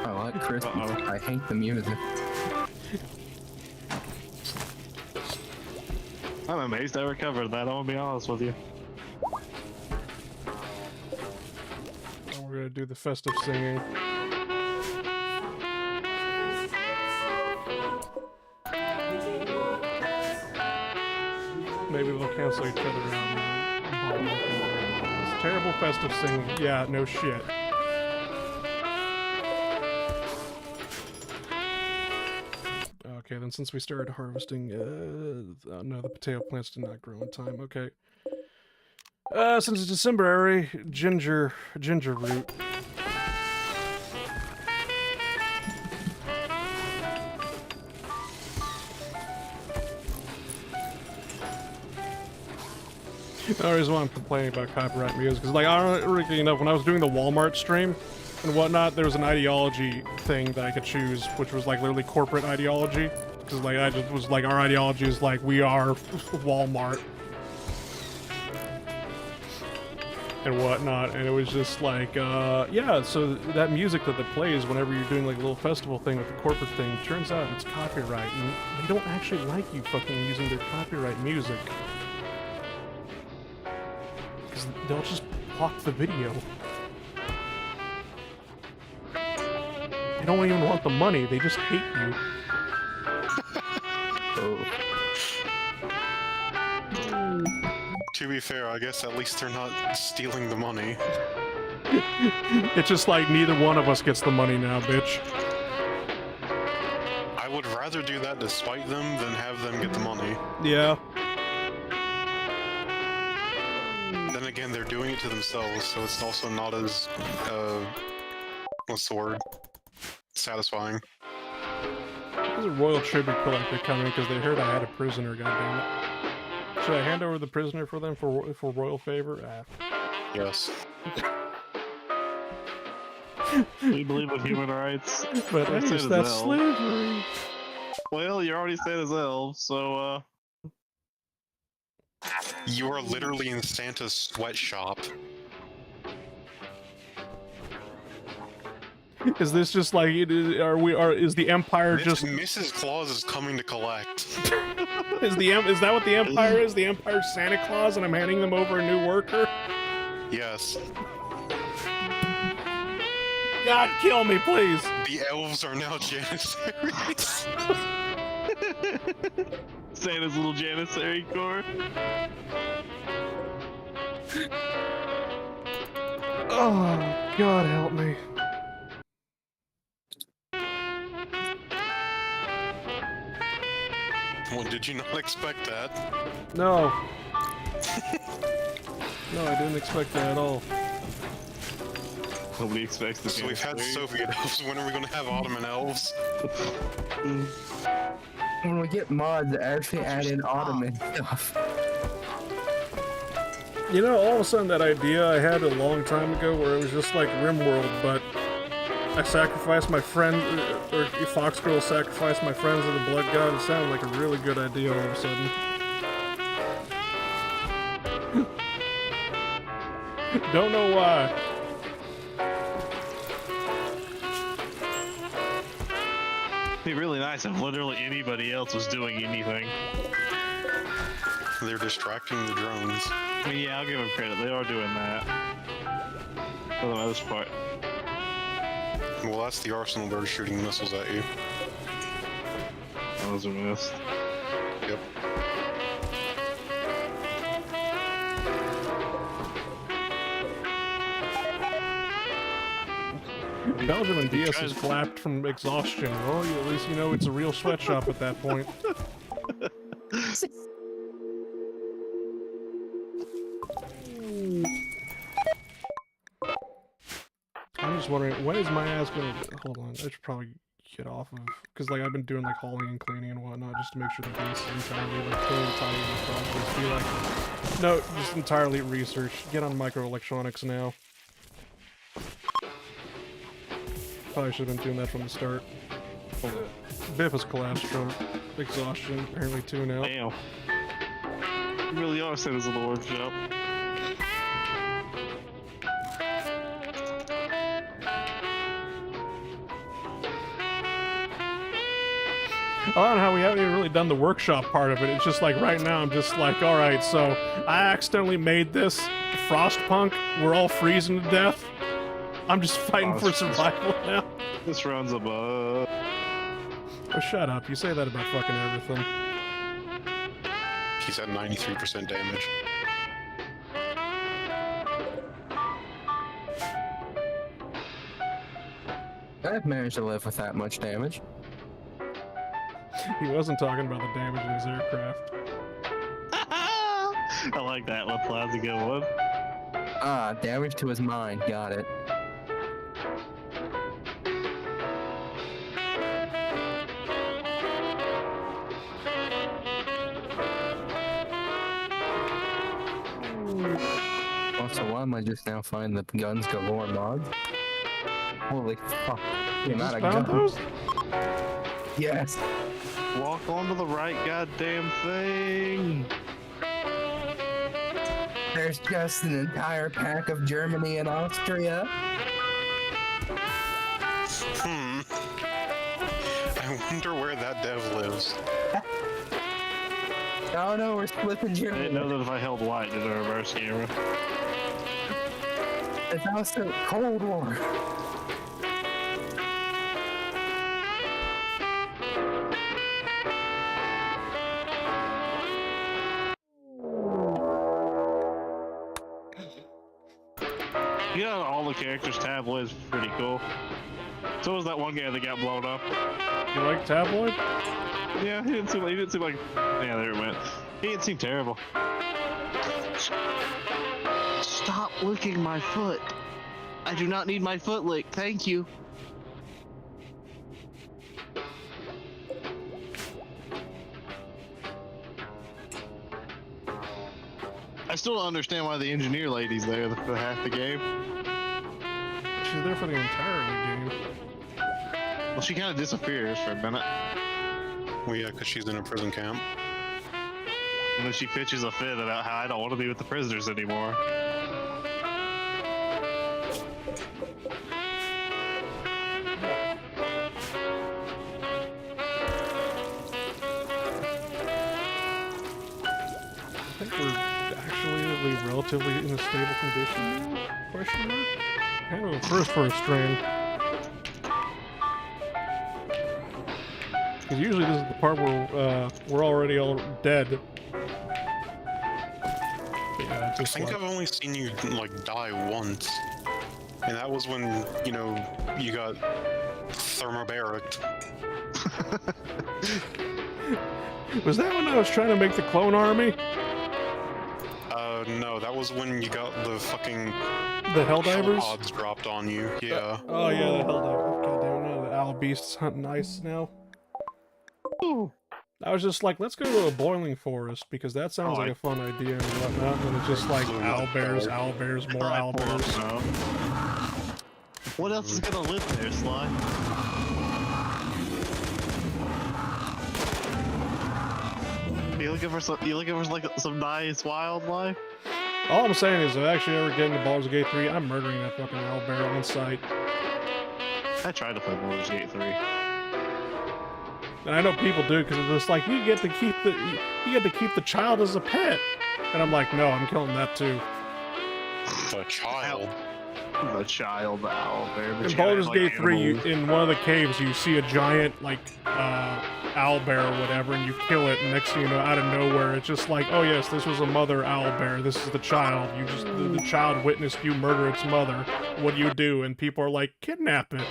I like Christmas. I hate the music. I'm amazed I recovered that, I'll be honest with you. And we're gonna do the festive singing. Maybe they'll cancel each other out. It's terrible festive singing. Yeah, no shit. Okay, then since we started harvesting, no, the potato plants did not grow in time. Okay. Since it's December, ginger root. The reason why I'm complaining about copyright music is, like, ironically enough, when I was doing the Walmart stream and whatnot, there was an ideology thing that I could choose, which was, like, literally corporate ideology. Because, like, I just was like, our ideology is, like, we are Walmart. And whatnot, and it was just like, yeah, so that music that plays whenever you're doing, like, a little festival thing with the corporate thing, turns out it's copyright, and they don't actually like you fucking using their copyright music. Because they'll just block the video. They don't even want the money, they just hate you. To be fair, I guess at least they're not stealing the money. It's just like neither one of us gets the money now, bitch. I would rather do that to spite them than have them get the money. Yeah. Then again, they're doing it to themselves, so it's also not as, what's the word? Satisfying. There's a royal tribute collector coming because they heard I had a prisoner, goddammit. Should I hand over the prisoner for them for royal favor? Ah. Yes. We believe in human rights. But hey, Said it's as that elf. slavery. Well, you already said as elves, so You are literally in Santa's sweatshop. Is this just like is the Empire just Mrs. Claus is coming to collect. is that what the Empire is? The Empire's Santa Claus and I'm handing them over a new worker? Yes. God, kill me, please. The elves are now janissaries. Santa's little janissary corps. Oh, God help me. Well, did you not expect that? No. No, I didn't expect that at all. Nobody expects the So we've had janissary. Soviet elves, when are we gonna have Ottoman elves? When we get mods that actually add in Ottoman stuff. You know, all of a sudden that idea I had a long time ago where it was just like Rimworld, but I sacrificed my friend, or Fox Girl sacrificed my friends to the blood god. It sounded like a really good idea all of a sudden. Don't know why. It'd be really nice if literally anybody else was doing anything. They're distracting the drones. I mean, yeah, I'll give them credit. They are doing that for the most part. Well, that's the arsenal bird shooting missiles at you. Those are missed. Yep. Belgium and DS is clapped from exhaustion. Well, at least you know it's a real sweatshop at that point. I'm just wondering, when is my ass gonna... Hold on, I should probably get off of... Because, like, I've been doing, like, hauling and cleaning and whatnot just to make sure the base is entirely, like, clean, tidy, and stuff. Just be like... No, just entirely research. Get on microelectronics now. Probably should have been doing that from the start. Biff has collapsed from exhaustion, apparently, too, now. Damn. You really are citizens of the workshop. I don't know how we haven't even really done the workshop part of it. It's just like right now I'm just like, alright, so I accidentally made this Frostpunk. We're all freezing to death. I'm just fighting for survival now. This runs a bug. Oh, shut up. You say that about fucking everything. He's at 93% damage. I've managed to live with that much damage. He wasn't talking about the damage in his aircraft. I like that one. That's a good one. Ah, damage to his mind. Got it. Also, why am I just now finding the Guns Galore mod? Holy fuck. The amount of Found guns. those? Yes. Walk onto the right goddamn thing. There's just an entire pack of Germany and Austria. I wonder where that dev lives. Oh no, we're flipping I Germany. didn't know that if I held white, did a reverse camera. It's also Cold War. You know, all the characters' tabloid is pretty cool. So was that one guy that got blown up. You like tabloid? Yeah, he didn't seem like. Yeah, there it went. He didn't seem terrible. Stop licking my foot. I do not need my foot licked. Thank you. I still don't understand why the engineer lady's there for half the game. She's there for the entire game. Well, she kind of disappears for a minute. Well, yeah, because she's in a prison camp. And then she pitches a fit about how I don't want to be with the prisoners anymore. I think we're actually relatively in a stable condition now? Question mark? Kind of a first for a stream. Because usually this is the part where we're already all dead. But yeah, I just think like, I've only seen you, like, die once. And that was when, you know, you got thermobaric. was that when I was trying to make the clone army? No, that was when you got the fucking The Helldivers? pods dropped on you. Yeah. Oh yeah, the Helldivers. God damn, now the owl beasts hunting ice now. I was just like, let's go to a boiling forest because that sounds like a fun idea and whatnot. And it's just like owl bears, more owl bears. What else is gonna live there, Sly? You looking for like some nice wildlife? All I'm saying is, if I actually ever get into Baldur's Gate 3, I'm murdering that fucking owl bear on sight. I tried to play Baldur's Gate 3. And I know people do because it's just like you get to keep the child as a pet. And I'm like, no, I'm killing that too. The child. The child owlbear. but In you gotta Baldur's have, Gate 3, animals. in one of the caves, you see a giant like owlbear or whatever, and you kill it. And next thing you know, out of nowhere, it's just like, oh yes, this was a mother owlbear. This is the child. The child witnessed you murder its mother. What do you do? And people are like, kidnap it.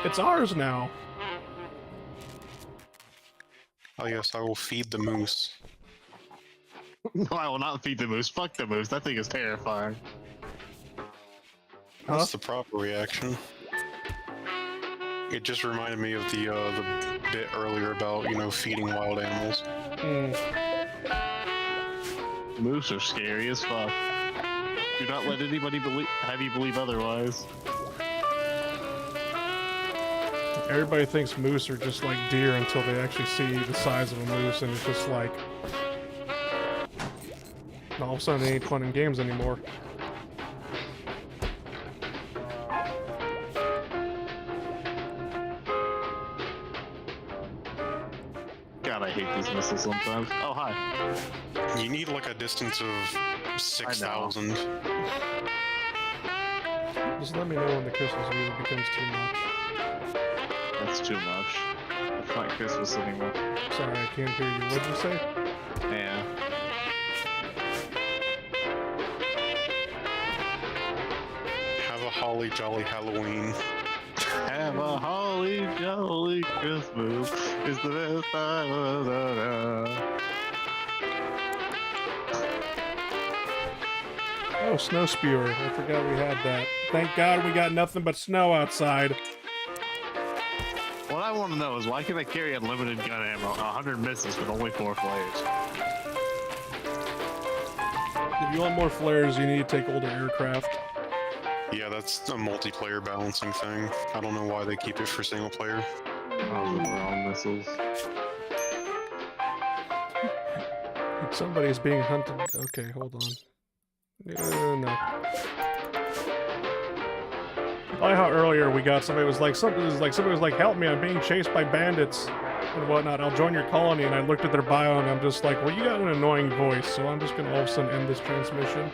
It's ours now. Oh yes, I will feed the moose. No, I will not feed the moose. Fuck the moose. That thing is terrifying. That's the proper reaction. It just reminded me of the bit earlier about, you know, feeding wild animals. Moose are scary as fuck. Do not let anybody have you believe otherwise. Everybody thinks moose are just like deer until they actually see the size of a moose, and it's just like, all of a sudden they ain't fun in games anymore. God, I hate these missiles sometimes. Oh, hi. You need like a distance of 6,000. Just let me know when the Christmas music becomes too much. That's too much. It's not Christmas anymore. Sorry, I can't hear you. What'd you say? Yeah. Have a holly jolly Halloween. Have a holly jolly Christmas. It's the best time of the year. Oh, snow spewer. I forgot we had that. Thank God we got nothing but snow outside. What I want to know is why can I carry unlimited gun ammo, 100 misses with only 4 flares? If you want more flares, you need to take older aircraft. Yeah, that's a multiplayer balancing thing. I don't know why they keep it for single player. Oh, the wrong missiles. Somebody's being hunted. Okay, hold on. No. I like how earlier we got somebody was like, help me, I'm being chased by bandits and whatnot. I'll join your colony, and I looked at their bio and I'm just like, well, you got an annoying voice, so I'm just gonna all of a sudden end this transmission.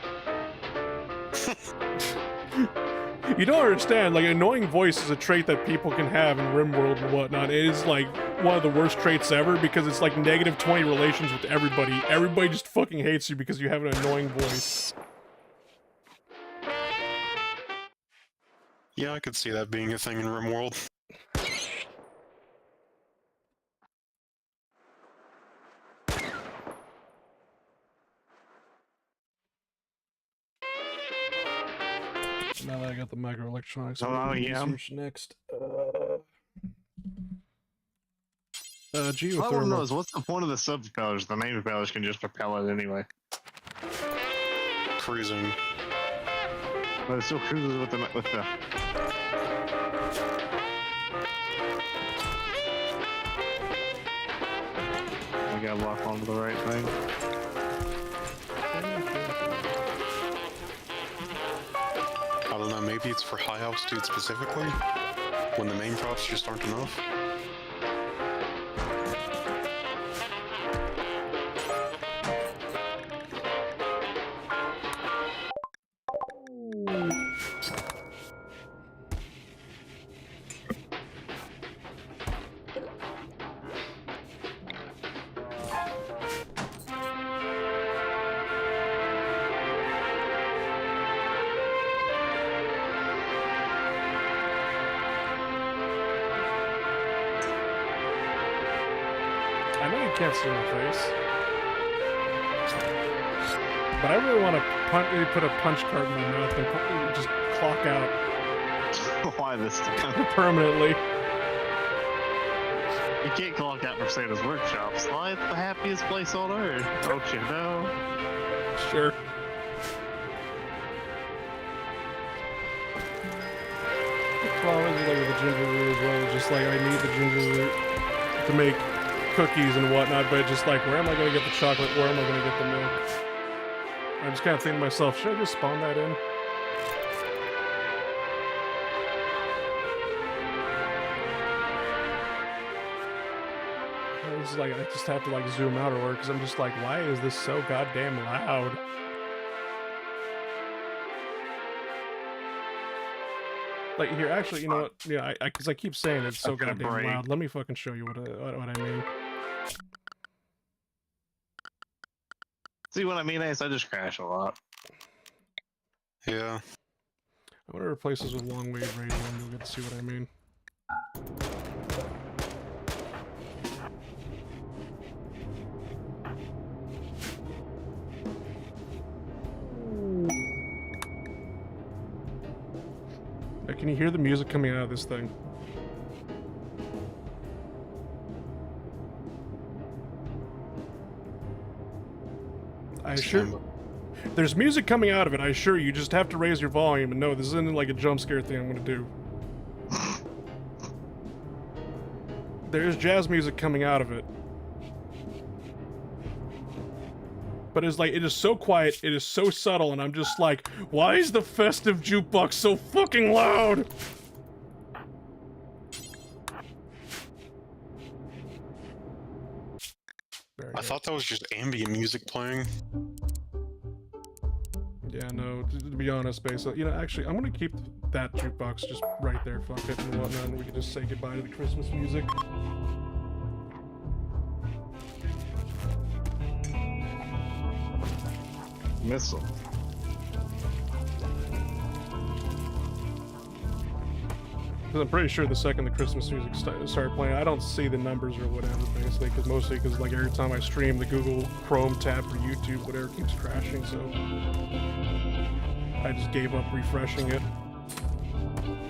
You don't understand, like, annoying voice is a trait that people can have in Rimworld and whatnot. It is like one of the worst traits ever because it's like negative 20 relations with everybody. Everybody just fucking hates you because you have an annoying voice. Yeah, I could see that being a thing in Rimworld. Now that I got the microelectronics, Oh, I'm yeah. research next. All I want to know Geothermal. is what's the point of the sub-propellers? The main propellers can just propel it anyway. Cruising. But it still cruises with the I gotta lock onto the right thing. I don't know, maybe it's for high altitude specifically? When the main props just aren't enough? I know you can't see my face, but I really want to put a punch card in my mouth and just clock out Why this time? permanently. You can't clock out from Santa's workshops. Why, it's the happiest place on earth. Don't you know? Sure. Well, I was like with the ginger root as well. Just like I need the ginger root to make cookies and whatnot, but just like, where am I going to get the chocolate? Where am I going to get the milk? I'm just kind of thinking to myself, should I just spawn that in? It's like I just have to like zoom out or work because I'm just like, why is this so goddamn loud? Like here, actually, you know what? Yeah, because I keep saying it's so goddamn loud. Let me fucking show you what I mean. See what I mean, Ace? I just crash a lot. Yeah. I want to replace this with long wave radio and you'll get to see what I mean. Now, can you hear the music coming out of this thing? I assure there's music coming out of it. I assure you, just have to raise your volume and no, this isn't like a jump scare thing I'm gonna do. There's jazz music coming out of it. But it's like, it is so quiet, it is so subtle, and I'm just like, why is the festive jukebox so fucking loud? I thought that was just ambient music playing. Yeah, no, to be honest, basically, you know, actually, I'm gonna keep that jukebox just right there, fuck it, and whatnot, and we can just say goodbye to the Christmas music. Missile. Because I'm pretty sure the second the Christmas music started playing, I don't see the numbers or whatever, basically, because mostly because like every time I stream, the Google Chrome tab for YouTube, whatever, keeps crashing, so I just gave up refreshing it.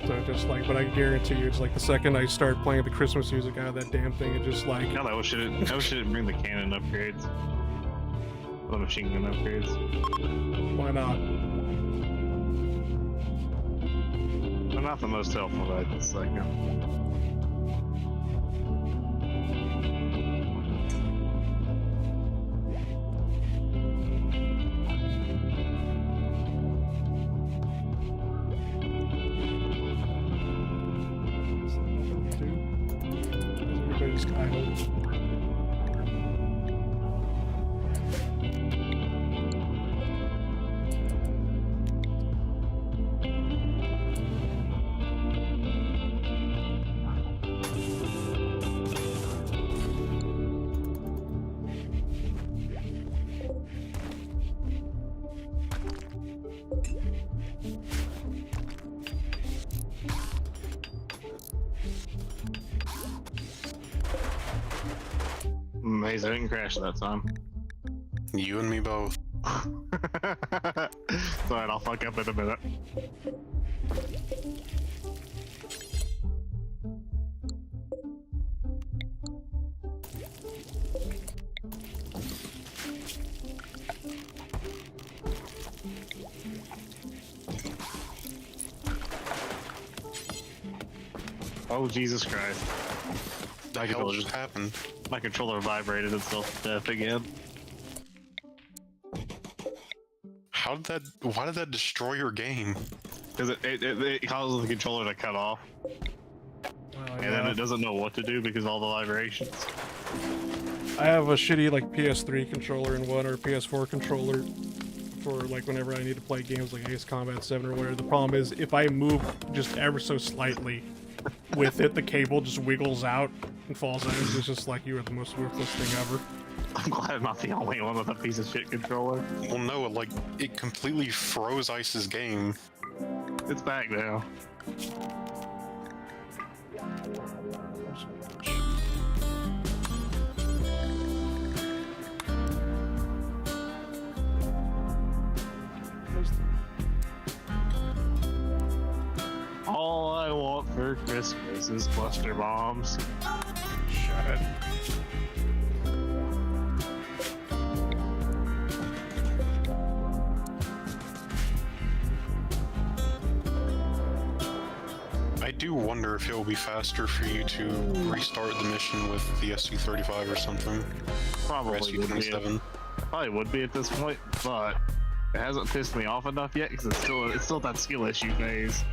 So just like, but I guarantee you, it's like the second I start playing the Christmas music out of that damn thing, it just like... God, I wish it didn't bring the cannon upgrades. The machine gun upgrades. Why not? They're not the most helpful right this second. Everybody's idle. Amazing, I didn't crash that time. You and me both. It's alright, I'll fuck up in a minute. Oh, Jesus Christ. The hell just happened? My controller vibrated itself to death again. Why did that destroy your game? Because it causes the controller to cut off. And then it doesn't know what to do because of all the vibrations. I have a shitty like PS3 controller and one or PS4 controller for like whenever I need to play games like Ace Combat 7 or whatever. The problem is if I move just ever so slightly with it, the cable just wiggles out and falls out. It's just like you are the most worthless thing ever. I'm glad I'm not the only one with a piece of shit controller. Well, no, like, it completely froze Ice's game. It's back now. All I want for Christmas is cluster bombs. Shut it. I do wonder if it will be faster for you to restart the mission with the SU-35 or something. Probably or SU-27. Probably would be at this point, but it hasn't pissed me off enough yet because it's still that skill issue phase.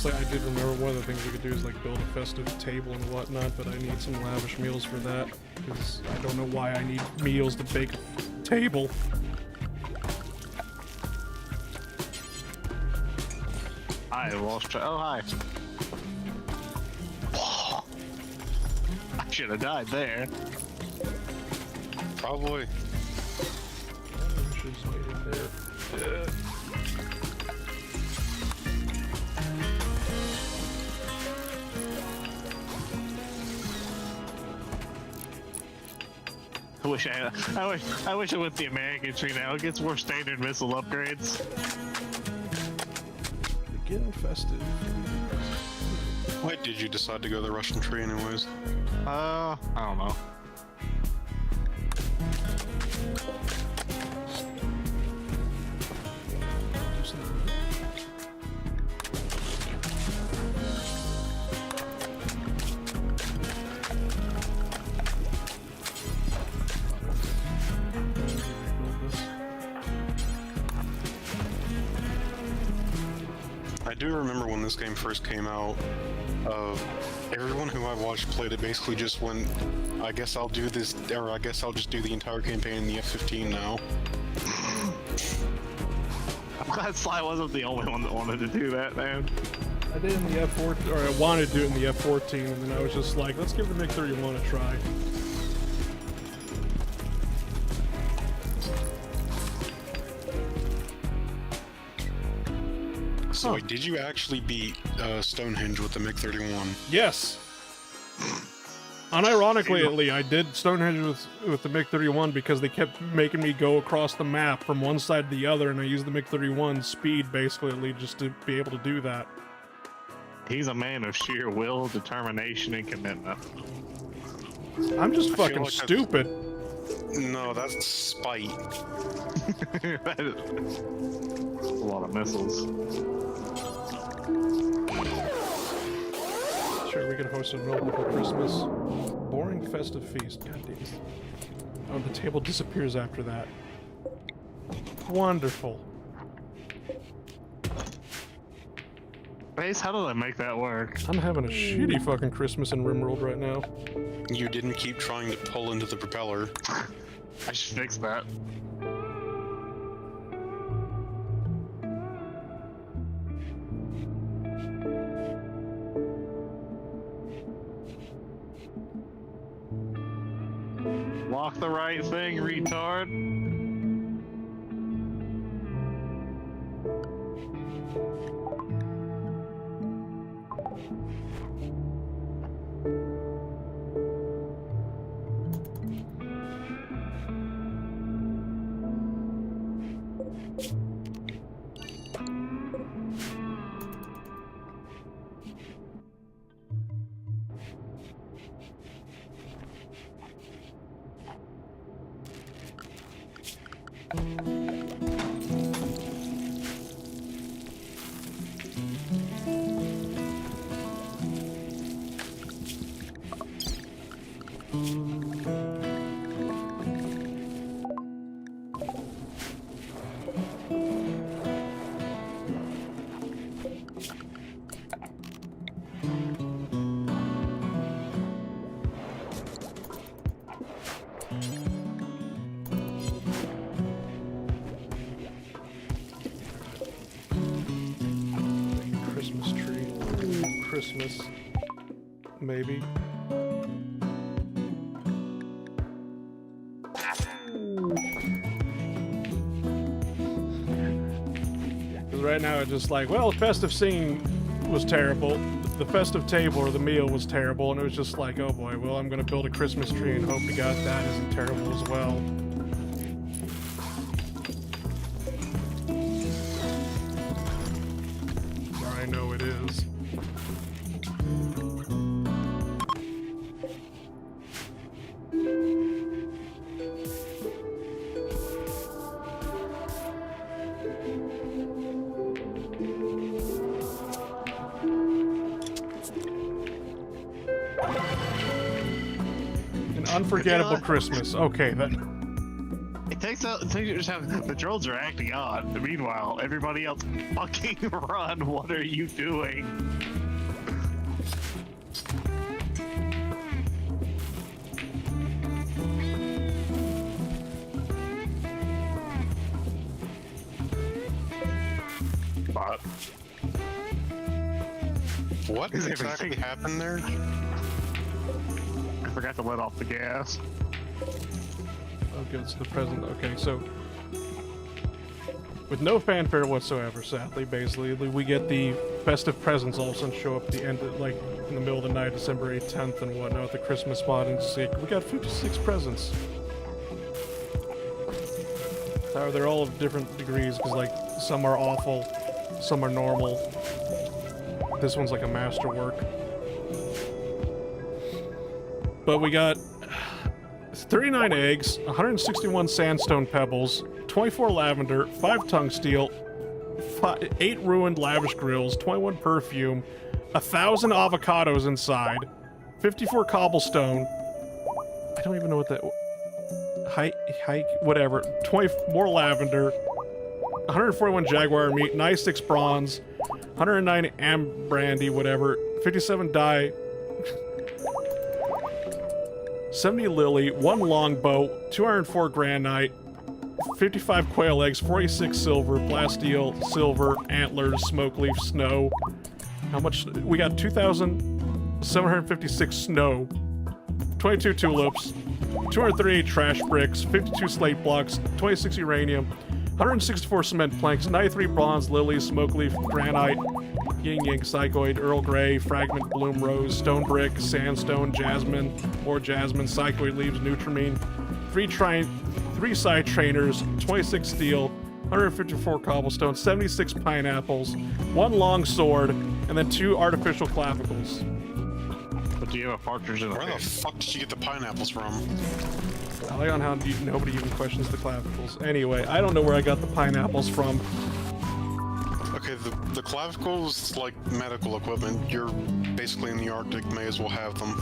honestly, I did remember one of the things we could do is like build a festive table and whatnot, but I need some lavish meals for that because I don't know why I need meals to bake a table. I lost track. Oh, hi. I should have died there. Probably. She's waiting there. I wish I went the American tree now. It gets more standard missile upgrades. Getting festive. Why did you decide to go the Russian tree anyways? I don't know. I do remember when this game first came out, everyone who I watched played it basically just went, I guess I'll do this, or I guess I'll just do the entire campaign in the F-15 now. I'm glad Sly wasn't the only one that wanted to do that, man. I did in the F-14, or I wanted to do it in the F-14, and then I was just like, let's give the MiG-31 a try. So wait, did you actually beat Stonehenge with the MiG-31? Yes! Unironically, I did Stonehenge with the MiG-31 because they kept making me go across the map from one side to the other, and I used the MiG-31's speed, basically, just to be able to do that. He's a man of sheer will, determination, and commitment. I'm just I feel fucking like stupid. No, that's spite. That is a lot of missiles. Sure, we can host a meal before Christmas. Boring festive feast. God damn. Oh, the table disappears after that. Wonderful. Base, how did I make that work? I'm having a shitty fucking Christmas in Rimworld right now. You didn't keep trying to pull into the propeller. I should fix that. Lock the right thing, retard. Christmas tree. Christmas. Maybe. Because right now it's just like, well, the festive scene was terrible. The festive table or the meal was terrible, and it was just like, oh boy, well, I'm gonna build a Christmas tree and hope to God that isn't terrible as well. I know it is. An unforgettable Christmas. Okay, then. It takes the drones are acting on. Meanwhile, everybody else fucking run. What are you doing? But What Is exactly everything- happened there? I forgot to let off the gas. Oh, good. So the present. Okay, so with no fanfare whatsoever, sadly, basically, we get the festive presents all of a sudden show up at the end, of, like in the middle of the night, December 8th, 10th, and whatnot, the Christmas spot, and it's like, we got 56 presents. However, they're all of different degrees, because like some are awful, some are normal. This one's like a masterwork. But we got 39 eggs, 161 sandstone pebbles, 24 lavender, 5 tungsteel, 8 ruined lavish grills, 21 perfume, 1,000 avocados inside, 54 cobblestone. I don't even know what that... Hike, whatever. 20 more lavender, 141 jaguar meat, 96 bronze, 109 am brandy, whatever, 57 dye, 70 lily, 1 longbow, 204 granite, 55 quail eggs, 46 silver, plasteel, silver, antlers, smoke leaf, snow. How much? We got 2,756 snow, 22 tulips, 238 trash bricks, 52 slate blocks, 26 uranium, 164 cement planks, 93 bronze lilies, smoke leaf, granite, yin yang, psychoid, earl grey, fragment, bloom rose, stone brick, sandstone, jasmine, more jasmine, psychoid leaves, nutramine, 3 side trainers, 26 steel, 154 cobblestone, 76 pineapples, 1 long sword, and then 2 artificial clavicles. But do you have a partridge in a Where the pear? fuck did you get the pineapples from? I like on how nobody even questions the clavicles. Anyway, I don't know where I got the pineapples from. Okay, the clavicles, like medical equipment. You're basically in the Arctic, may as well have them.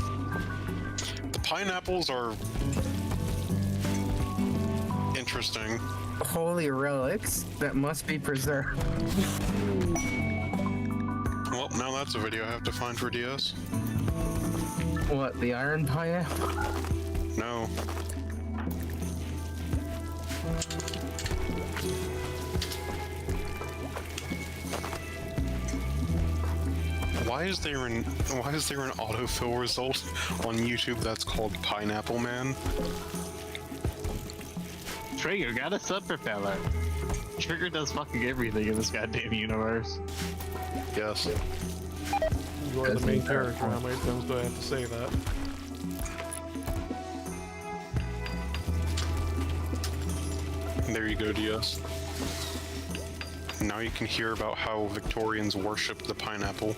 The pineapples are interesting. Holy relics that must be preserved. Well, now that's a video I have to find for DS. What, the iron pineapple? No. Why is there an autofill result on YouTube that's called Pineapple Man? Trigger got a sub propeller. Trigger does fucking everything in this goddamn universe. Yes. You are the main character. How many times do I have to say that? There you go, DS. Now you can hear about how Victorians worshipped the pineapple.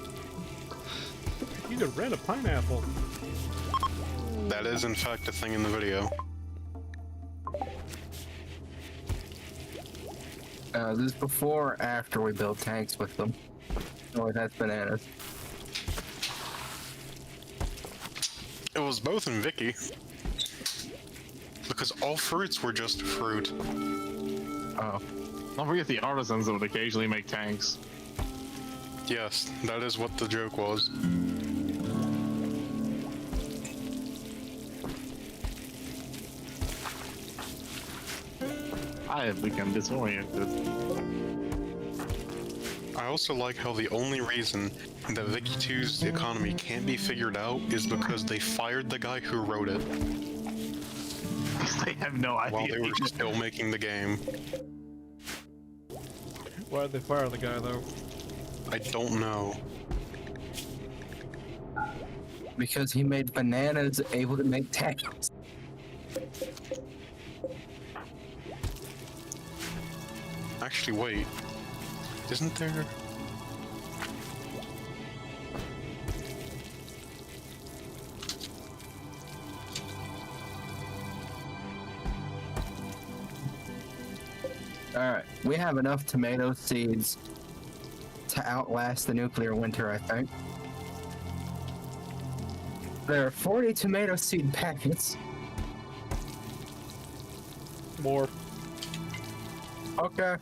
You could rent a pineapple. That is, in fact, a thing in the video. This is before or after we build tanks with them? Oh, that's bananas. It was both in Vicky. Because all fruits were just fruit. Oh. Don't forget the artisans that would occasionally make tanks. Yes, that is what the joke was. I have become disoriented. I also like how the only reason that Vicky 2's economy can't be figured out is because they fired the guy who wrote it They have no idea. while they were still making the game. Why'd they fire the guy, though? I don't know. Because he made bananas able to make tanks. Actually, wait. Isn't there... Alright, we have enough tomato seeds to outlast the nuclear winter, I think. There are 40 tomato seed packets. More. Okay.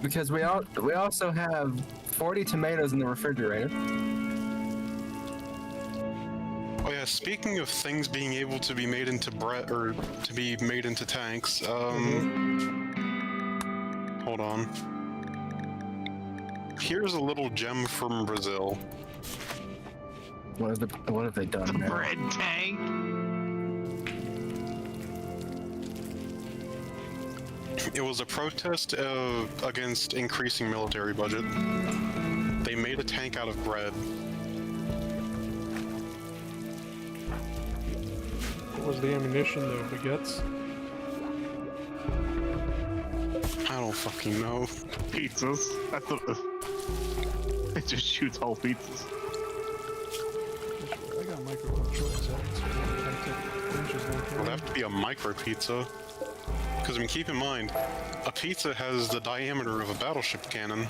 Because we also have 40 tomatoes in the refrigerator. Oh yeah, speaking of things being able to be made into bread or to be made into tanks, hold on. Here's a little gem from Brazil. What have they done now? Bread tank. It was a protest against increasing military budget. They made a tank out of bread. What was the ammunition though, baguettes? I don't fucking know. Pizzas. I thought it just shoots whole pizzas. I got microcontrollers. It would have to be a micro pizza. Because I mean, keep in mind, a pizza has the diameter of a battleship cannon.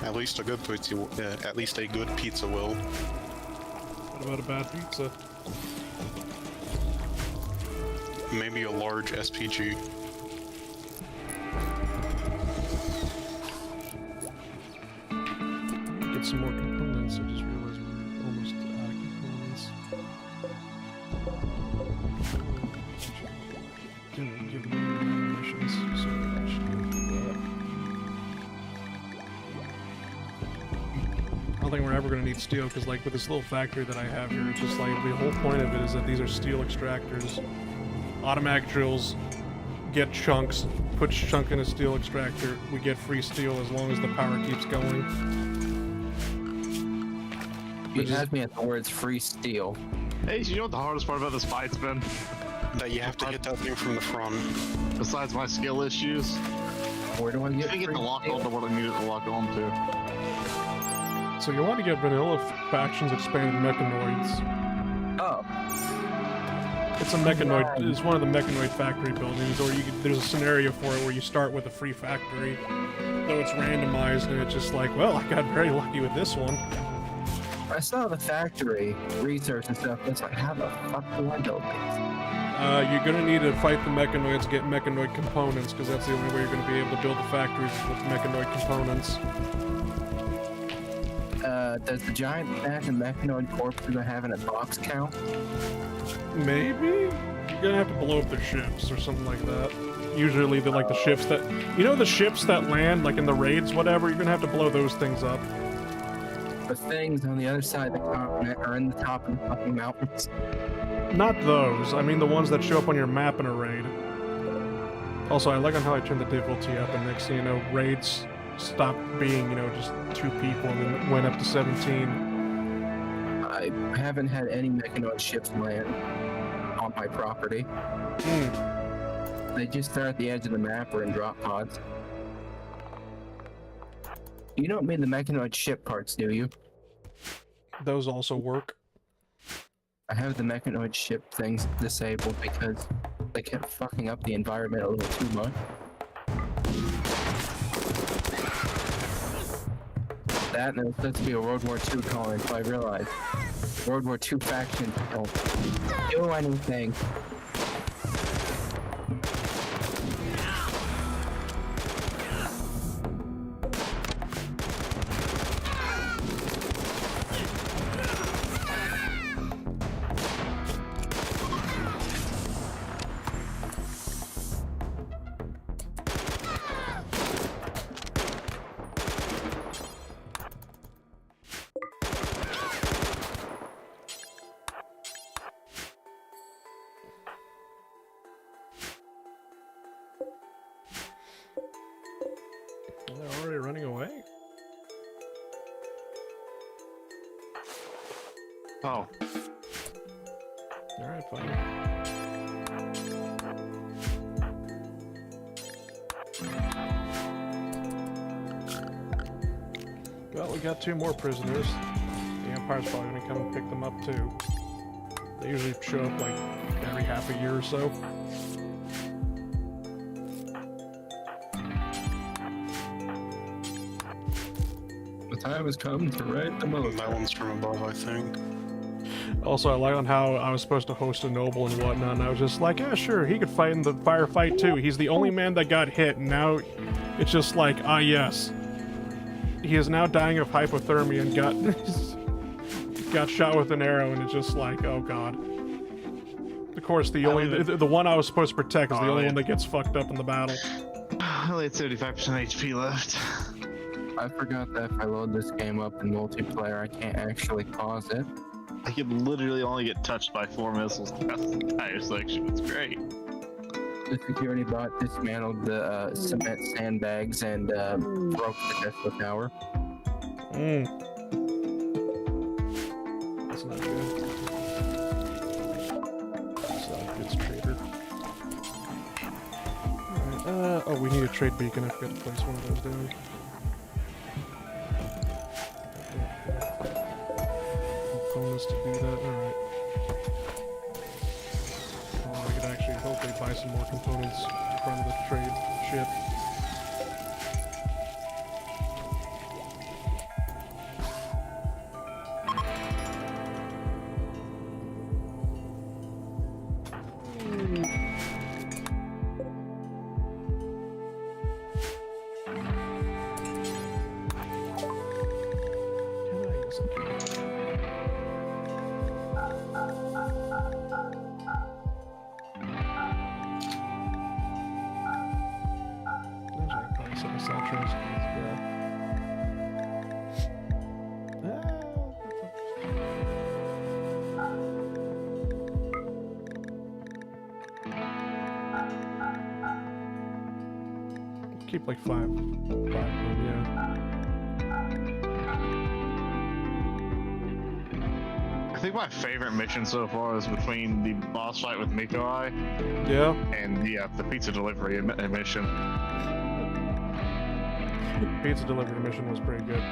At least a good pizza. At least a good pizza will. What about a bad pizza? Maybe a large SPG. Get some more components. I just realized we're almost out of components. Didn't give me any missions, so I should go do that. I don't think we're ever going to need steel, because like with this little factory that I have here, it's just like the whole point of it is that these are steel extractors. Automatic drills get chunks, put chunk in a steel extractor, we get free steel as long as the power keeps going. He has me at the words free steel. Hey, you know what the hardest part about this fight's been? That you have to hit that thing from the front. Besides my skill issues, Where do I I get didn't get free to lock steel? on to what I needed to lock on to. So you want to get vanilla factions expanded mechanoids. Oh, It's a mechanoid. It's one of the mechanoid factory buildings, or there's a scenario for it where you start with a free factory, though it's randomized, and it's just like, well, I got very lucky with this one. I saw the factory research and stuff. It's like, how the fuck do I build these? You're gonna need to fight the mechanoids, get mechanoid components, because that's the only way you're gonna be able to build the factories with mechanoid components. Does the giant stack of mechanoid corpses I have in a box count? Maybe? You're gonna have to blow up their ships or something like that. Usually they're like the ships that... You know the ships that land, like in the raids, whatever? You're gonna have to blow those things up. The things on the other side of the continent are in the top of the fucking mountains. Not those. I mean the ones that show up on your map in a raid. Also, I like on how I turned the difficulty up, and next thing you know, raids stopped being, you know, just 2 people and then went up to 17. I haven't had any mechanoid ships land on my property. They just start at the edge of the map or in drop pods. You don't mean the mechanoid ship parts, do you? Those also work. I have the mechanoid ship things disabled because they kept fucking up the environment a little too much. That and it's supposed to be a World War II colony, so I realized World War II factions don't do anything. They're already running away? Oh, Alright, fine. Well, we got 2 more prisoners. The Empire's probably gonna come and pick them up too. They usually show up like every half a year or so. The time has come to right the most. That one's from above, I think. Also, I like on how I was supposed to host a noble and whatnot, and I was just like, yeah, sure, he could fight in the firefight too. He's the only man that got hit, and now it's just like, ah, yes. He is now dying of hypothermia and got shot with an arrow, and it's just like, oh god. Of course, the one I was supposed to protect is the only one that ggets fucked up in the battle. I only had 75% HP left. I forgot that if I load this game up in multiplayer, I can't actually pause it. I could literally only get touched by 4 missiles across the entire section. It's great. The security bot dismantled the cement sandbags and broke the Tesla tower. That's not good. It's traitor. Alright, oh, we need a trade beacon. I forgot to place one of those down. Bonus to do that. Alright. I could actually hopefully buy some more components from the trade ship. Keep like five of them, yeah. I think my favorite mission so far is between the boss fight with Mechanoid Yeah. and the pizza delivery mission. Pizza delivery mission was pretty good.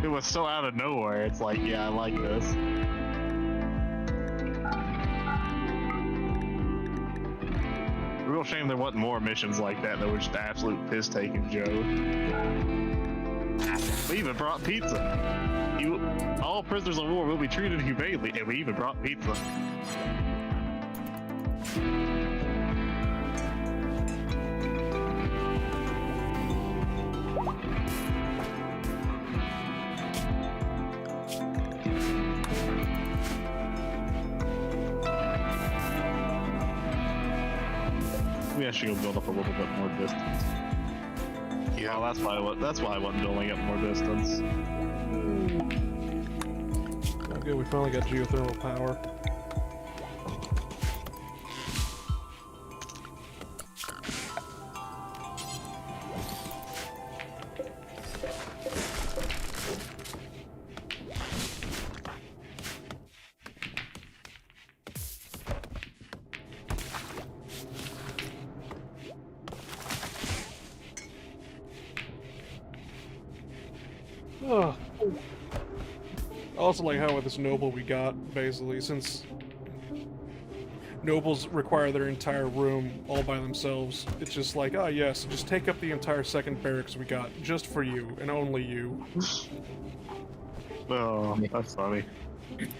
It was so out of nowhere. It's like, yeah, I like this. Real shame there wasn't more missions like that that were just absolute piss-taking joke. We even brought pizza. All prisoners of war will be treated humanely, and we even brought pizza. We actually go build up a little bit more distance. Yeah, well, that's why I wasn't building up more distance. Oh, good, we finally got geothermal power. Oh. I also like how with this noble we got, basically, since nobles require their entire room all by themselves. It's just like, oh yes, just take up the entire second barracks we got, just for you, and only you. Oh, that's funny.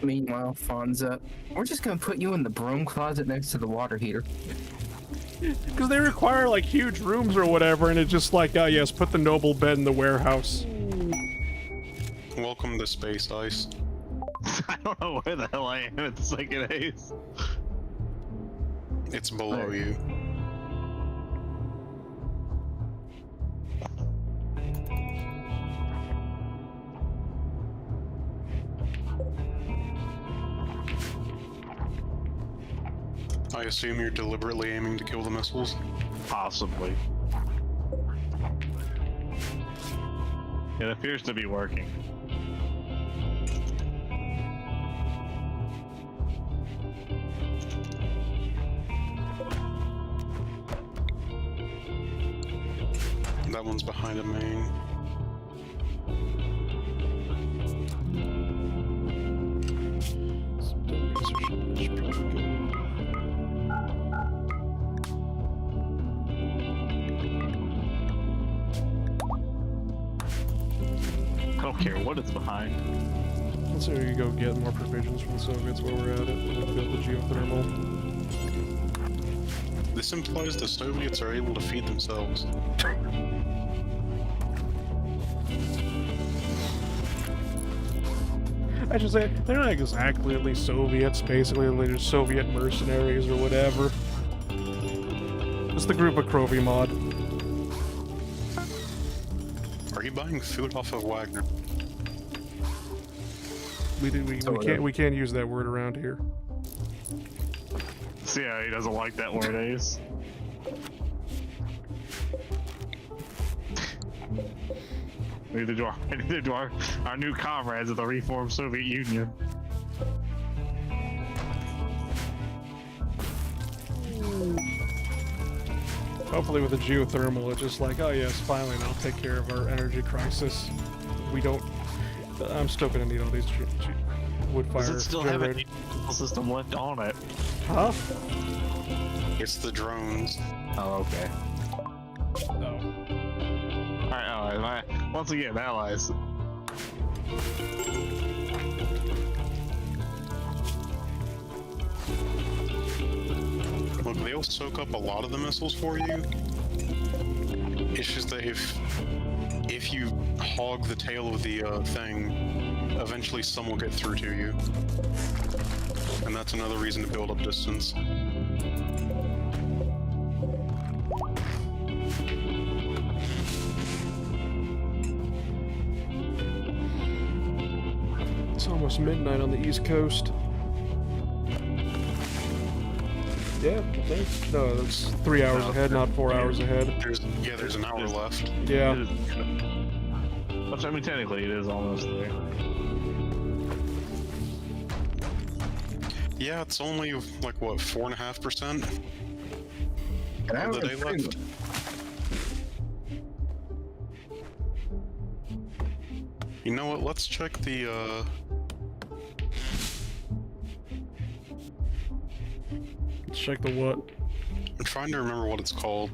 Meanwhile, Fonza, we're just gonna put you in the broom closet next to the water heater. Because they require, like, huge rooms or whatever, and it's just like, oh yes, put the noble bed in the warehouse. Welcome to Space Ice. I don't know where the hell I am at the second ace. It's below you. I assume you're deliberately aiming to kill the missiles? Possibly. It appears to be working. That one's behind a main. I don't care what it's behind. Let's see if we can go get more provisions from the Soviets while we're at it. And then build the geothermal. This implies the Soviets are able to feed themselves. I should say, they're not exactly Soviets, basically, they're just Soviet mercenaries or whatever. It's the group of Krovi mod. Are you buying food off of Wagner? We can't use that word around here. See how he doesn't like that word, Ace. Neither do our new comrades of the reformed Soviet Union. Hopefully with the geothermal, it's just like, oh yes, finally I'll take care of our energy crisis. We don't... I'm still gonna need all these wood fire Does it still have a generators. system left on it? Huh? It's the drones. Oh, okay. No. Alright, allies. Once again, allies. Look, they'll soak up a lot of the missiles for you. It's just that if you hog the tail of the thing, eventually some will get through to you. And that's another reason to build up distance. It's almost midnight on the East Coast. Yeah, I think. No, that's 3 hours ahead, not 4 hours ahead. There's an hour left. Yeah. Which, I mean, technically it is almost there. Yeah, it's only like what, 4.5% of the day left. You know what? Let's check the Let's check the what? I'm trying to remember what it's called.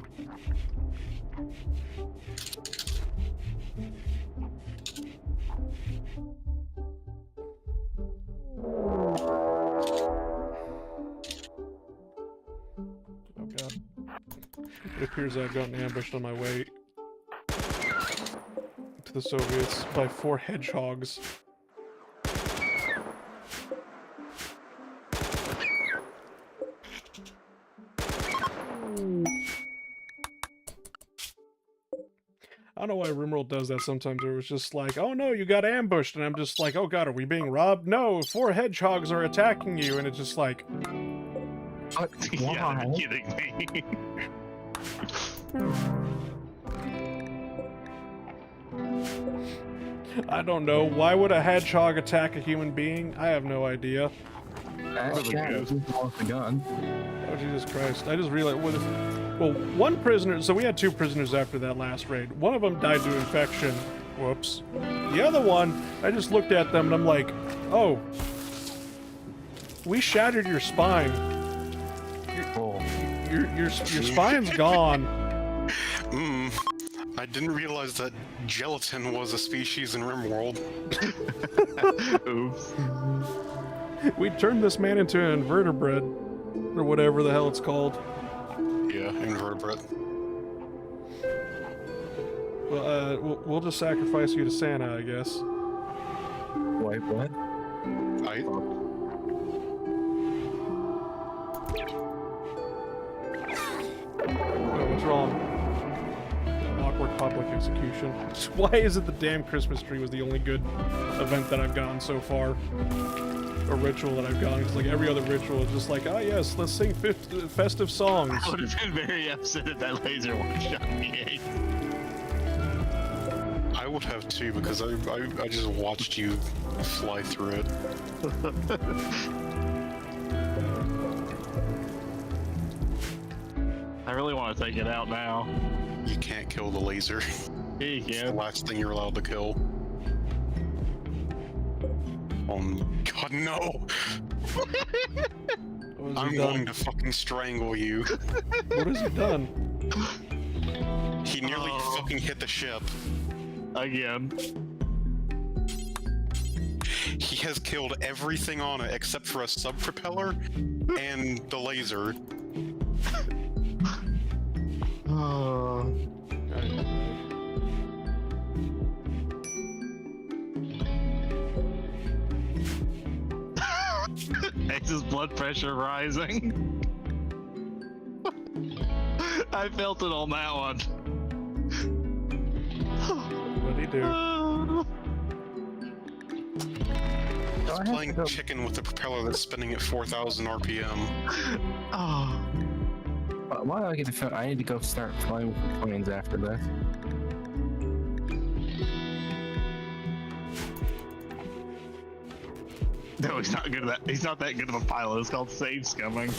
Oh god. It appears I've gotten ambushed on my way to the Soviets by 4 hedgehogs. I don't know why Rimworld does that sometimes. It was just like, oh no, you got ambushed, and I'm just like, oh god, are we being robbed? No, 4 hedgehogs are attacking you, and it's just like, Yeah, you're kidding me. I don't know. Why would a hedgehog attack a human being? I have no idea. Off the gun. Oh, Jesus Christ. I just realized, well, one prisoner, so we had 2 prisoners after that last raid. One of them died to infection. Whoops. The other one, I just looked at them and I'm like, oh, we shattered your spine. Your spine's gone. I didn't realize that gelatin was a species in Rimworld. Oops. We turned this man into an invertebrate, or whatever the hell it's called. Yeah, invertebrate. Well, we'll just sacrifice you to Santa, I guess. Wait, what? Oh, what's wrong? Awkward public execution. Why is it the damn Christmas tree was the only good event that I've gotten so far? A ritual that I've gotten. It's like every other ritual is just like, ah yes, let's sing festive songs. I would have been very upset if that laser one-shot me. I would have too, because I just watched you fly through it. I really want to take it out now. You can't kill the laser. Yeah, you It's the can. last thing you're allowed to kill. Oh god, no! What has I'm he going done? to fucking strangle you. What has he done? He nearly fucking hit the ship. Again. He has killed everything on it except for a sub-propeller and the laser. Oh. X's blood pressure rising. I felt it on that one. What'd he do? He's playing chicken with a propeller that's spinning at 4,000 RPM. Oh. Why do I get to feel I need to go start flying with planes after this? No, he's not good at that. He's not that good of a pilot. It's called save scumming.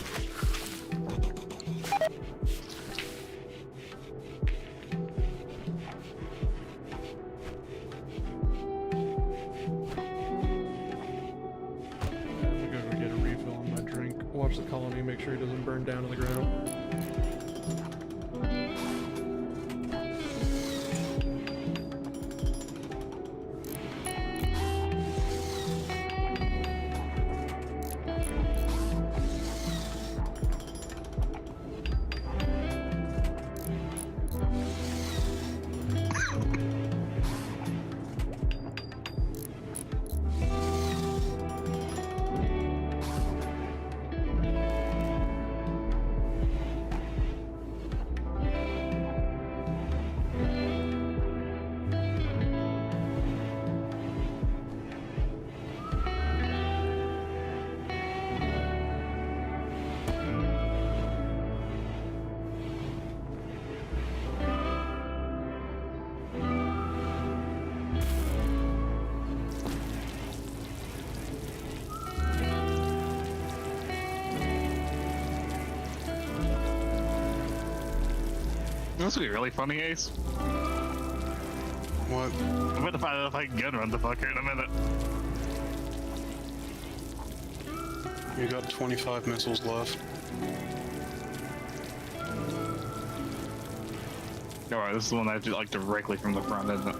I'm gonna go get a refill on my drink. Watch the colony, make sure he doesn't burn down to the ground. This would be really funny, Ace. What? I'm gonna find out if I can gun run the fucker in a minute. You got 25 missiles left. Alright, this is the one I have to like directly from the front, isn't it?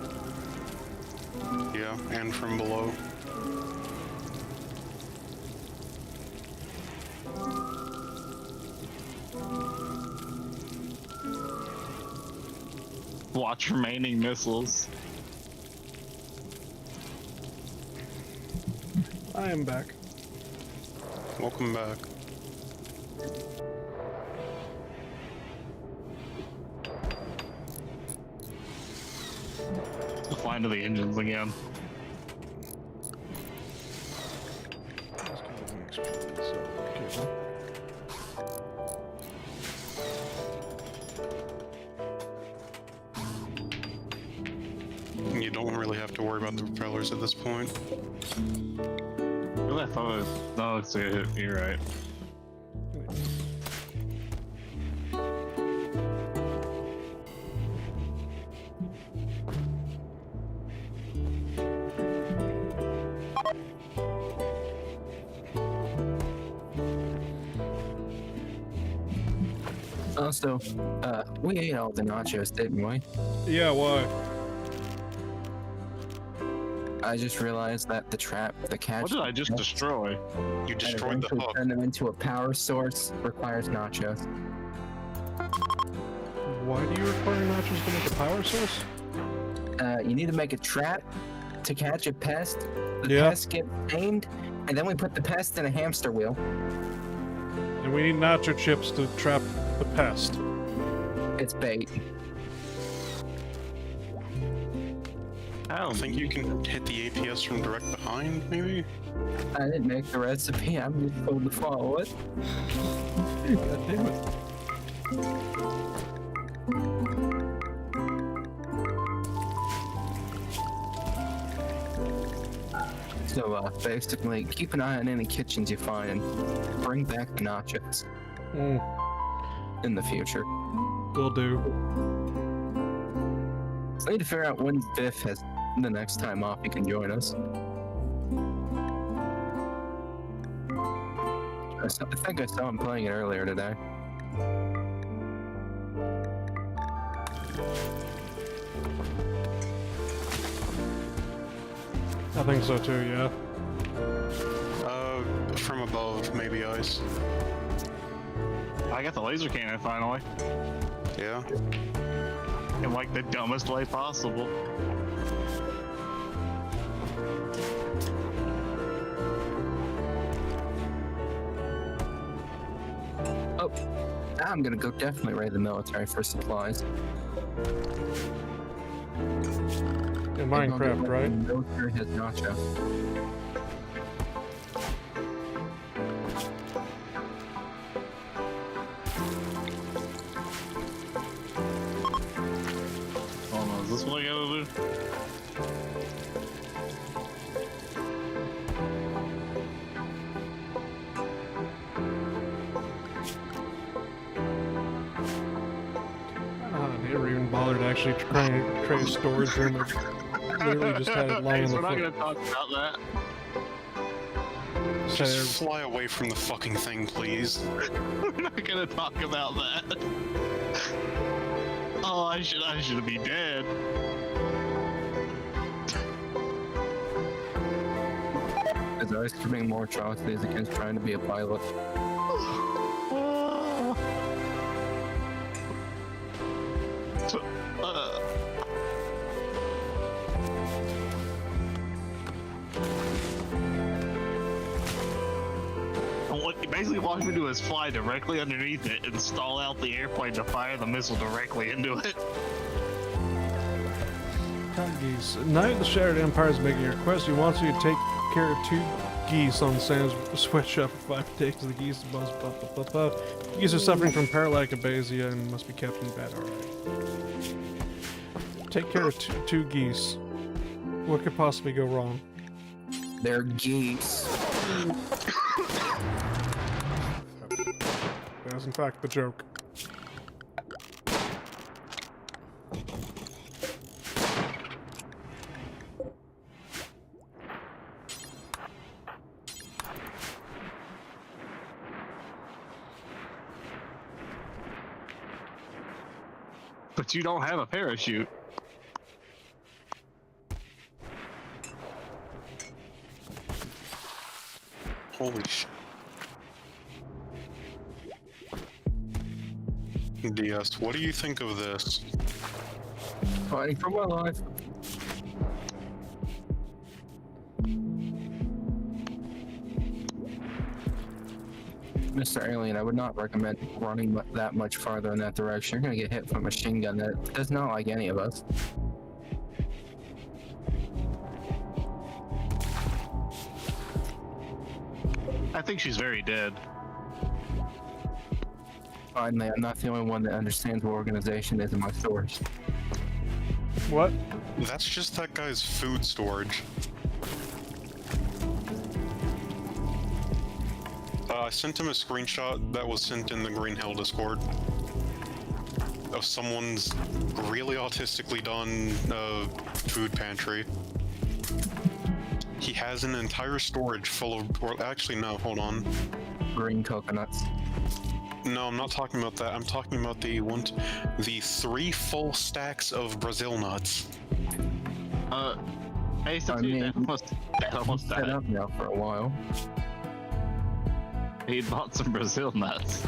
Yeah, and from below. Watch remaining missiles. I am back. Welcome back. Fly into the engines again. Let's go to the next one, so, okay. You don't really have to worry about the propellers at this point. Really, I thought it was... No, it's good. You're right. Also, we ate all the nachos, didn't we? Yeah, why? I just realized that the trap, the catch. What did I just destroy? You and destroyed the eventually hook. turn them into a power source requires nachos. Why do you require nachos to make a power source? You need to make a trap to catch a pest. The Yeah. pest gets tamed, and then we put the pest in a hamster wheel. And we need nacho chips to trap the pest. It's bait. I think you can hit the APS from direct behind, maybe? I didn't make the recipe. I'm just told to follow it. God damn it. So basically, keep an eye on any kitchens you find and bring back the nachos in the future. Will do. So I need to figure out when Biff has the next time off he can join us. I think I saw him playing it earlier today. I think so too, yeah. From above, maybe ice. I got the laser cannon finally. Yeah. In like the dumbest way possible. Oh, I'm gonna go definitely raid the military for supplies. In Minecraft, right? The military has nacho. Hold on, is this what I gotta do? They never even bothered to actually trying to create a storage room. They literally just had it lying on the We're not floor. gonna talk about that. Just fly away from the fucking thing, please. We're not gonna talk about that. Oh, I should be dead. As I was committing more atrocities against trying to be a pilot. Basically, what I'm gonna do is fly directly underneath it and stall out the airplane to fire the missile directly into it. Geese. Knight of the Shattered Empire is making a request. He wants you to take care of 2 geese on Sam's sweatshop for 5 days. The geese buzz, blah, blah, blah, blah. Geese are suffering from paralytic abasia and must be kept in bed. Alright. Take care of two geese. What could possibly go wrong? They're geese. That is in fact the joke. But you don't have a parachute. Holy shit. DS, what do you think of this? Fighting for my life. Mr. Alien, I would not recommend running that much farther in that direction. You're gonna get hit from a machine gun that does not like any of us. I think she's very dead. Finally, I'm not the only one that understands what organization is in my stores. What? That's just that guy's food storage. I sent him a screenshot that was sent in the Green Hell Discord of someone's really autistically done food pantry. He has an entire storage full of, or actually no, hold on. Green coconuts. No, I'm not talking about that. I'm talking about the 3 full stacks of Brazil nuts. Ace I mean, that almost Set died. up now for a while. He bought some Brazil nuts.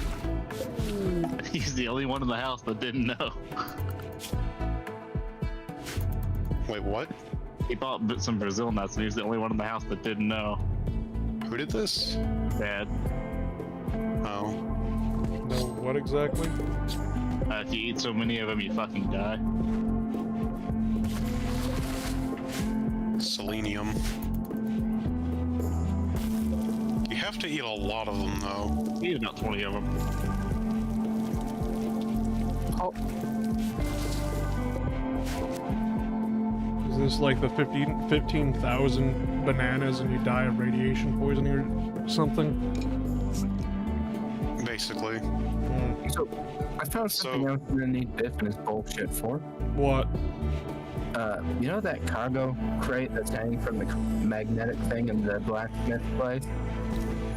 He's the only one in the house that didn't know. Wait, what? He bought some Brazil nuts, and he was the only one in the house that didn't know. Who did this? Dad, Oh. No, what exactly? if you eat so many of them, you fucking die. Selenium. You have to eat a lot of them, though. He eat about 20 of them. Oh, Is this like the 15,000 bananas and you die of radiation poisoning or something? Basically. Hmm. so I found something So- else I'm gonna need Biff and his bullshit for. What? You know that cargo crate that's hanging from the magnetic thing in the blacksmith place?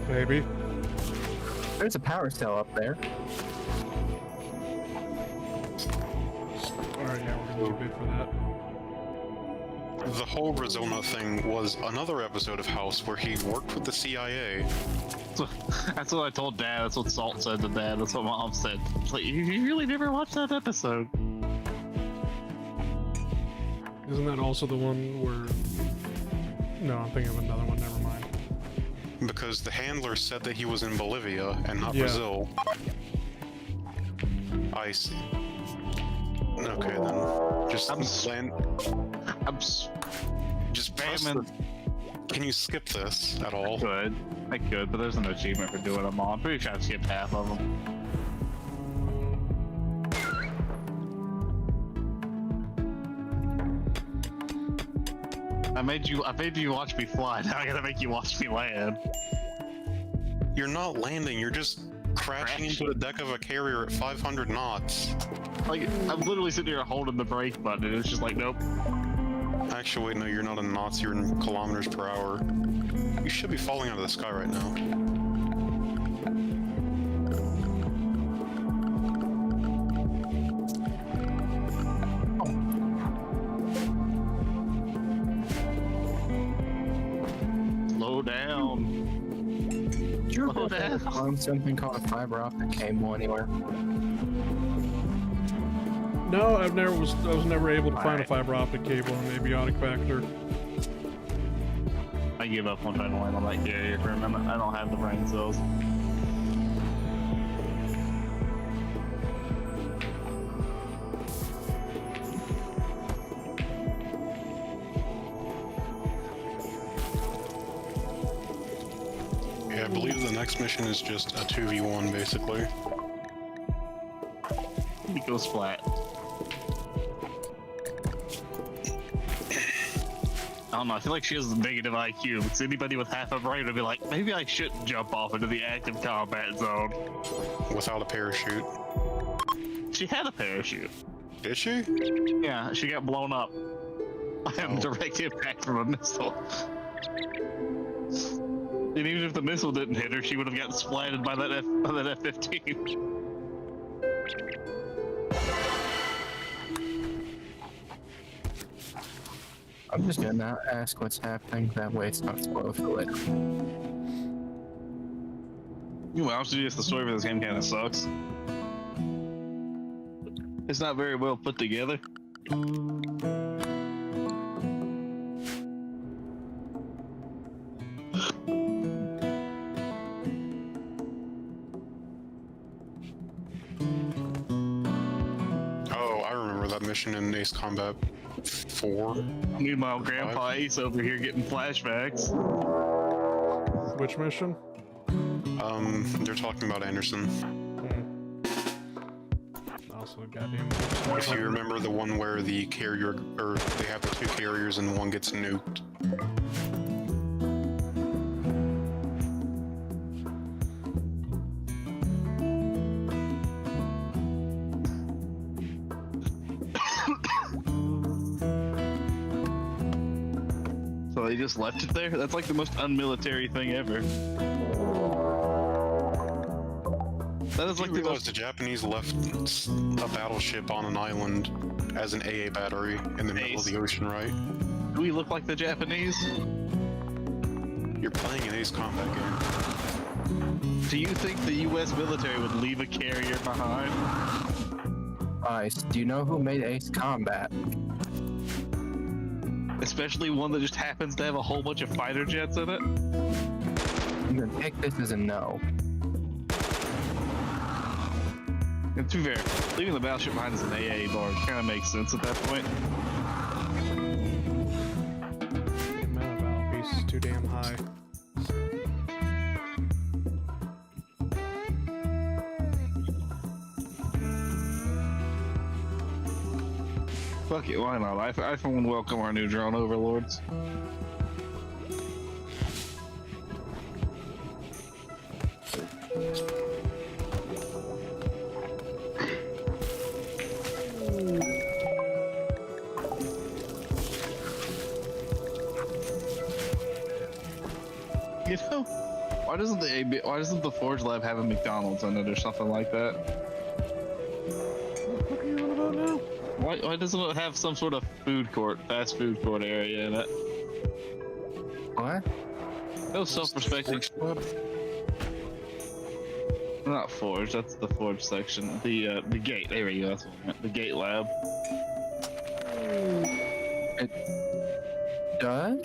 Maybe. There's a power cell up there. Alright, yeah, we're gonna need a bid for that. The whole Rizona thing was another episode of House where he worked with the CIA. That's what I told Dad. That's what Salt said to Dad. That's what Mom said. It's like, you really never watched that episode. Isn't that also the one where... No, I'm thinking of another one, never mind. Because the handler said that he was in Bolivia and not Yeah. Brazil. I see. Okay then. Just land. Just press spamming. Can you skip this at all? I could, but there's an achievement for doing them all. I'm pretty sure I've skipped half of them. I made you watch me fly. Now I gotta make you watch me land. You're not landing, you're just crashing into the deck of a carrier at 500 knots. Like, I'm literally sitting here holding the brake button, and it's just like, nope. Actually, wait, no, you're not in knots, you're in kilometers per hour. You should be falling out of the sky right now. Slow down. You're Slow down. on something called a fiber optic cable anywhere. No, I was never able to find a Alright. fiber optic cable in the abiotic factor. I give up on trying to land on that carrier for a minute. I don't have the brain cells. Yeah, I believe the next mission is just a 2v1, basically. It goes flat. I don't know, I feel like she has a negative IQ, because anybody with half a brain would be like, maybe I shouldn't jump off into the active combat zone. Without a parachute. She had a parachute. Did she? Yeah, she got blown up by a Oh. direct impact from a missile. And even if the missile didn't hit her, she would have gotten splatted by that F-15. I'm just gonna not ask what's happening. That way it's not spoiled for later. You know, honestly, just the story for this game kind of sucks. It's not very well put together. Oh, I remember that mission in Ace Combat 4. Meanwhile, Grandpa Ace over here getting flashbacks. Which mission? They're talking about Anderson. Also, goddamn. If you remember the one where the carrier, or they have the two carriers and one gets nuked. So they just left it there? That's like the most unmilitary thing ever. That is like You the realize most... the Japanese left a battleship on an island as an AA battery in the middle of the ocean, right? Do we look like the Japanese? You're playing an Ace Combat game. Do you think the US military would leave a carrier behind? Ice, do you know who made Ace Combat? Especially one that just happens to have a whole bunch of fighter jets in it? I'm gonna take this as a no. And to be fair, leaving the battleship behind as an AA barge kind of makes sense at that point. The amount of battle pieces is too damn high. Fuck it, why not? I for one welcome our new drone overlords. You know, why doesn't the Forge Lab have a McDonald's in it or something like that? What are you on about now? Why doesn't it have some sort of food court, fast food court area in it? What? No self-respecting. Not Forge, that's the Forge section. The gate, there we go, that's what I meant. The gate lab. It does?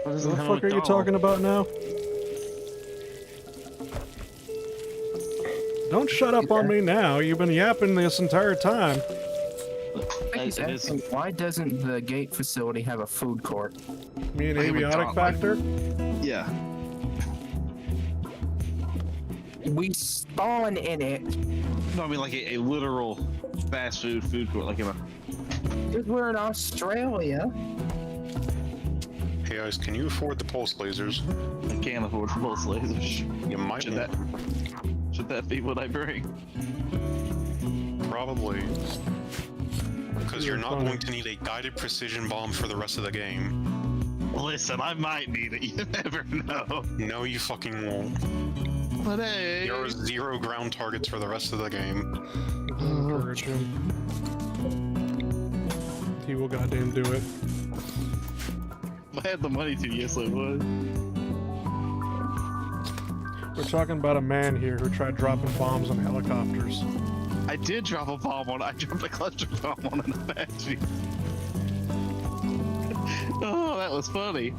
What What the fuck are you talking about now? Don't shut up on me now. You've been yapping this entire time. He's asking, why doesn't the gate facility have a food court? Me an Like a abiotic McDonald's. factor? Yeah. We spawn in it. No, I mean like a literal fast food court, like in a. Because we're in Australia. Hey guys, can you afford the pulse lasers? I can't afford pulse lasers. You might Should that be what I bring? probably. Because you're not going to need a guided precision bomb for the rest of the game. Listen, I might need it. You never know. No, you fucking won't. But hey, There are 0 ground targets for the rest of the game. Encourage him. He will goddamn do it. if I had the money to, yes, I would. We're talking about a man here who tried dropping bombs on helicopters. I did drop a bomb on. I dropped a cluster bomb on an Apache. Oh, that was funny.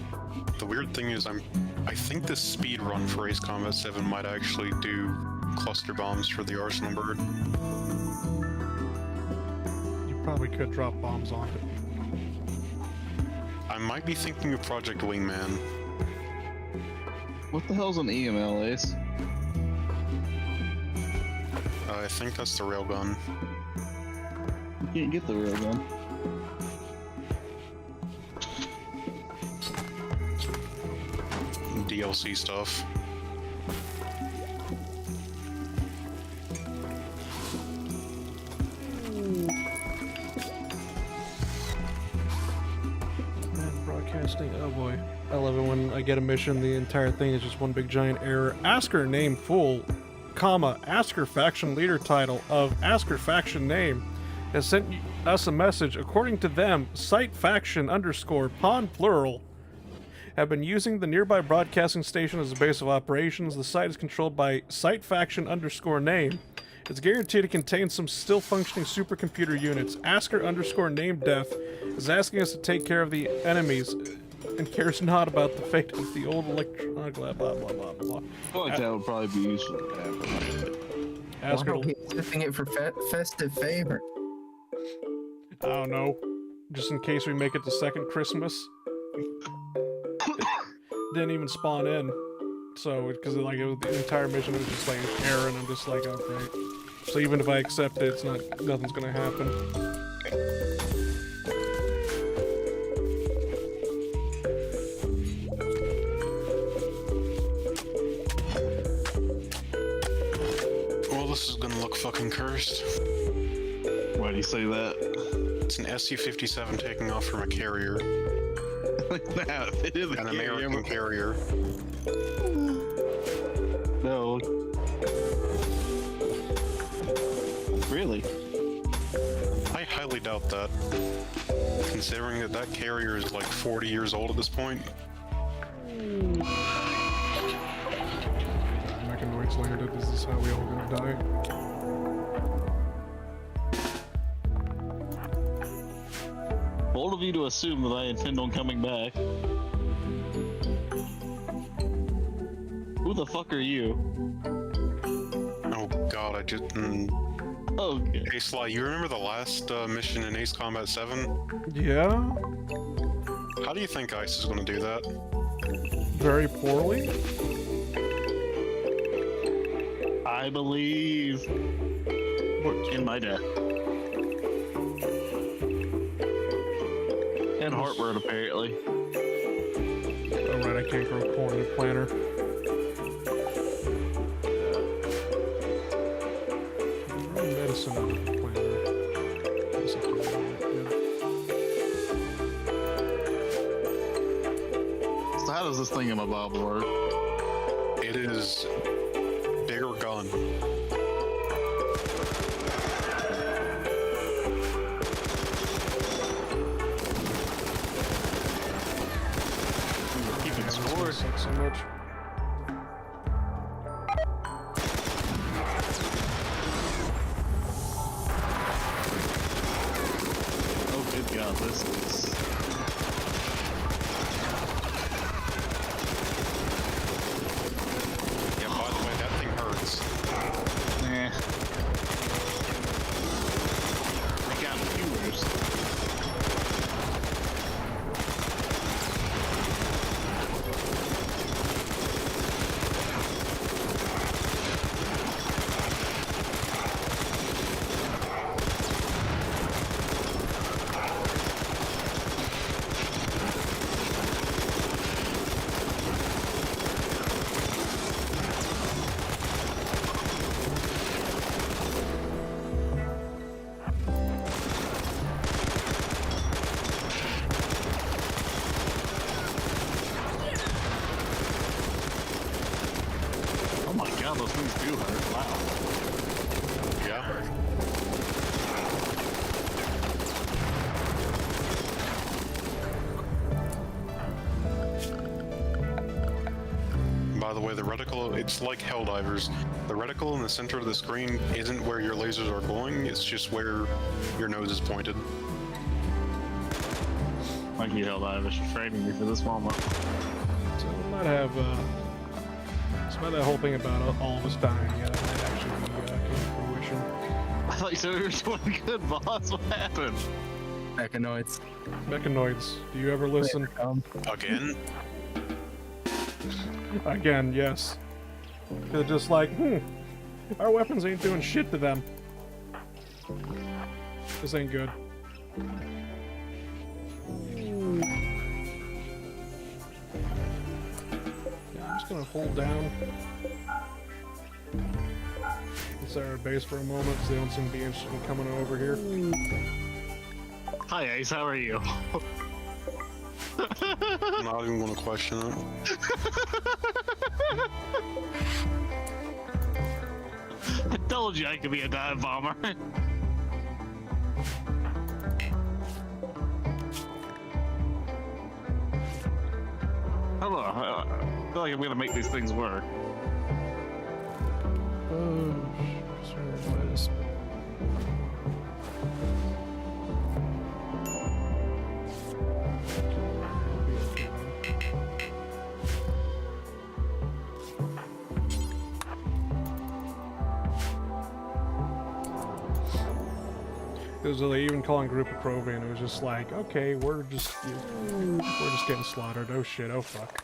The weird thing is, I think this speed run for Ace Combat 7 might actually do cluster bombs for the Arsenal bird. You probably could drop bombs on it. I might be thinking of Project Wingman. What the hell's an EML, Ace? I think that's the railgun. You can't get the real gun. DLC stuff. Man, broadcasting. Oh boy. I love it when I get a mission, the entire thing is just one big giant error. Ask her name full, comma, ask her faction leader title of ask her faction name has sent us a message. According to them, site faction underscore pawn plural have been using the nearby broadcasting station as a base of operations. The site is controlled by site faction underscore name. It's guaranteed to contain some still functioning supercomputer units. Asker underscore name death is asking us to take care of the enemies and cares not about the fate of the old electronic blah blah blah blah blah. I feel like that would probably be useful to have. Asker, Why are we accepting it for festive favor? I don't know, just in case we make it to second Christmas. Didn't even spawn in, so because like it was, the entire mission was just like an error, and I'm just like, oh great. So even if I accept it, it's not, nothing's gonna happen. Well, this is gonna look fucking cursed. Why do you say that? It's an SU-57 taking off from a carrier. Nah, it is An American carrier. No. Really? I highly doubt that. Considering that that carrier is like 40 years old at this point. Mechanoids landed. This is how we all gonna die. Bold of you to assume that I intend on coming back. Who the fuck are you? Oh god, I just... Okay. Hey Sly, you remember the last mission in Ace Combat 7? Yeah, How do you think ICE is going to do that? very poorly. I believe in my death. And heartburn, apparently. Oh right, I can't grow corn in a planter. Grow medicine out of a planter. Guess I can't do that, So how does this thingamabob work? It is bigger gun. this is. Yeah, by the way, that thing hurts. Eh. I got viewers. Oh my god, those things do hurt. Wow. Yeah. By the way, the reticle, it's like Helldivers. The reticle in the center of the screen isn't where your lasers are going, it's just where your nose is pointed. Thank you, Helldivers, for training me for this moment. So it might have, it's about that whole thing about all of us dying. Yeah, that might actually be come to fruition. I thought you said we were doing good, boss. What happened? Mechanoids. Mechanoids, do you ever listen? Again? Again, yes. They're just like, our weapons ain't doing shit to them. This ain't good. Yeah, I'm just gonna hold down this our base for a moment because they don't seem to be interested in coming over here. Hi, Ace. How are you? I'm not even gonna question it. I told you I could be a dive bomber. Hello. I feel like I'm gonna make these things work. Because they even calling group of Provian, it was just like, okay, we're just getting slaughtered. Oh shit, oh fuck.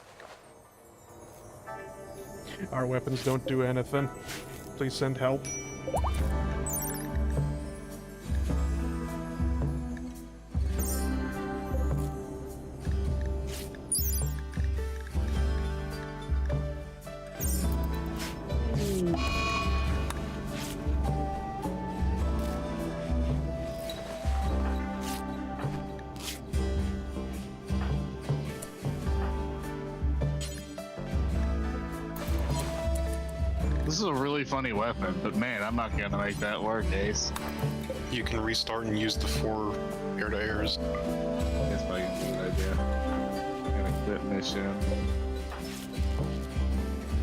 Our weapons don't do anything. Please send help. This is a really funny weapon, but man, I'm not gonna make that work, Ace. You can restart and use the 4 air-to-airs. That's probably a good idea. I'm gonna quit mission.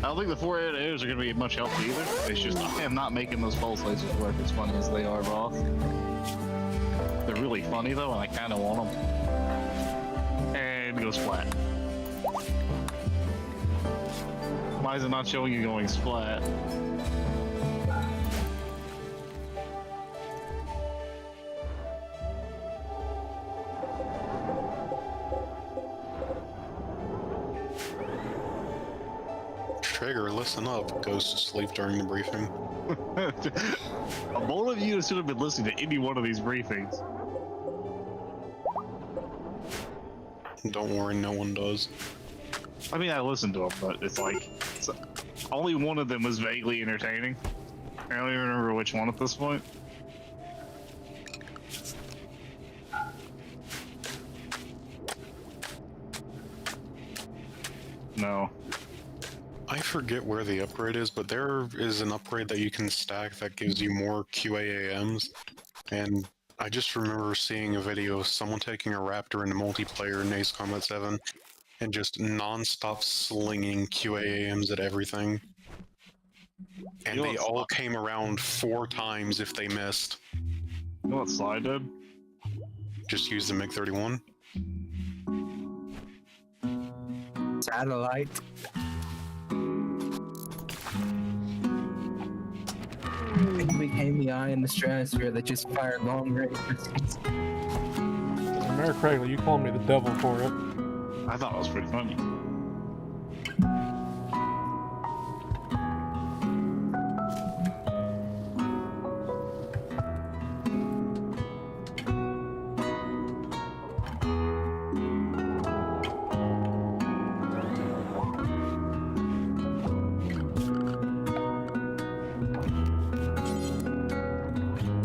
I don't think the 4 air-to-airs are gonna be much help either. It's just I am not making those pulse lasers work as funny as they are, boss. They're really funny though, and I kind of want them. And it goes flat. Why is it not showing you going splat? Trigger, listen up. Goes to sleep during the briefing. All of you should have been listening to any one of these briefings. Don't worry, no one does. I mean, I listened to them, but it's like only one of them was vaguely entertaining. I don't even remember which one at this point. No. I forget where the upgrade is, but there is an upgrade that you can stack that gives you more QAAMs. And I just remember seeing a video of someone taking a Raptor into multiplayer in Ace Combat 7 and just non-stop slinging QAAMs at everything. And You know they what's all fu- came around 4 times if they missed. You know what Sly did? Just use the MiG-31. Satellite. It became the eye in the stratosphere that just fired long range missiles. Mayor Craigley, you called me the devil for it. I thought it was pretty funny.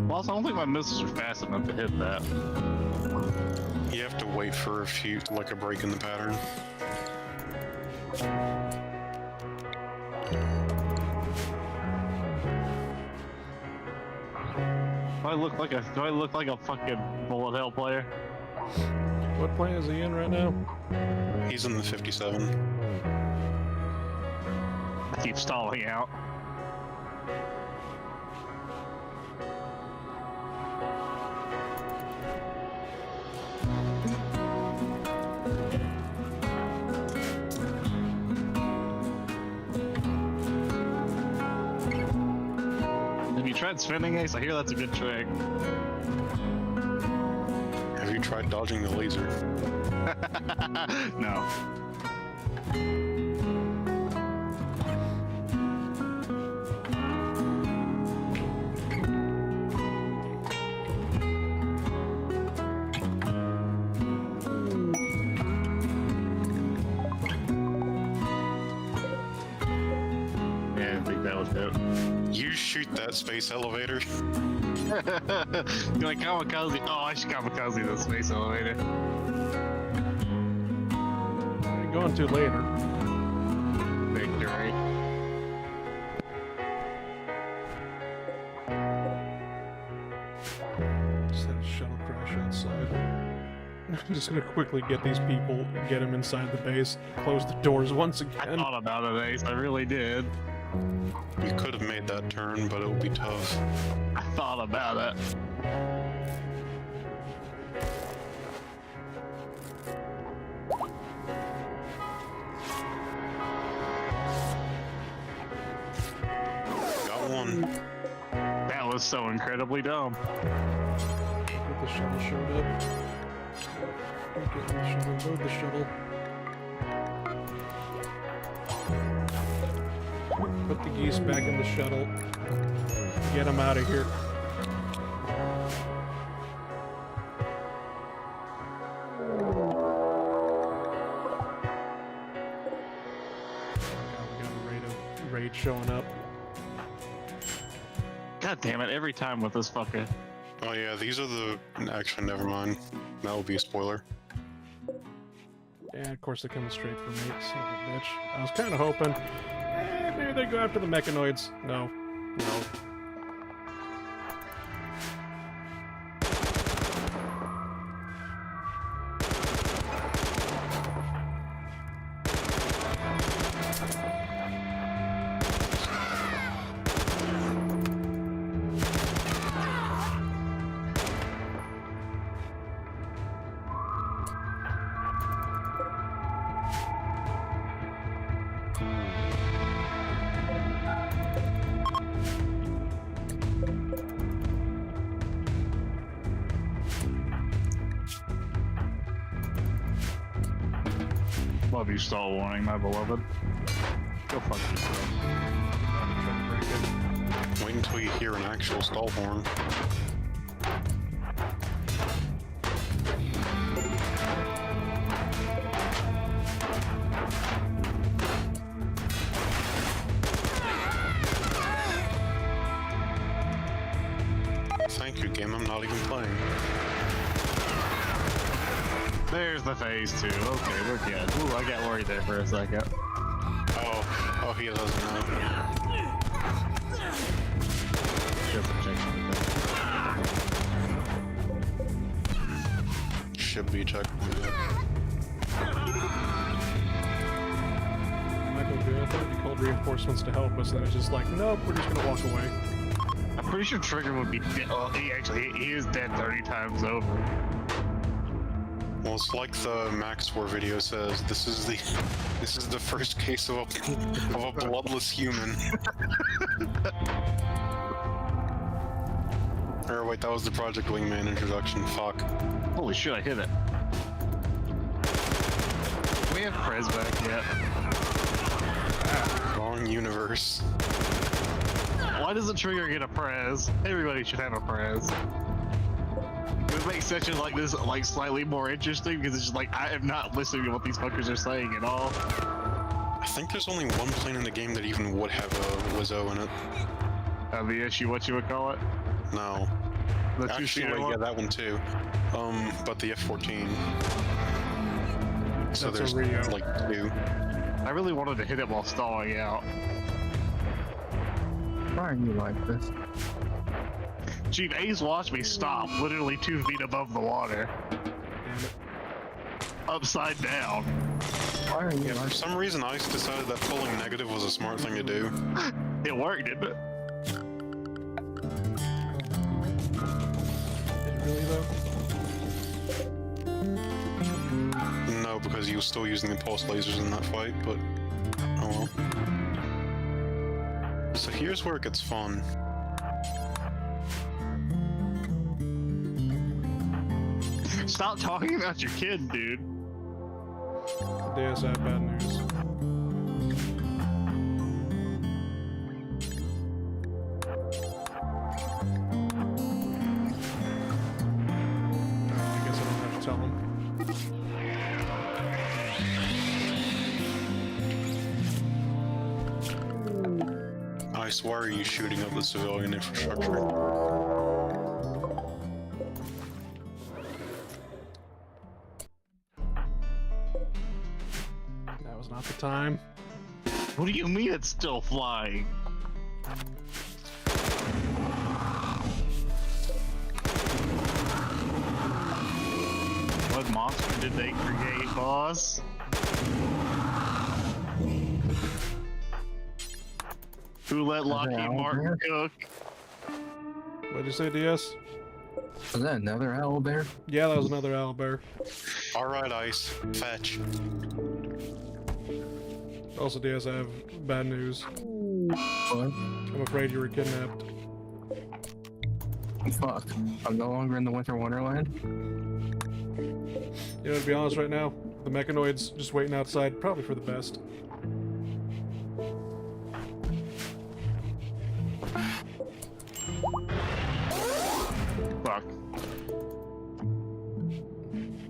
Also, I don't think my missiles are fast enough to hit that. You have to wait for a break in the pattern. Do I look like a fucking bullet hell player? What plane is he in right now? He's in the 57. I keep stalling out. Have you tried spinning ace? I hear that's a good trick. Have you tried dodging the laser? No. Yeah, I think that was it. You shoot that space elevator. You're like kamikaze. Oh, I should kamikaze the space elevator. I'm going to later. Victory. Just had a shuttle crash outside. I'm just gonna quickly get these people, get them inside the base, close the doors once I again. thought about it, Ace. I really did. You could have made that turn, but it would be tough. I thought about it. Got one. That was so incredibly dumb. Get the shuttle showed up. Get the shuttle, load the shuttle. Put the geese back in the shuttle. Get them out of here. We got a raid showing up. God damn it, every time with this fucker. Oh yeah, these are the... Actually, never mind. That will be a spoiler. Yeah, of course they're coming straight for me, son of a bitch. I was kind of hoping, maybe they go after the Mechanoids. No. No. Love you, stall warning, my beloved. Go fuck yourself. Wait until you hear an actual stall horn. Thank you, game. I'm not even playing. There's the phase 2. Okay, we're good. Ooh, I got worried there for a second. Oh, he doesn't know. Just a check. Should be checkpoint. Michael good. I thought we called reinforcements to help us, and it's just like, nope, we're just gonna walk away. I'm pretty sure Trigger would be dead. Oh, he is dead 30 times over. Well, it's like the Max War video says. This is the first case of a bloodless human. Or wait, that was the Project Wingman introduction. Fuck. Holy shit, I hit it. We have Prez back yet. Wrong universe. Why doesn't Trigger get a Prez? Everybody should have a Prez. It makes sessions like this like slightly more interesting because it's just like I am not listening to what these fuckers are saying at all. I think there's only one plane in the game that even would have a Lizzo in it. The issue, what you would call it? No. The Actually, two-seater wait, one? yeah, that one too. But the F-14. So That's a there's Rio. like two. I really wanted to hit it while stalling out. Why are you like this? Chief, Ace watched me stop literally 2 feet above the water. Upside down. Why are you Yeah, like for some reason Ice decided that pulling negative was a smart thing to do. It worked, didn't it? Did it really though? No, because he was still using the pulse lasers in that fight, but oh well. So here's where it gets fun. Stop talking about your kid, dude. DS had bad news. I guess I don't have to tell him. Ice, why are you shooting up the civilian infrastructure? That was not the time. What do you mean it's still flying? What monster did they create, boss? Who let Lockheed Martin cook? What'd you say, DS? Was that another owlbear? Yeah, that was another owlbear. Alright, Ice. Fetch. Also, DS, I have bad news. What? I'm afraid you were kidnapped. Fuck. I'm no longer in the Winter Wonderland? You know, to be honest right now, the Mechanoid's just waiting outside, probably for the best. Fuck.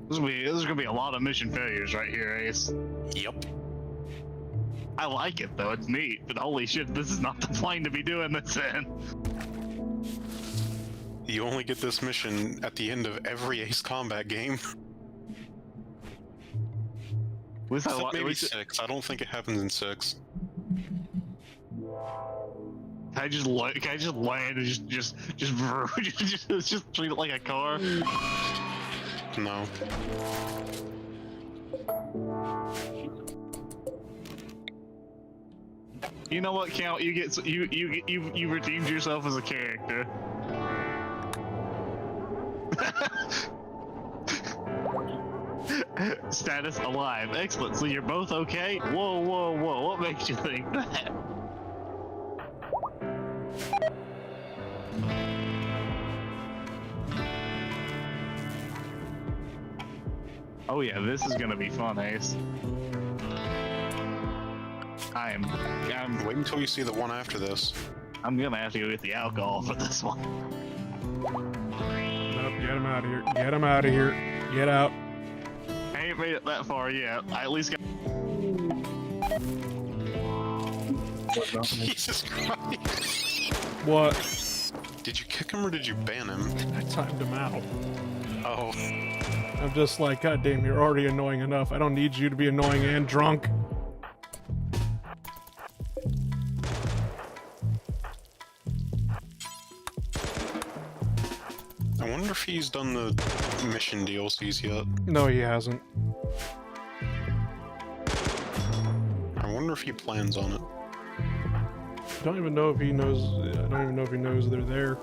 This is gonna be a lot of mission failures right here, Ace. Yep. I like it though, it's neat, but holy shit, this is not the plane to be doing this in. You only get this mission at the end of every Ace Combat game. At least I Except maybe at least- 6. I don't think it happens in 6. Can I just land and just treat it like a car? No. You know what, Count? You redeemed yourself as a character. Status alive. Excellent. So you're both okay? Whoa, whoa, whoa. What makes you think that? Oh yeah, this is gonna be fun, Ace. I'm Wait until you see the one after this. gonna have to go get the alcohol for this one. Nope, get him out of here. Get him out of here. Get out. I ain't made it that far yet. I at least got. Jesus Christ. What? Did you kick him or did you ban him? I timed him out. Oh. I'm just like, God damn, you're already annoying enough. I don't need you to be annoying and drunk. I wonder if he's done the mission DLCs yet. No, he hasn't. I wonder if he plans on it. I don't even know if he knows. I don't even know if he knows they're there.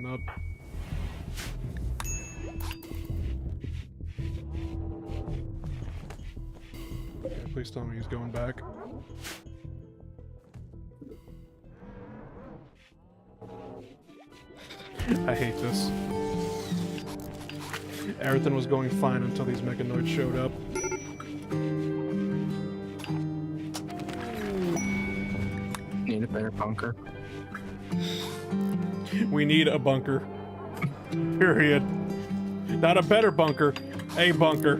up. Okay, please tell me he's going back. I hate this. Everything was going fine until these Mechanoids showed up. Need a better bunker. We need a bunker. Period. Not a better bunker. A bunker.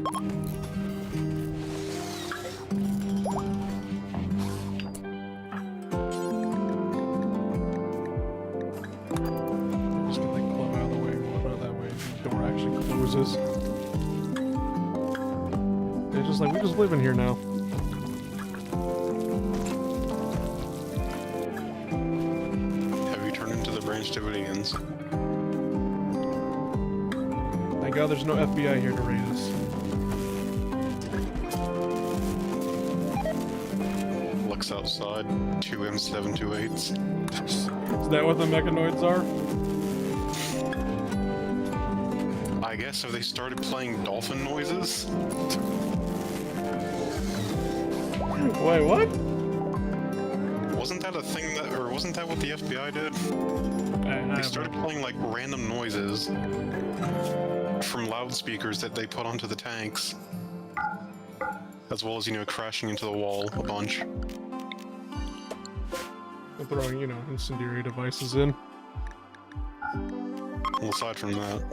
Just get the club out of the way. Well, not that way. The door actually closes. It's just like, we just live in here now. Have you turned into the Branch Davidians? Thank God there's no FBI here to raid us. Looks outside, 2 M728s. Is that what the Mechanoids are? I guess have they started playing dolphin noises? Wait, what? Wasn't that a thing that, or wasn't that what the FBI did? They started playing like random noises from loudspeakers that they put onto the tanks. As well as, you know, crashing into the wall a bunch. And throwing, you know, incendiary devices in. Well, aside from that.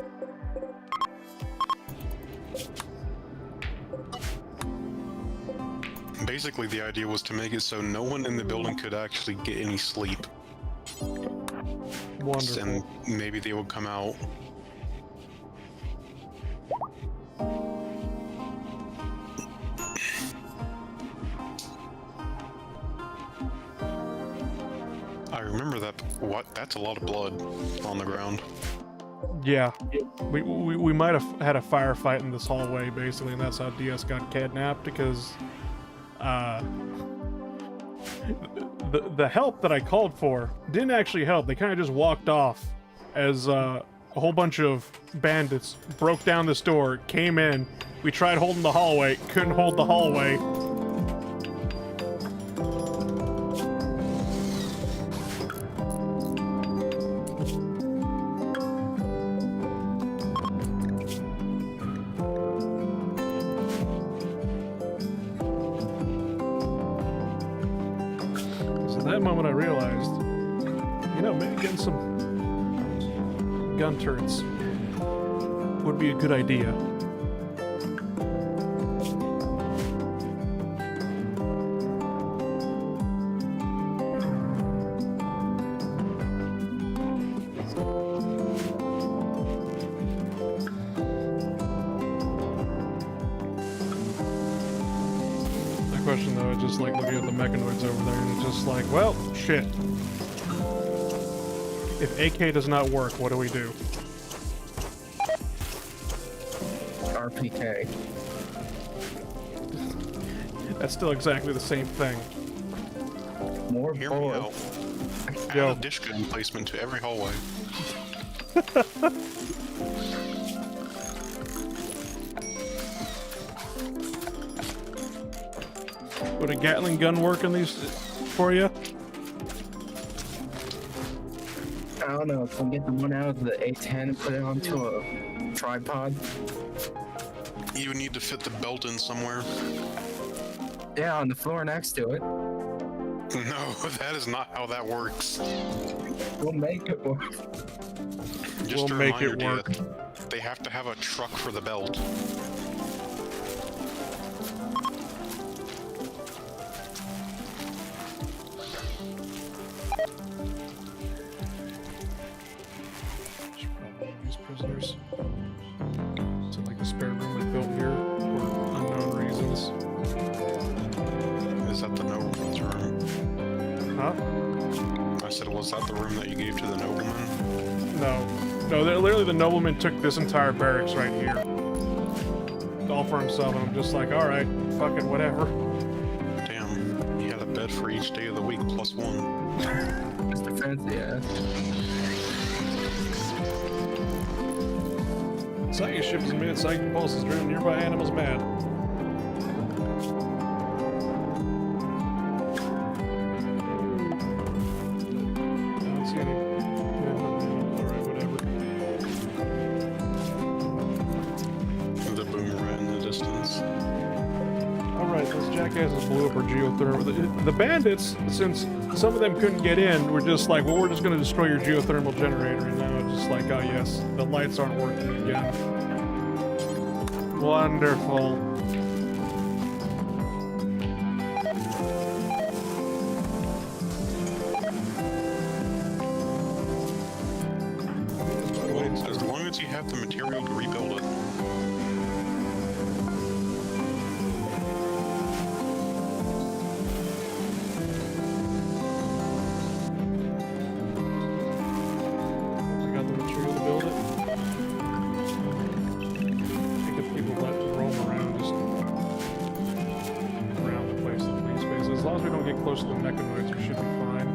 Basically, the idea was to make it so no one in the building could actually get any sleep. Wonderful. And maybe they would come out. I remember that. What? That's a lot of blood on the ground. Yeah. We might have had a firefight in this hallway, basically, and that's how DS got kidnapped, because the help that I called for didn't actually help. They kind of just walked off as a whole bunch of bandits broke down this door, came in. We tried holding the hallway, couldn't hold the hallway. That moment I realized, you know, maybe getting some gun turrets would be a good idea. The question though is just like looking at the Mechanoids over there and it's just like, well, shit. If AK does not work, what do we do? RPK. That's still exactly the same thing. More Hear me bullets. out. Yo. Add a dish gun placement to every hallway. Would a Gatling gun work in these for you? I don't know. Can we get the one out of the A10 and put it onto a tripod? You would need to fit the belt in somewhere. Yeah, on the floor next to it. No, that is not how that works. We'll make it work. Just We'll a make it reminder, work. Dia, they have to have a truck for the belt. Should probably use prisoners. So like the spare room I built here for unknown reasons. Is that the nobleman's room? Huh? I said, was that the room that you gave to the nobleman? No. No, literally the nobleman took this entire barracks right here. All for himself, and I'm just like, alright, fuck it, whatever. Damn, he had a bed for each day of the week plus one. Mr. Fancy ass. Psychic shift is emitted. Psychic pulses driven nearby animals mad. I don't see any. Alright, whatever. The boomerang in the distance. Alright, those jackasses blew up our geothermal. The bandits, since some of them couldn't get in, were just like, well, we're just gonna destroy your geothermal generator. And now it's just like, oh yes, the lights aren't working again. Wonderful. As long as you have the material to rebuild it. I got the material to build it. I think if people let roam around, just around the place in the free space. As long as we don't get close to the mechanoids, we should be fine.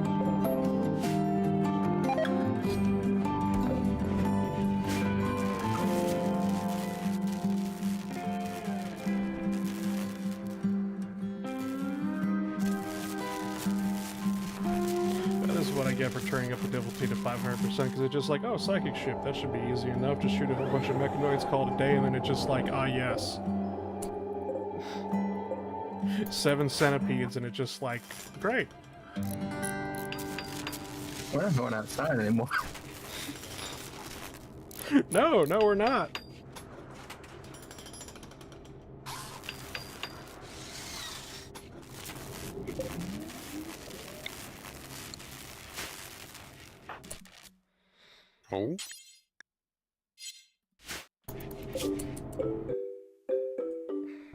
This is what I get for turning up the difficulty to 500% because it's just like, oh, psychic ship, that should be easy enough. Just shoot a whole bunch of mechanoids, call it a day, and then it's just like, ah, yes. 7 centipedes, and it's just like, great. We're not going outside anymore. No, we're not. Oh?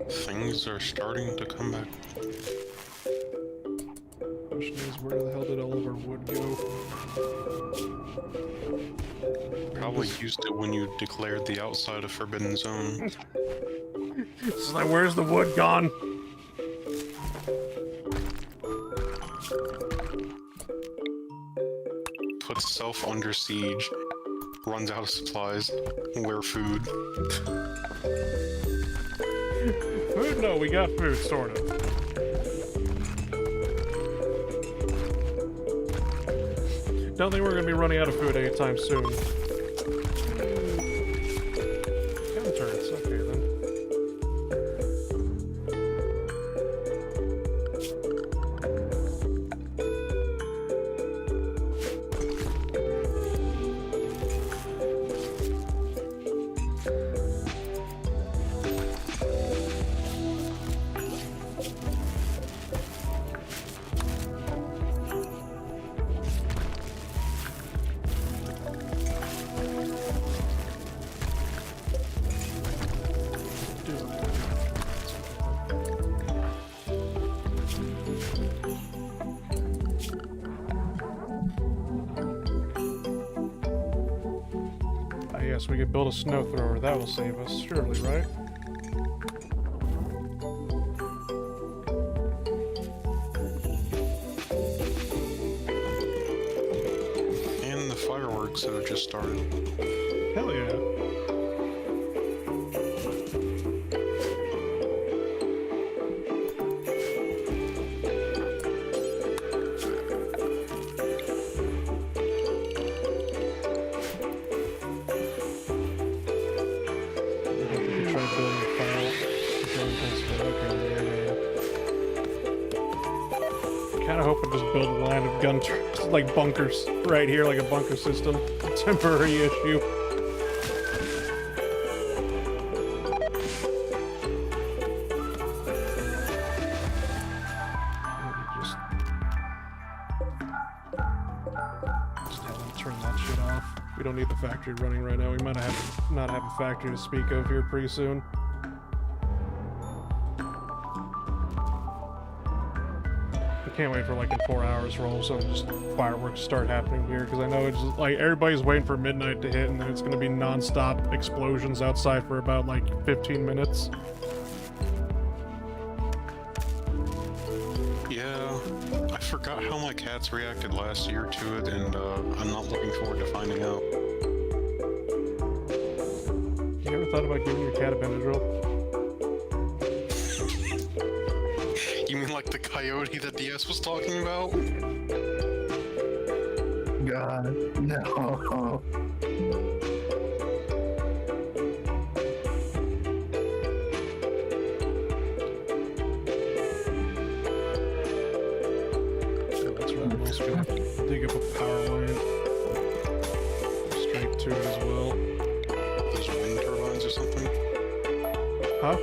Things are starting to come back. Question is, where the hell did all of our wood go? Probably used it when you declared the outside a forbidden zone. It's like, where's the wood gone? Puts self under siege. Runs out of supplies. Where food? Food? No, we got food, sort of. Don't think we're gonna be running out of food anytime soon. Gun turrets, okay then. Yes, we could build a snow thrower. That will save us, surely, right? And the fireworks that have just started. Hell yeah. Kind of hoping to just build a line of gun turrets, like bunkers, right here, like a bunker system. Temporary issue. Just have them turn that shit off. We don't need the factory running right now. We might not have a factory to speak of here pretty soon. Can't wait for like in 4 hours for all of a sudden just fireworks start happening here because I know it's just, like everybody's waiting for midnight to hit and then it's gonna be non-stop explosions outside for about like 15 minutes. Yeah, I forgot how my cats reacted last year to it, and I'm not looking forward to finding out. You ever thought about giving your cat a Benadryl? You mean like the coyote that DS was talking about? God, no. That's right. I'm also gonna dig up a power line straight to it as well. Those wind turbines or something? Huh?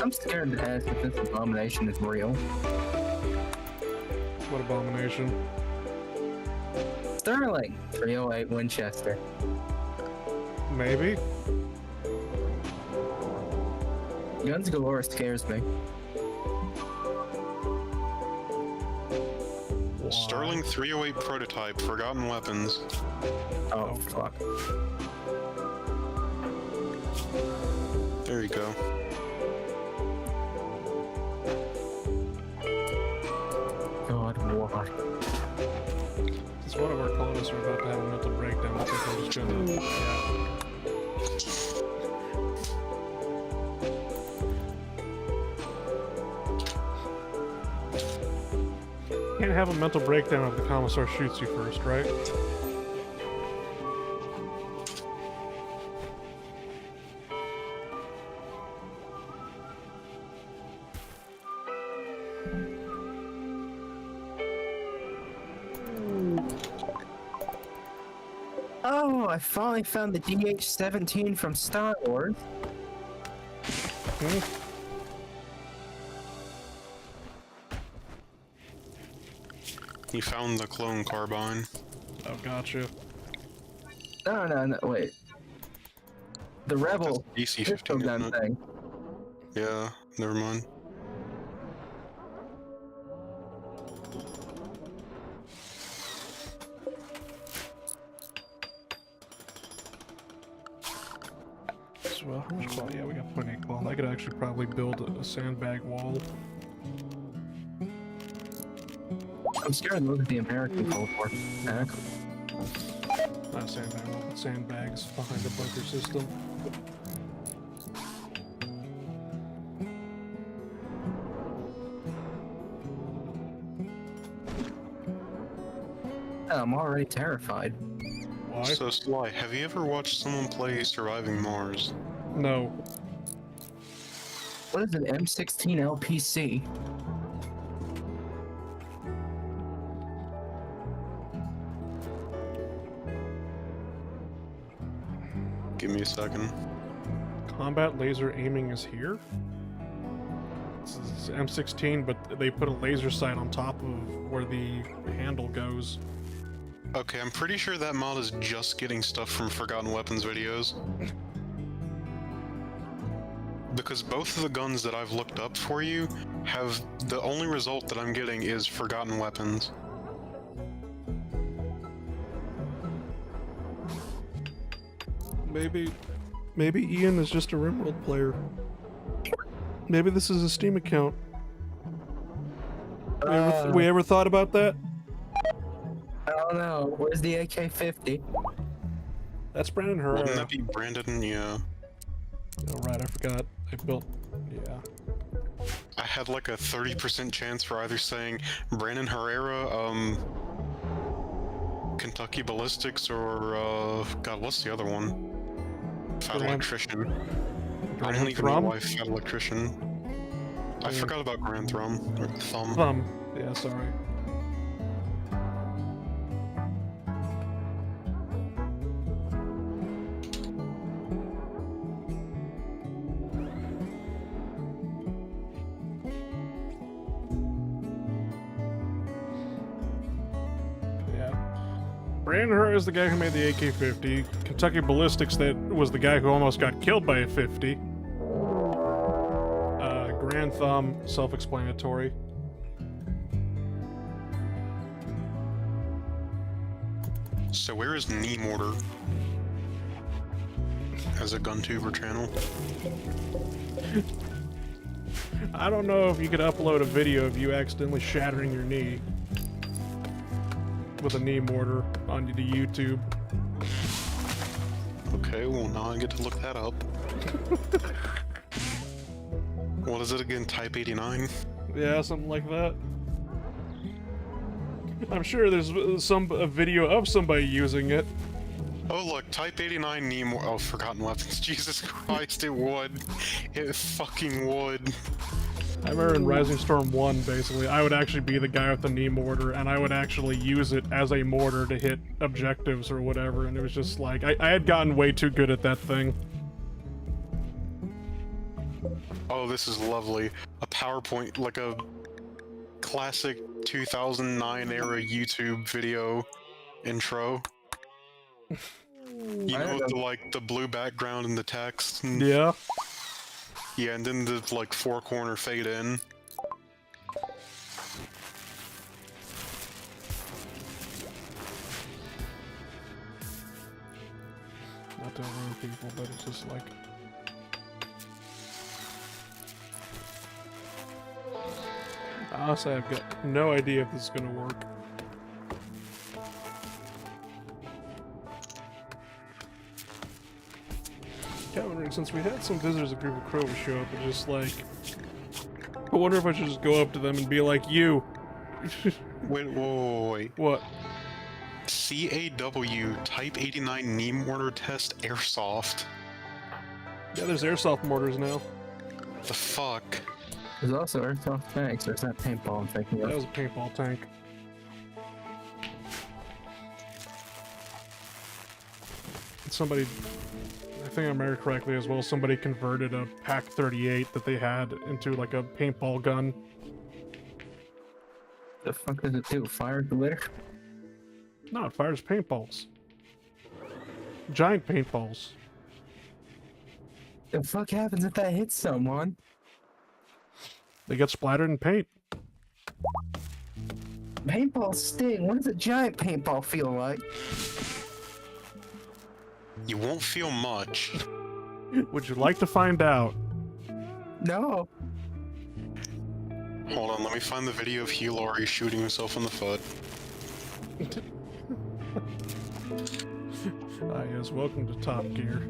I'm scared to ask if this abomination is real. What abomination? Sterling 308 Winchester. Maybe. Guns galore scares me. Why? Sterling 308 prototype, forgotten weapons. Oh fuck. There you go. God, what? Since one of our colonists are about to have a mental breakdown, I think I'm just gonna. Yeah. Can't have a mental breakdown if the commissar shoots you first, right? Oh, I finally found the DH-17 from Star Wars. Hmm? You found the clone carbine. Oh, gotcha. No, wait. The Rebel DC pistol 15, gun isn't it? thing. Yeah, never mind. Well, how much cloth? Yeah, we got plenty of cloth. I could actually probably build a sandbag wall. I'm scared to look at the American Cold War. Heck. Not a sandbag wall, but sandbags behind the bunker system. I'm already terrified. Why? So, Sly, have you ever watched someone play Surviving Mars? No. What is an M16 LPC? Give me a second. Combat laser aiming is here? This is M16, but they put a laser sight on top of where the handle goes. Okay, I'm pretty sure that mod is just getting stuff from Forgotten Weapons videos. Because both of the guns that I've looked up for you have the only result that I'm getting is Forgotten Weapons. Maybe Ian is just a Rimworld player. Maybe this is a Steam account. We ever thought about that? I don't know. Where's the AK-50? That's Brandon Wouldn't Herrera. that be Brandon? Yeah. Oh, right, I forgot. I built... Yeah. I had like a 30% chance for either saying Brandon Herrera, Kentucky Ballistics, or, God, what's the other one? Fat Electrician. I don't even know why Fat Electrician. I forgot about Grand Thumb. Or Thumb. Yeah, sorry. Brandon Herrera is the guy who made the AK-50. Kentucky Ballistics, that was the guy who almost got killed by a 50. Grand Thumb, self-explanatory. So where is Knee Mortar? As a gun-tuber channel? I don't know if you could upload a video of you accidentally shattering your knee with a knee mortar onto the YouTube. Okay, well now I get to look that up. What is it again? Type 89? Yeah, something like that. I'm sure there's a video of somebody using it. Oh look, Type 89 Nemo. Oh, Forgotten Weapons. Jesus Christ, it would. It fucking would. I remember in Rising Storm 1, basically, I would actually be the guy with the knee mortar, and I would actually use it as a mortar to hit objectives or whatever, and it was just like, I had gotten way too good at that thing. Oh, this is lovely. A PowerPoint, like a classic 2009 era YouTube video intro. You know, with the, like, the blue background and the text? Yeah. Yeah, and then the, like, four-corner fade in. Not to ruin people, but it's just like... Honestly, I've got no idea if this is gonna work. Yeah, I'm wondering, since we had some visitors at Group of Crow show up, and just like... I wonder if I should just go up to them and be like, you! Wait. What? CAW Type 89 knee mortar test airsoft. Yeah, there's airsoft mortars now. The fuck? There's also airsoft tanks, or is that paintball I'm thinking That of? was a paintball tank. Somebody, I think I remember correctly as well, somebody converted a Pack 38 that they had into like a paintball gun. The fuck does it do? Fire glitter? No, it fires paintballs. Giant paintballs. The fuck happens if that hits someone? They get splattered in paint. Paintballs sting. What does a giant paintball feel like? You won't feel much. Would you like to find out? No. Hold on, let me find the video of Hugh Laurie shooting himself in the foot. Ah, yes, welcome to Top Gear.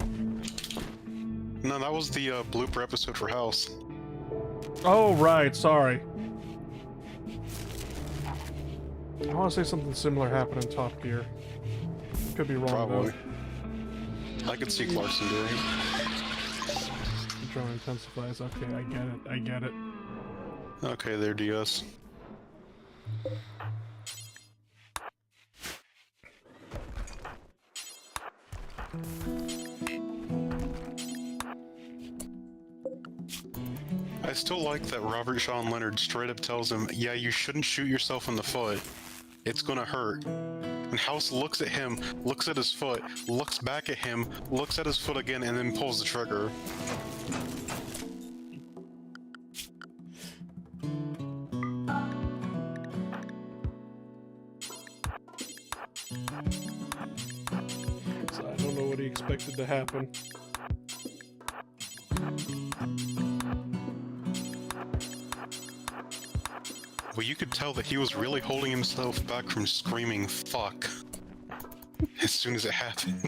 No, that was the blooper episode for House. Oh, right, sorry. I want to say something similar happened in Top Gear. Could be wrong, Probably. though. I could see Clarkson doing it. The drone intensifies. Okay, I get it. Okay, there, DS. I still like that Robert Sean Leonard straight up tells him, yeah, you shouldn't shoot yourself in the foot. It's gonna hurt. And House looks at him, looks at his foot, looks back at him, looks at his foot again, and then pulls the trigger. So I don't know what he expected to happen. Well, you could tell that he was really holding himself back from screaming fuck as soon as it happened.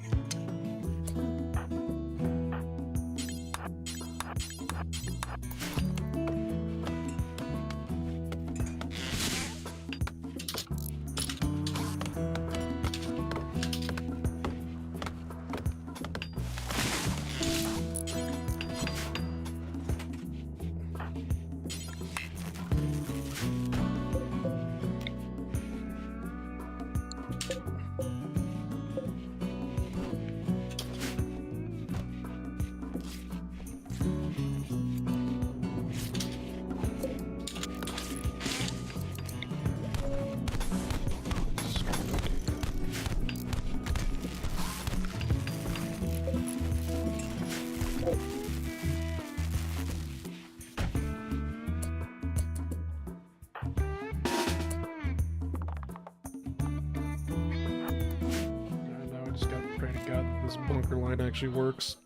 Now I just gotta pray to God that this bunker line actually works.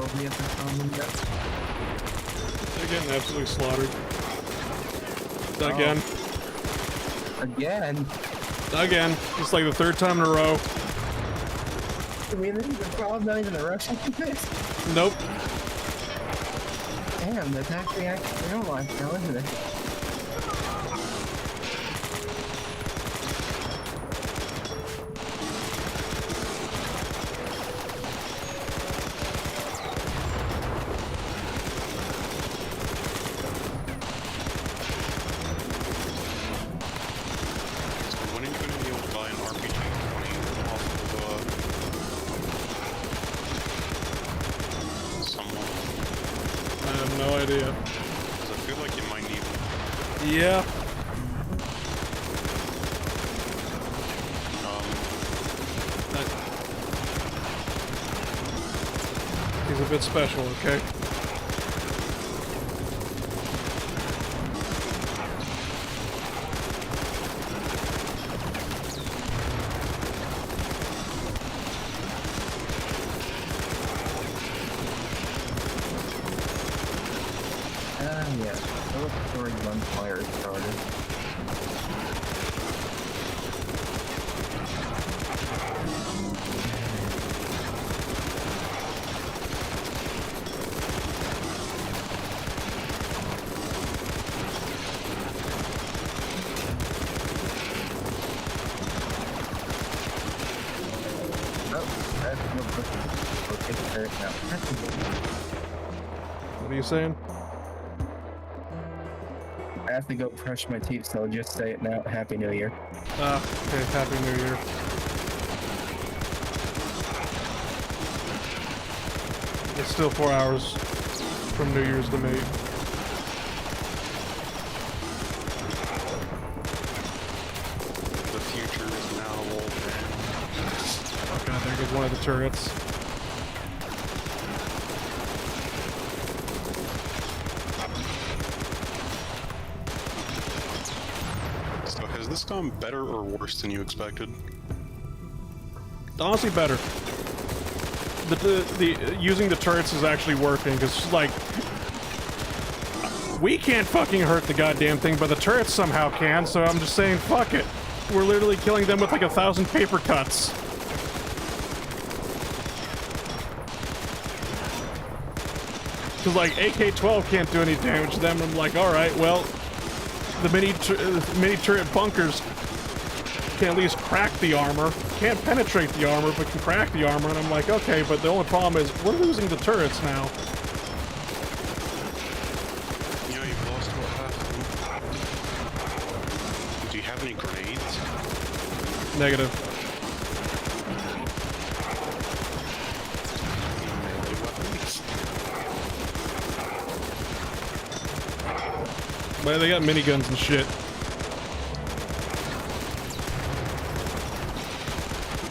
trophy at the time yet? They're getting absolutely slaughtered. Again. Again? Again. Just like the third time in a row. I mean, this is the problem, not even a Russian this? Nope. Damn, that's actually real life now, isn't it? When are you going to be able to buy an RPG 20 off of someone? I have no idea. 'Cause I feel like you might need one. Yeah. He's a bit special, okay? Yeah. Military gunfire started. What are you saying? I have to go brush my teeth, so I'll just say it now. Happy New Year. Okay, Happy New Year. It's still 4 hours from New Year's to me. The future is now old man. Oh god, there goes one of the turrets. So has this gone better or worse than you expected? Honestly, better. The using the turrets is actually working, because, like, we can't fucking hurt the goddamn thing, but the turrets somehow can, so I'm just saying, fuck it. We're literally killing them with like 1,000 paper cuts. Because, like, AK-12 can't do any damage to them. I'm like, alright, well, the mini turret bunkers can at least crack the armor. Can't penetrate the armor, but can crack the armor. And I'm like, okay, but the only problem is we're losing the turrets now. You know, you've lost about half of them. Do you have any grenades? Negative. Melee weapons? But they got miniguns and shit.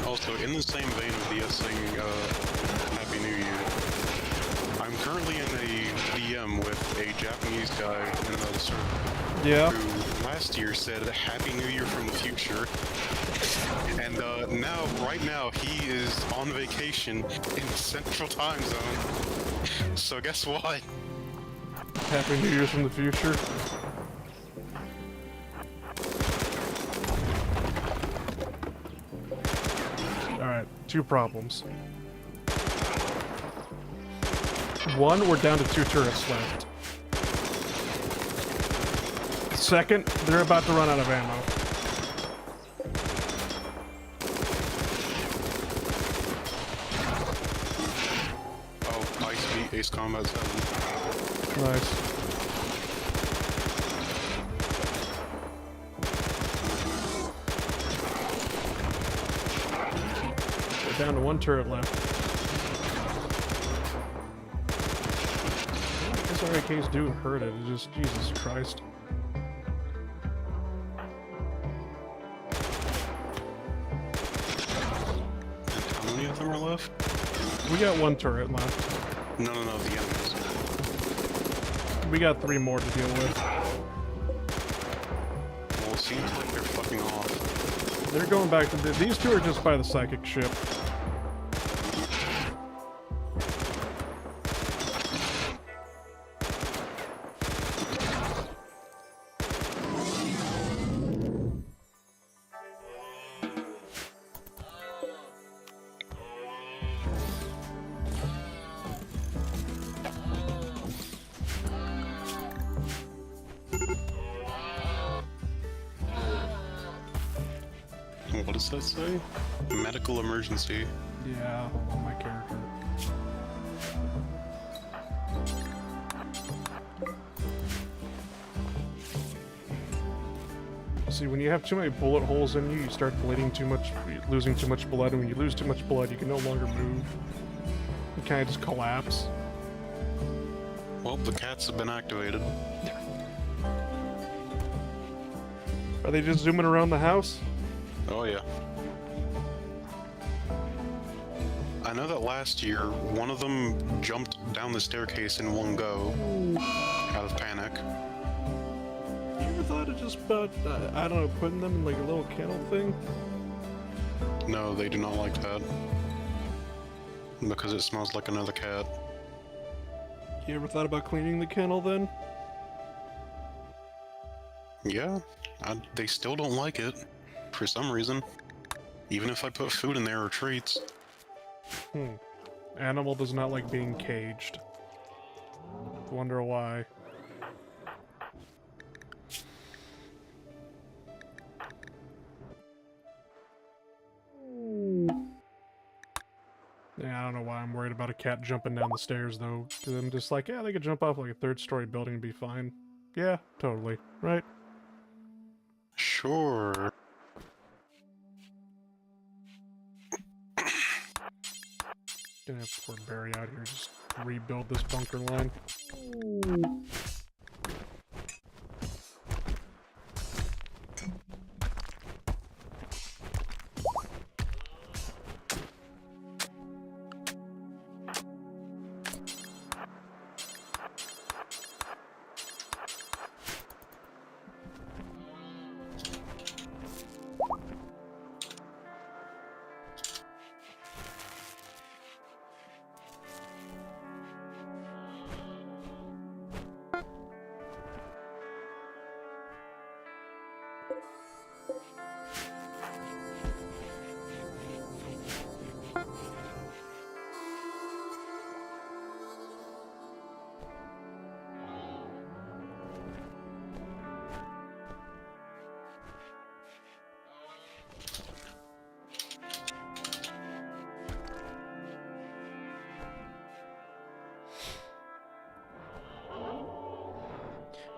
Also, in the same vein of the saying Happy New Year, I'm currently in a DM with a Japanese guy in another server. Yeah. Who last year said Happy New Year from the future. And now, right now, he is on vacation in the Central Time Zone. So guess what? Happy New Year's from the future. Alright, two problems. One, we're down to 2 turrets left. Second, they're about to run out of ammo. Oh, Ice Beat, Ace Combat 7. Nice. We're down to 1 turret left. I guess our AKs do hurt it. It's just, Jesus Christ. How many of them are left? We got 1 turret left. No, the enemies. We got 3 more to deal with. Well, it seems like they're fucking off. They're going back to these 2 are just by the psychic ship. does that say? Medical emergency. Yeah, hold on, my character. See, when you have too many bullet holes in you, you start bleeding too much, losing too much blood, and when you lose too much blood, you can no longer move. You kind of just collapse. Well, the cats have been activated. Are they just zooming around the house? Oh yeah. I know that last year, one of them jumped down the staircase in one go, out of panic. You ever thought of just about, I don't know, putting them in like a little kennel thing? No, they do not like that. Because it smells like another cat. You ever thought about cleaning the kennel then? Yeah, they still don't like it. For some reason. Even if I put food in there or treats. Animal does not like being caged. Wonder why. Yeah, I don't know why I'm worried about a cat jumping down the stairs though. 'Cause I'm just like, yeah, they could jump off like a third-story building and be fine. Yeah, totally. Right? Sure. Gonna have poor Barry out here just rebuild this bunker line.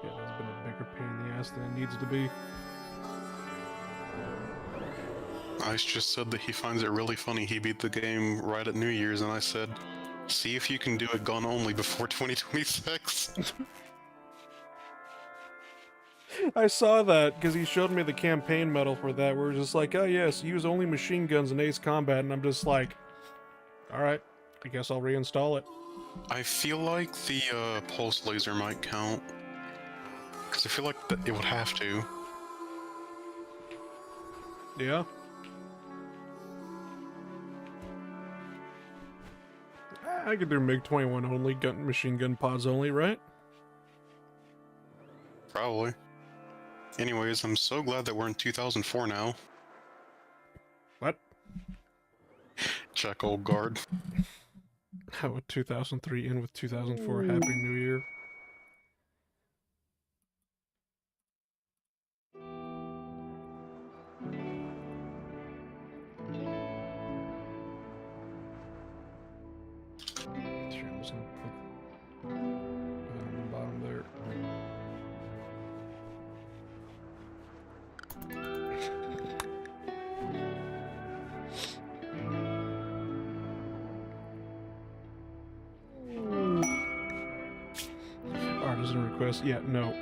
Yeah, that's been a bigger pain in the ass than it needs to be. Ice just said that he finds it really funny he beat the game right at New Year's, and I said, see if you can do it gun only before 2026. I saw that because he showed me the campaign medal for that. Where it's just like, oh yes, use only machine guns in Ace Combat, and I'm just like, all right, I guess I'll reinstall it. I feel like the pulse laser might count. Because I feel like it would have to. Yeah. I could do MiG-21 only, machine gun pods only, right? Probably. Anyways, I'm so glad that we're in 2004 now. What? Check, old guard. How would 2003 end with 2004? Happy New Year. Sure, I'm just gonna put that on the bottom there. Artisan request. Yeah, no.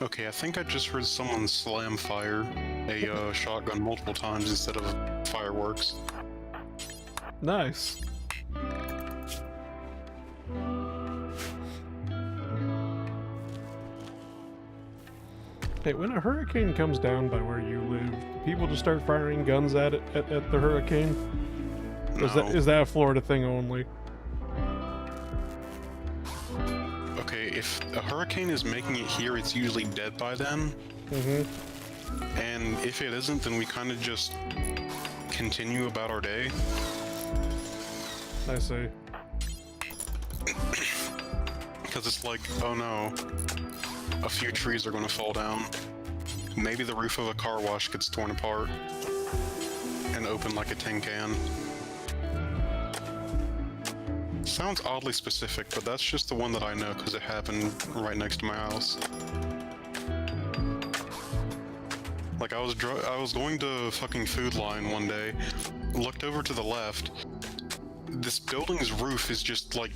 Okay, I think I just heard someone slam fire a shotgun multiple times instead of fireworks. Nice. Hey, when a hurricane comes down by where you live, do people just start firing guns at it at the hurricane? No. Is that a Florida thing only? Okay, if a hurricane is making it here, it's usually dead by then. Mm-hmm. And if it isn't, then we kind of just continue about our day. I see. Because it's like, oh no, a few trees are going to fall down. Maybe the roof of a car wash gets torn apart and open like a tin can. Sounds oddly specific, but that's just the one that I know because it happened right next to my house. Like I was going to fucking Food Line one day, looked over to the left. This building's roof is just like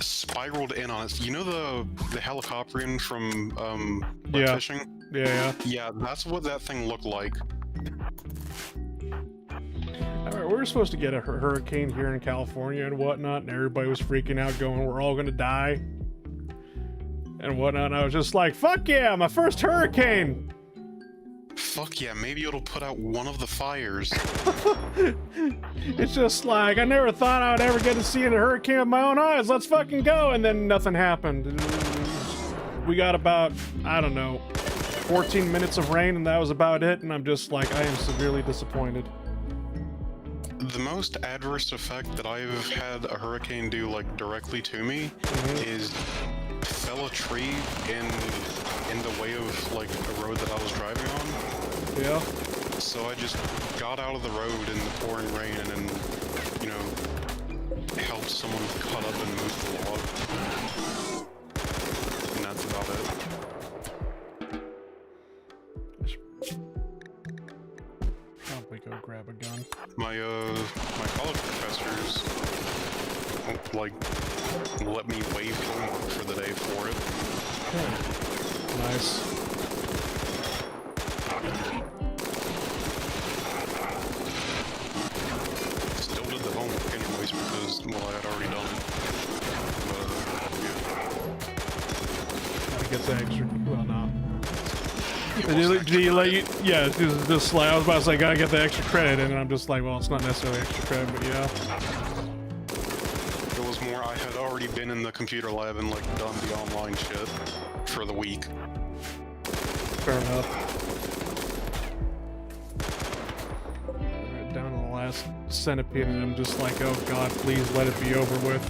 spiraled in on it. You know the helicopterian from Yeah. fishing? Yeah. Yeah, that's what that thing looked like. Alright, we were supposed to get a hurricane here in California and whatnot, and everybody was freaking out, going, we're all gonna die. And whatnot, and I was just like, fuck yeah, my first hurricane! Fuck yeah, maybe it'll put out one of the fires. It's just like, I never thought I would ever get to see a hurricane with my own eyes, let's fucking go! And then nothing happened. We got about, I don't know, 14 minutes of rain, and that was about it, and I'm just like, I am severely disappointed. The most adverse effect that I've had a hurricane do, like, directly to me is fell a tree in the way of, like, a road that I was driving on. Yeah? So I just got out of the road in the pouring rain and then, you know, helped someone cut up and move the log. And that's about it. Probably go grab a gun. My college professors, like, let me waive homework for the day for it. Nice. Still did the homework anyways because, well, I had already done it. But, I get the extra. Well, no. yeah. Did he let you? Yeah, just like I was about to say, gotta get the extra credit, and I'm just like, well, it's not necessarily extra credit, but yeah. It was more I had already been in the computer lab and, like, done the online shit for the week. Fair enough. Alright, down to the last centipede, and I'm just like, oh god, please let it be over with.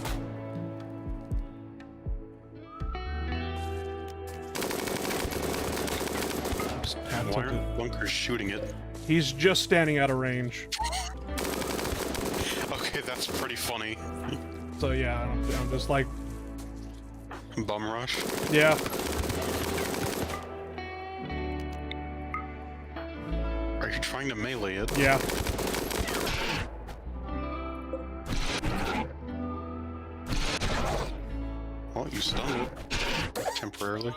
Why aren't bunkers shooting it? He's just standing out of range. Okay, that's pretty funny. So yeah, I'm just like, Bum rush? yeah. Are you trying to melee it? Yeah. Well, you stunned it. Temporarily.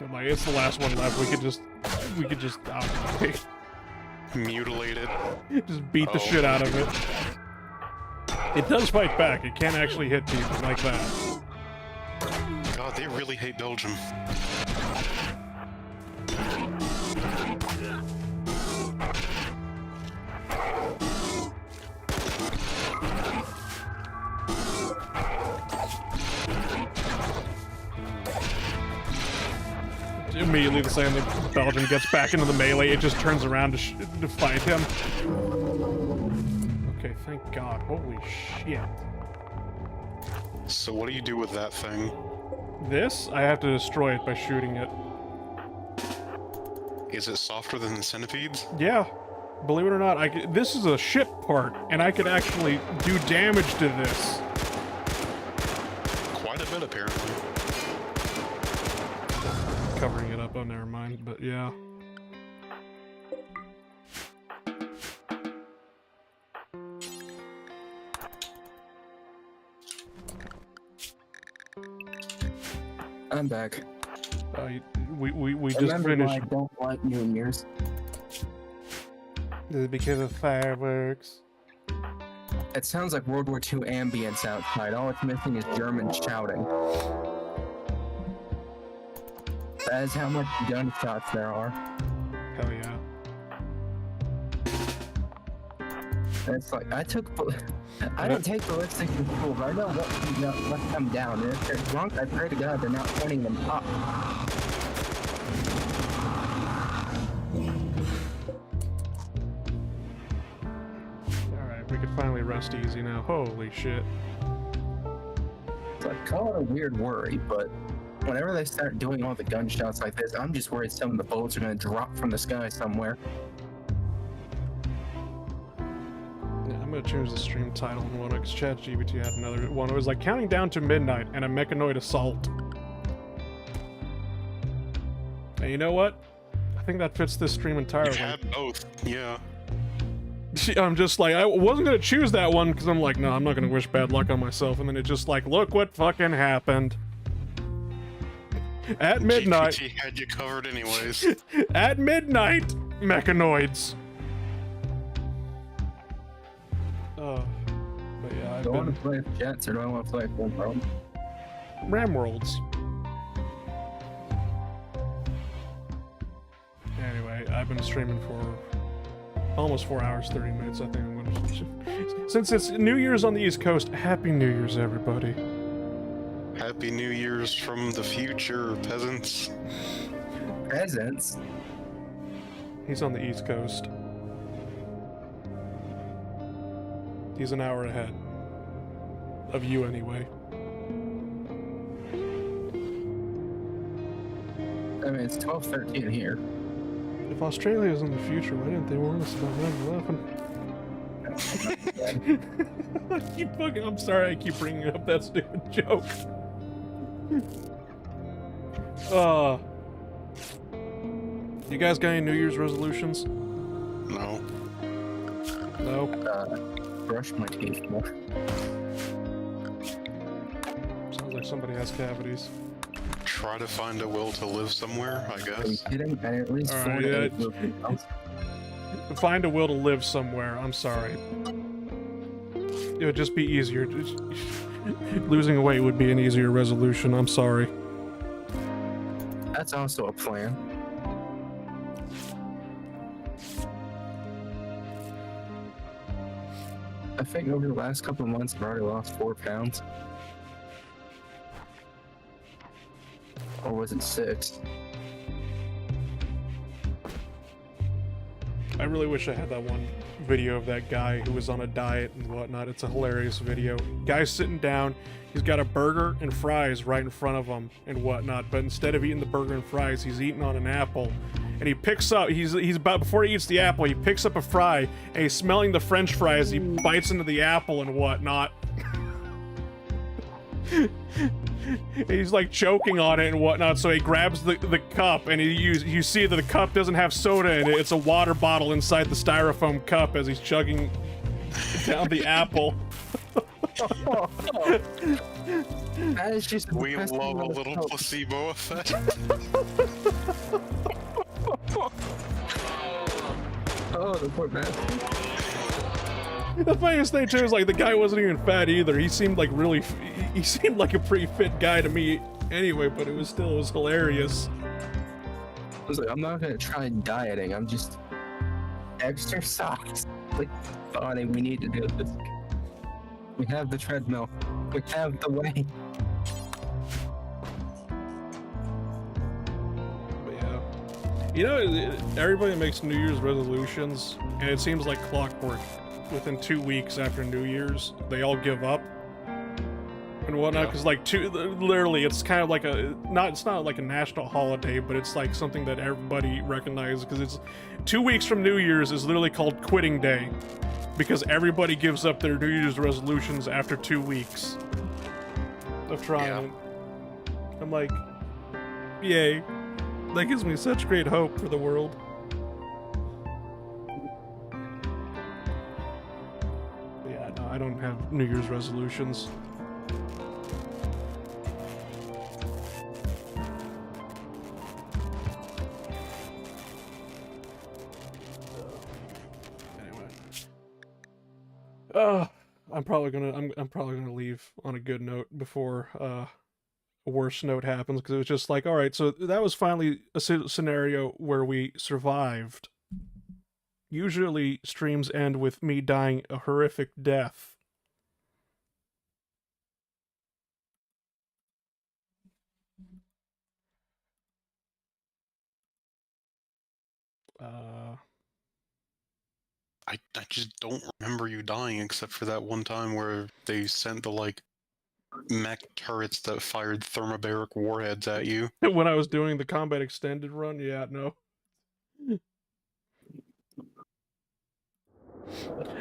I'm like, it's the last one left. We could just Mutilate it. just beat the shit out of it. It does fight back. It can't actually hit people like that. God, they really hate Belgium. Immediately the second that Belgium gets back into the melee, it just turns around to fight him. Okay, thank God. Holy shit. So what do you do with that thing? This, I have to destroy it by shooting it. Is it softer than the centipedes? Yeah. Believe it or not, this is a ship part, and I could actually do damage to this. Quite a bit, apparently. Covering it up, oh, never mind, but yeah. I'm back. We just Remember finished. why I don't like new mirrors? Is it because of fireworks? It sounds like World War II ambience outside. All it's missing is German shouting. That is how much gunshots there are. Hell yeah. And it's like, I didn't take ballistics in school, but I know what come down. And if they're drunk, I pray to God they're not pointing them up. Alright, we can finally rest easy now. Holy shit. Like, call it a weird worry, but whenever they start doing all the gunshots like this, I'm just worried some of the bullets are going to drop from the sky somewhere. Yeah, I'm gonna change the stream title and one because ChatGPT had another one. It was like counting down to midnight and a mechanoid assault. And you know what? I think that fits this stream entirely. You had both, yeah. I'm just like, I wasn't gonna choose that one because I'm like, no, I'm not gonna wish bad luck on myself. And then it just like, look what fucking happened. At midnight. GPT had you covered anyways. At midnight, mechanoids. But yeah, I've Do I want been to play with Jets or do I want to play with Rimworld? Rimworlds. Anyway, I've been streaming for almost 4 hours, 30 minutes. I think I'm gonna. Since it's New Year's on the East Coast, Happy New Year's, everybody. Happy New Year's from the future, peasants. Presents? He's on the East Coast. He's an hour ahead of you, anyway. I mean, it's 12:13 here. If Australia is in the future, why didn't they warn us about 9/11? I'm sorry, I keep bringing up that stupid joke. You guys got any New Year's resolutions? No. No? Brush my teeth more. Sounds like somebody has cavities. Try to find a will to live somewhere, I Are you guess. kidding? I at least All 4 right, days yeah. moving house. Find a will to live somewhere. I'm sorry. It would just be easier. Losing weight would be an easier resolution. I'm sorry. That's also a plan. I think over the last couple of months, I've already lost 4 pounds. Or was it 6? I really wish I had that one video of that guy who was on a diet and whatnot. It's a hilarious video. Guy's sitting down, he's got a burger and fries right in front of him and whatnot, but instead of eating the burger and fries, he's eating on an apple. And he picks up, he's about, before he eats the apple, he picks up a fry, and he's smelling the french fries, he bites into the apple and whatnot. He's like choking on it and whatnot, so he grabs the cup, and you see that the cup doesn't have soda in it. It's a water bottle inside the styrofoam cup as he's chugging down the apple. That is just We depressing love a as little hell. placebo effect. Oh, the poor man. The funniest thing too is like the guy wasn't even fat either. He seemed like he seemed like a pretty fit guy to me anyway, but it was hilarious. I was like, I'm not gonna try dieting. I'm just exercise. Like, Bonnie, we need to do this. We have the treadmill. We have the way. But yeah. You know, everybody makes New Year's resolutions, and it seems like clockwork. Within 2 weeks after New Year's, they all give up and whatnot, because like literally it's kind of like it's not like a national holiday, but it's like something that everybody recognizes, because it's 2 weeks from New Year's is literally called quitting day, because everybody gives up their New Year's resolutions after 2 weeks of trying it. I'm like, yay, that gives me such great hope for the world. I don't have New Year's resolutions. Anyway, I'm probably gonna leave on a good note before a worse note happens, because it was just like, all right, so that was finally a scenario where we survived. Usually streams end with me dying a horrific death. I just don't remember you dying except for that one time where they sent the like mech turrets that fired thermobaric warheads at you. When I was doing the combat extended run, yeah, no.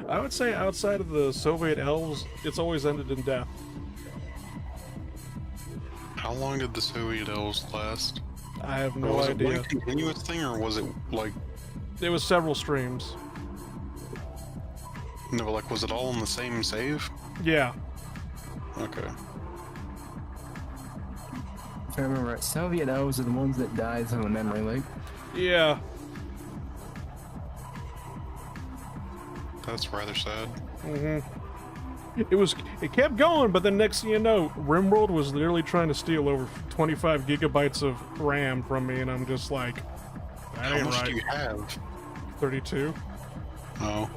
I would say outside of the Soviet elves, it's always ended in death. How long did the Soviet elves last? I have Or no was it idea. one continuous thing, or was it like It was several streams. no? Like, was it all in the same save? Yeah. Okay. If I remember right, Soviet elves are the ones that died in the memory leak. Yeah. That's rather sad. It kept going, but then next thing you know, Rimworld was literally trying to steal over 25 gigabytes of RAM from me, and I'm just like, that How ain't much right. do you have? 32. Oh.